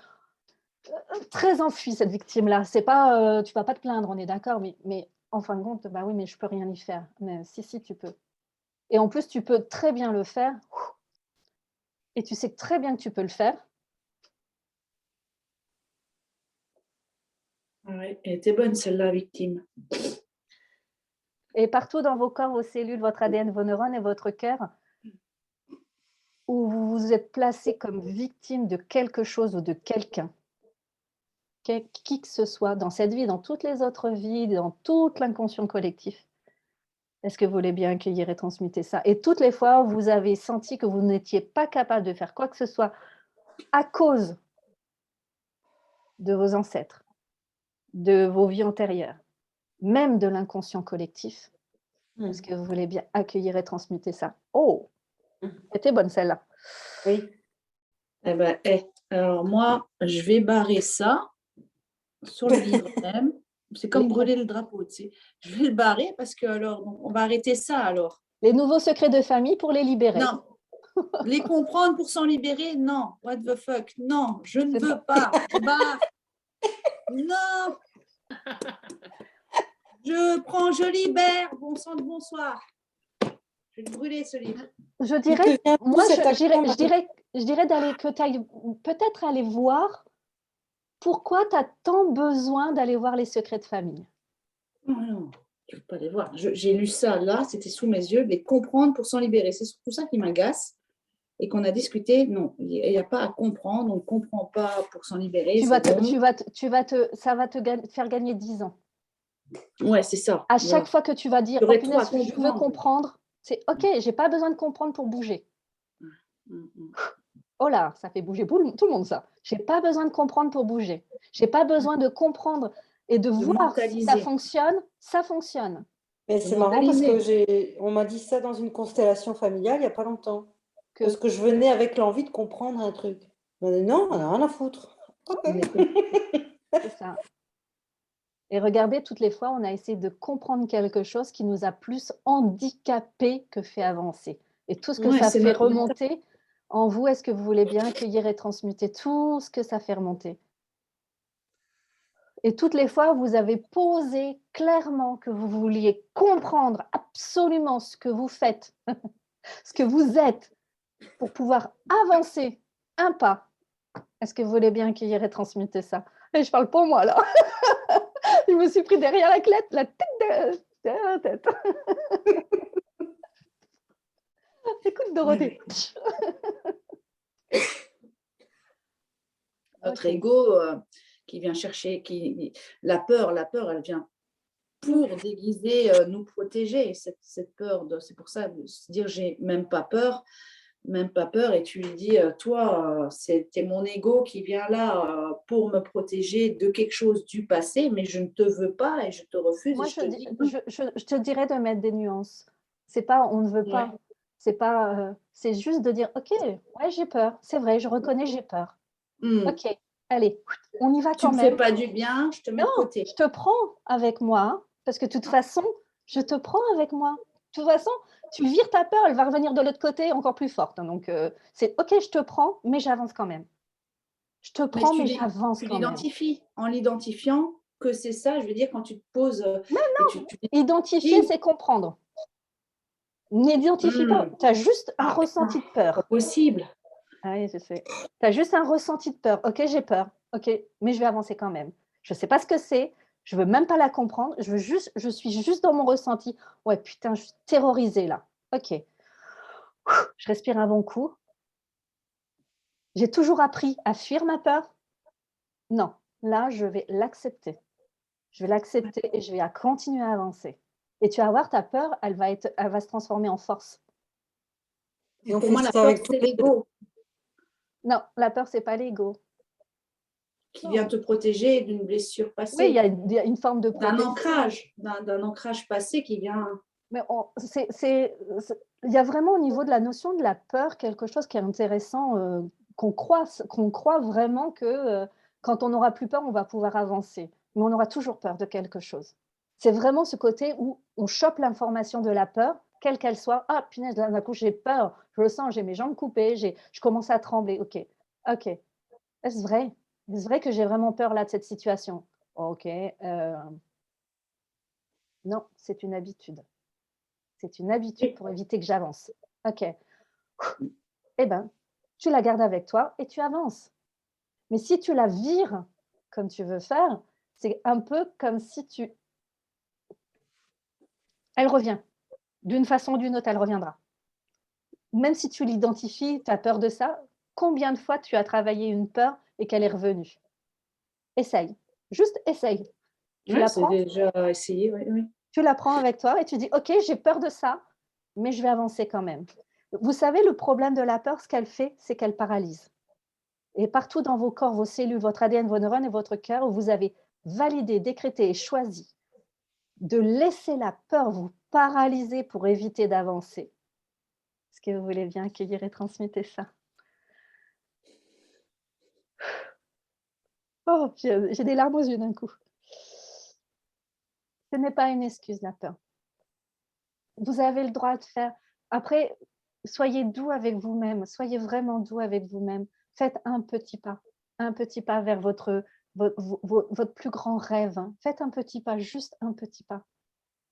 Speaker 2: très enfuie, cette victime-là. C'est pas, tu vas pas te plaindre, on est d'accord, mais en fin de compte, bah oui, mais je peux rien y faire. Mais si, tu peux. Et en plus, tu peux très bien le faire. Et tu sais très bien que tu peux le faire.
Speaker 1: Ouais, elle était bonne celle-là, victime.
Speaker 2: Et partout dans vos corps, vos cellules, votre ADN, vos neurones et votre cœur, où vous vous êtes placé comme victime de quelque chose ou de quelqu'un, qui que ce soit, dans cette vie, dans toutes les autres vies, dans toute l'inconscient collectif. Est-ce que vous voulez bien accueillir et transmuter ça? Et toutes les fois où vous avez senti que vous n'étiez pas capable de faire quoi que ce soit à cause de vos ancêtres, de vos vies antérieures, même de l'inconscient collectif, est-ce que vous voulez bien accueillir et transmuter ça? Oh, c'était bonne celle-là.
Speaker 1: Oui. Eh ben, alors moi, je vais barrer ça sur le livre même. C'est comme brûler le drapeau, tu sais. Je vais le barrer parce que alors, on va arrêter ça alors.
Speaker 2: Les nouveaux secrets de famille pour les libérer.
Speaker 1: Non. Les comprendre pour s'en libérer, non. What the fuck? Non, je ne veux pas. Je barre. Non. Je libère. Bon sang de bonsoir. Je vais le brûler ce livre.
Speaker 2: Je dirais, moi, je dirais d'aller que tu ailles peut-être aller voir pourquoi tu as tant besoin d'aller voir les secrets de famille.
Speaker 1: Non, je ne veux pas les voir. J'ai lu ça là, c'était sous mes yeux, les comprendre pour s'en libérer. C'est surtout ça qui m'agace et qu'on a discuté. Non, il n'y a pas à comprendre, on ne comprend pas pour s'en libérer.
Speaker 2: Ça va te faire gagner 10 ans.
Speaker 1: Ouais, c'est ça.
Speaker 2: À chaque fois que tu vas dire,
Speaker 1: oh,
Speaker 2: punaise, je veux comprendre, c'est OK, j'ai pas besoin de comprendre pour bouger. Oh là, ça fait bouger tout le monde, ça. J'ai pas besoin de comprendre pour bouger. J'ai pas besoin de comprendre et de voir si ça fonctionne.
Speaker 6: Mais c'est marrant parce que on m'a dit ça dans une constellation familiale il n'y a pas longtemps. Parce que je venais avec l'envie de comprendre un truc. On m'a dit non, on n'a rien à foutre.
Speaker 2: C'est ça. Et regardez, toutes les fois, on a essayé de comprendre quelque chose qui nous a plus handicapés que fait avancer. Et tout ce que ça fait remonter en vous, est-ce que vous voulez bien accueillir et transmuter tout ce que ça fait remonter? Et toutes les fois, vous avez posé clairement que vous vouliez comprendre absolument ce que vous faites, ce que vous êtes, pour pouvoir avancer un pas. Est-ce que vous voulez bien accueillir et transmuter ça? Et je parle pour moi, là. Je me suis pris derrière la tête derrière la tête. Écoute, Dorothée.
Speaker 1: Notre ego qui vient chercher, la peur, elle vient pour déguiser, nous protéger, cette peur. C'est pour ça, de se dire, j'ai même pas peur, et tu lui dis, toi, t'es mon ego qui vient là pour me protéger de quelque chose du passé, mais je ne te veux pas et je te refuse.
Speaker 2: Moi,
Speaker 1: et je te dis,
Speaker 2: je te dirais de mettre des nuances. C'est pas on ne veut pas.
Speaker 1: Ouais.
Speaker 2: C'est pas. C'est juste de dire ok, ouais, j'ai peur. C'est vrai, je reconnais, j'ai peur. Ok, allez, on y va
Speaker 1: Tu
Speaker 2: quand
Speaker 1: me fais
Speaker 2: même.
Speaker 1: pas du bien, je te mets de
Speaker 2: Non,
Speaker 1: côté.
Speaker 2: je te prends avec moi parce que de toute façon, je te prends avec moi. De toute façon, tu vires ta peur, elle va revenir de l'autre côté encore plus forte. Donc, c'est ok, je te prends, mais j'avance quand même. Je te
Speaker 1: Mais
Speaker 2: prends, mais j'avance
Speaker 1: tu
Speaker 2: quand même.
Speaker 1: l'identifies en l'identifiant que c'est ça. Je veux dire, quand tu te poses et tu
Speaker 2: Identifier, c'est comprendre. N'identifie pas. Tu as juste un ressenti de
Speaker 1: pas
Speaker 2: peur.
Speaker 1: possible.
Speaker 2: Ah oui, je sais. Tu as juste un ressenti de peur. Ok, j'ai peur. Ok, mais je vais avancer quand même. Je ne sais pas ce que c'est. Je ne veux même pas la comprendre. Je suis juste dans mon ressenti. Ouais, putain, je suis terrorisée là. Ok. Je respire un bon coup. J'ai toujours appris à fuir ma peur. Non, là, je vais l'accepter. Je vais l'accepter et je vais continuer à avancer. Et tu vas voir, ta peur, elle va se transformer en force.
Speaker 6: Et on
Speaker 1: Pour
Speaker 6: fait
Speaker 1: moi, la
Speaker 6: ça
Speaker 1: peur,
Speaker 6: avec tous
Speaker 1: c'est
Speaker 6: les deux.
Speaker 1: l'ego
Speaker 2: Non, la peur, c'est pas l'ego.
Speaker 1: qui vient te protéger d'une blessure
Speaker 2: Oui,
Speaker 1: passée,
Speaker 2: il y a une forme de protection.
Speaker 1: d'un ancrage passé qui vient.
Speaker 2: Mais il y a vraiment au niveau de la notion de la peur quelque chose qui est intéressant, qu'on croit vraiment que quand on n'aura plus peur, on va pouvoir avancer. Mais on aura toujours peur de quelque chose. C'est vraiment ce côté où on chope l'information de la peur, quelle qu'elle soit. Ah, punaise, d'un coup, j'ai peur, je le sens, j'ai mes jambes coupées, je commence à trembler. Ok, ok. Est-ce vrai? Est-ce vrai que j'ai vraiment peur là de cette situation? Ok. Non, c'est une habitude. C'est une habitude pour éviter que j'avance. Ok. Eh bien, tu la gardes avec toi et tu avances. Mais si tu la vires comme tu veux faire, c'est un peu comme si tu... Elle revient. D'une façon ou d'une autre, elle reviendra. Même si tu l'identifies, tu as peur de ça, combien de fois tu as travaillé une peur et qu'elle est revenue? Essaye. Juste essaye. Tu la
Speaker 1: C'est
Speaker 2: prends,
Speaker 1: déjà essayé, oui.
Speaker 2: tu la prends avec toi et tu dis, OK, j'ai peur de ça, mais je vais avancer quand même. Vous savez, le problème de la peur, ce qu'elle fait, c'est qu'elle paralyse. Et partout dans vos corps, vos cellules, votre ADN, vos neurones et votre cœur, où vous avez validé, décrété et choisi de laisser la peur vous paralyser pour éviter d'avancer. Est-ce que vous voulez bien accueillir et transmettre ça? Oh, j'ai des larmes aux yeux d'un coup. Ce n'est pas une excuse, la peur. Vous avez le droit de faire. Après, soyez doux avec vous-même, soyez vraiment doux avec vous-même. Faites un petit pas vers votre plus grand rêve. Faites un petit pas, juste un petit pas.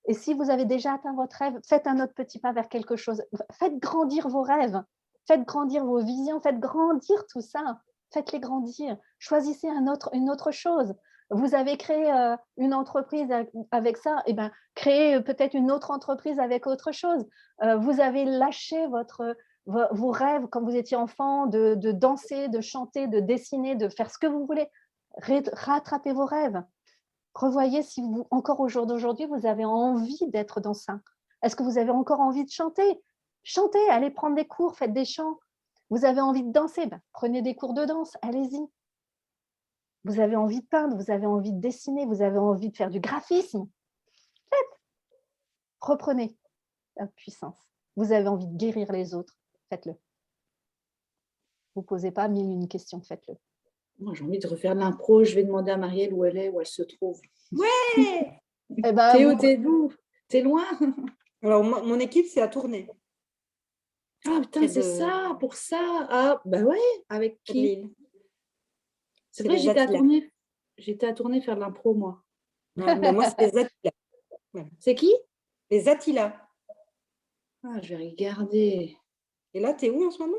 Speaker 2: Et si vous avez déjà atteint votre rêve, faites un autre petit pas vers quelque chose. Faites grandir vos rêves, faites grandir vos visions, faites grandir tout ça. Faites-les grandir. Choisissez une autre chose. Vous avez créé une entreprise avec ça, et ben, créez peut-être une autre entreprise avec autre chose. Vous avez lâché vos rêves quand vous étiez enfant, de danser, de chanter, de dessiner, de faire ce que vous voulez. Rattrapez vos rêves. Revoyez si vous, encore au jour d'aujourd'hui, vous avez envie d'être dans ça. Est-ce que vous avez encore envie de chanter? Chantez, allez prendre des cours, faites des chants. Vous avez envie de danser? Ben, prenez des cours de danse, allez-y. Vous avez envie de peindre, vous avez envie de dessiner, vous avez envie de faire du graphisme? Faites. Reprenez la puissance. Vous avez envie de guérir les autres? Faites-le. Vous ne posez pas mille et une questions, faites-le.
Speaker 1: Moi, j'ai envie de refaire de l'impro. Je vais demander à Marielle où elle est, où elle se trouve.
Speaker 6: Ouais.
Speaker 2: Eh ben,
Speaker 1: T'es où? T'es d'où? T'es loin?
Speaker 6: Alors, mon équipe, c'est à tourner.
Speaker 1: Ah putain,
Speaker 6: Près
Speaker 1: c'est
Speaker 6: de-
Speaker 1: ça, pour ça. Ah, bah ouais, avec
Speaker 6: près de
Speaker 1: qui?
Speaker 6: Lille.
Speaker 1: C'est
Speaker 6: C'est
Speaker 1: vrai,
Speaker 6: les Attila.
Speaker 1: j'étais à tourner faire de l'impro, moi.
Speaker 6: Ouais, mais moi, c'est les Attila. Voilà.
Speaker 1: C'est qui?
Speaker 6: Les Attila.
Speaker 1: Ah, je vais regarder.
Speaker 6: Et là, t'es où en ce moment?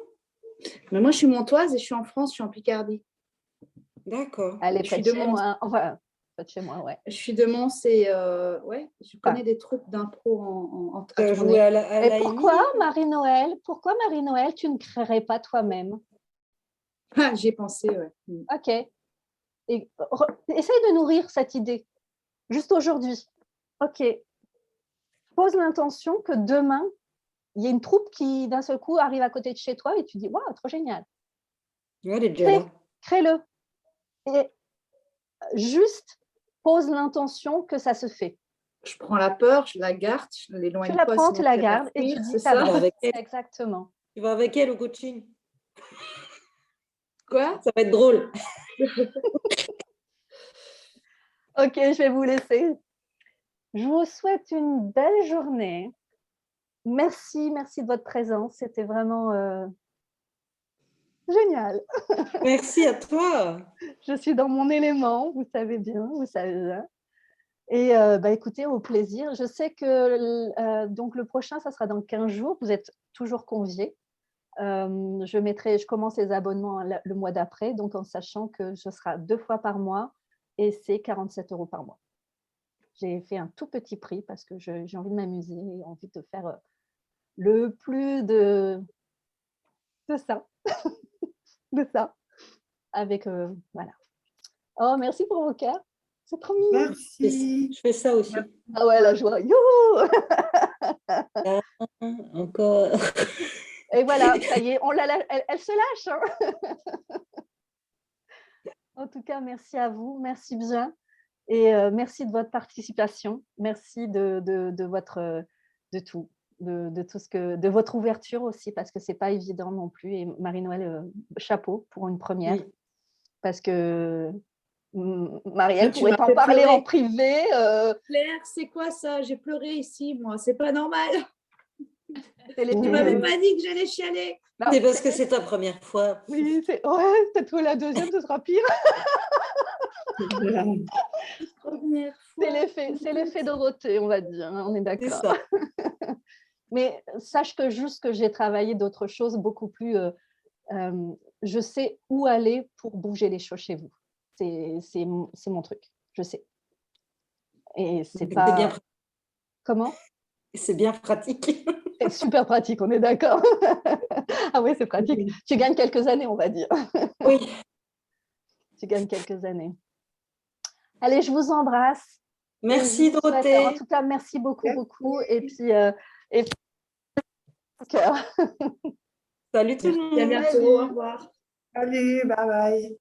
Speaker 1: Mais moi, je suis montoise et je suis en France, je suis en Picardie.
Speaker 6: D'accord.
Speaker 2: Elle est
Speaker 1: Je
Speaker 2: près
Speaker 1: suis
Speaker 2: de
Speaker 1: de
Speaker 2: chez
Speaker 1: Mons.
Speaker 2: moi. Enfin, près de chez moi, ouais.
Speaker 1: Je suis de Mons et ouais, je connais
Speaker 2: Enfin,
Speaker 1: des troupes d'impro à
Speaker 6: Tu as joué
Speaker 1: tourner.
Speaker 6: à
Speaker 2: et
Speaker 6: la
Speaker 2: pourquoi,
Speaker 6: Émilie?
Speaker 2: Marie-Noël, tu ne créerais pas toi-même?
Speaker 1: Ah, j'y ai pensé, ouais.
Speaker 2: Ok. Et essaye de nourrir cette idée, juste aujourd'hui. Ok, pose l'intention que demain, il y a une troupe qui, d'un seul coup, arrive à côté de chez toi et tu dis, waouh, trop génial.
Speaker 6: Ouais, elle est déjà là.
Speaker 2: Crée-le. Et juste pose l'intention que ça se fait.
Speaker 1: Je prends la peur, je la garde, je l'éloigne
Speaker 2: Tu la
Speaker 1: pas,
Speaker 2: prends,
Speaker 1: sinon
Speaker 2: tu la
Speaker 1: elle va
Speaker 2: gardes et tu
Speaker 1: fuir,
Speaker 2: dis,
Speaker 1: c'est
Speaker 2: ça
Speaker 1: ça?
Speaker 2: va.
Speaker 6: Avec elle.
Speaker 2: Exactement.
Speaker 6: Tu vas avec elle au coaching.
Speaker 1: Quoi?
Speaker 6: Ça va être drôle.
Speaker 2: Ok, je vais vous laisser. Je vous souhaite une belle journée. Merci de votre présence. C'était vraiment génial.
Speaker 6: Merci à toi.
Speaker 2: Je suis dans mon élément, vous savez bien, vous savez bien. Et écoutez, au plaisir. Je sais que donc le prochain, ça sera dans 15 jours. Vous êtes toujours conviés. Je commence les abonnements le mois d'après, donc en sachant que ce sera 2 fois par mois et c'est 47 € par mois. J'ai fait un tout petit prix parce que j'ai envie de m'amuser, envie de faire le plus de ça, de ça, avec, voilà. Oh, merci pour vos cœurs, c'est trop mignon.
Speaker 7: Merci.
Speaker 6: Je fais ça aussi.
Speaker 2: Ah ouais, la joie, youhou.
Speaker 6: Encore.
Speaker 2: Et voilà, ça y est, elle se lâche. Hein. En tout cas, merci à vous, merci bien. Et merci de votre participation, merci de votre de tout, de tout de votre ouverture aussi, parce que c'est pas évident non plus. Et Marie-Noël, chapeau pour une première,
Speaker 6: Oui.
Speaker 2: parce que Marielle
Speaker 1: Tu
Speaker 2: pourrait
Speaker 1: m'as
Speaker 2: t'en
Speaker 1: fait
Speaker 2: parler
Speaker 1: pleurer.
Speaker 2: en privé.
Speaker 1: Claire, c'est quoi ça? J'ai pleuré ici, moi. C'est pas normal.
Speaker 2: C'est les
Speaker 1: Tu
Speaker 2: faits.
Speaker 1: m'avais pas dit que j'allais chialer.
Speaker 2: Non,
Speaker 6: C'est parce que c'est ta première fois.
Speaker 2: oui, peut-être que la deuxième, ce sera pire.
Speaker 1: Première fois.
Speaker 2: C'est l'effet Dorothée, on va dire, hein, on est
Speaker 6: C'est
Speaker 2: d'accord.
Speaker 6: ça.
Speaker 2: Mais sache que juste que j'ai travaillé d'autres choses beaucoup plus. Je sais où aller pour bouger les choses chez vous. C'est mon truc, je sais. Et c'est
Speaker 6: C'est
Speaker 2: pas.
Speaker 6: bien,
Speaker 2: Comment?
Speaker 6: c'est bien pratique.
Speaker 2: C'est super pratique, on est d'accord. Ah oui, c'est pratique. Tu gagnes quelques années, on va dire.
Speaker 6: Oui.
Speaker 2: Tu gagnes quelques années. Allez, je vous embrasse.
Speaker 6: Merci
Speaker 2: Et je vous souhaite-
Speaker 6: Dorothée.
Speaker 2: En tout cas, merci beaucoup,
Speaker 7: Merci.
Speaker 2: beaucoup. Et puis, cœur.
Speaker 6: Salut tout le
Speaker 1: À
Speaker 6: monde.
Speaker 1: bientôt. Au revoir.
Speaker 7: Allez, bye bye.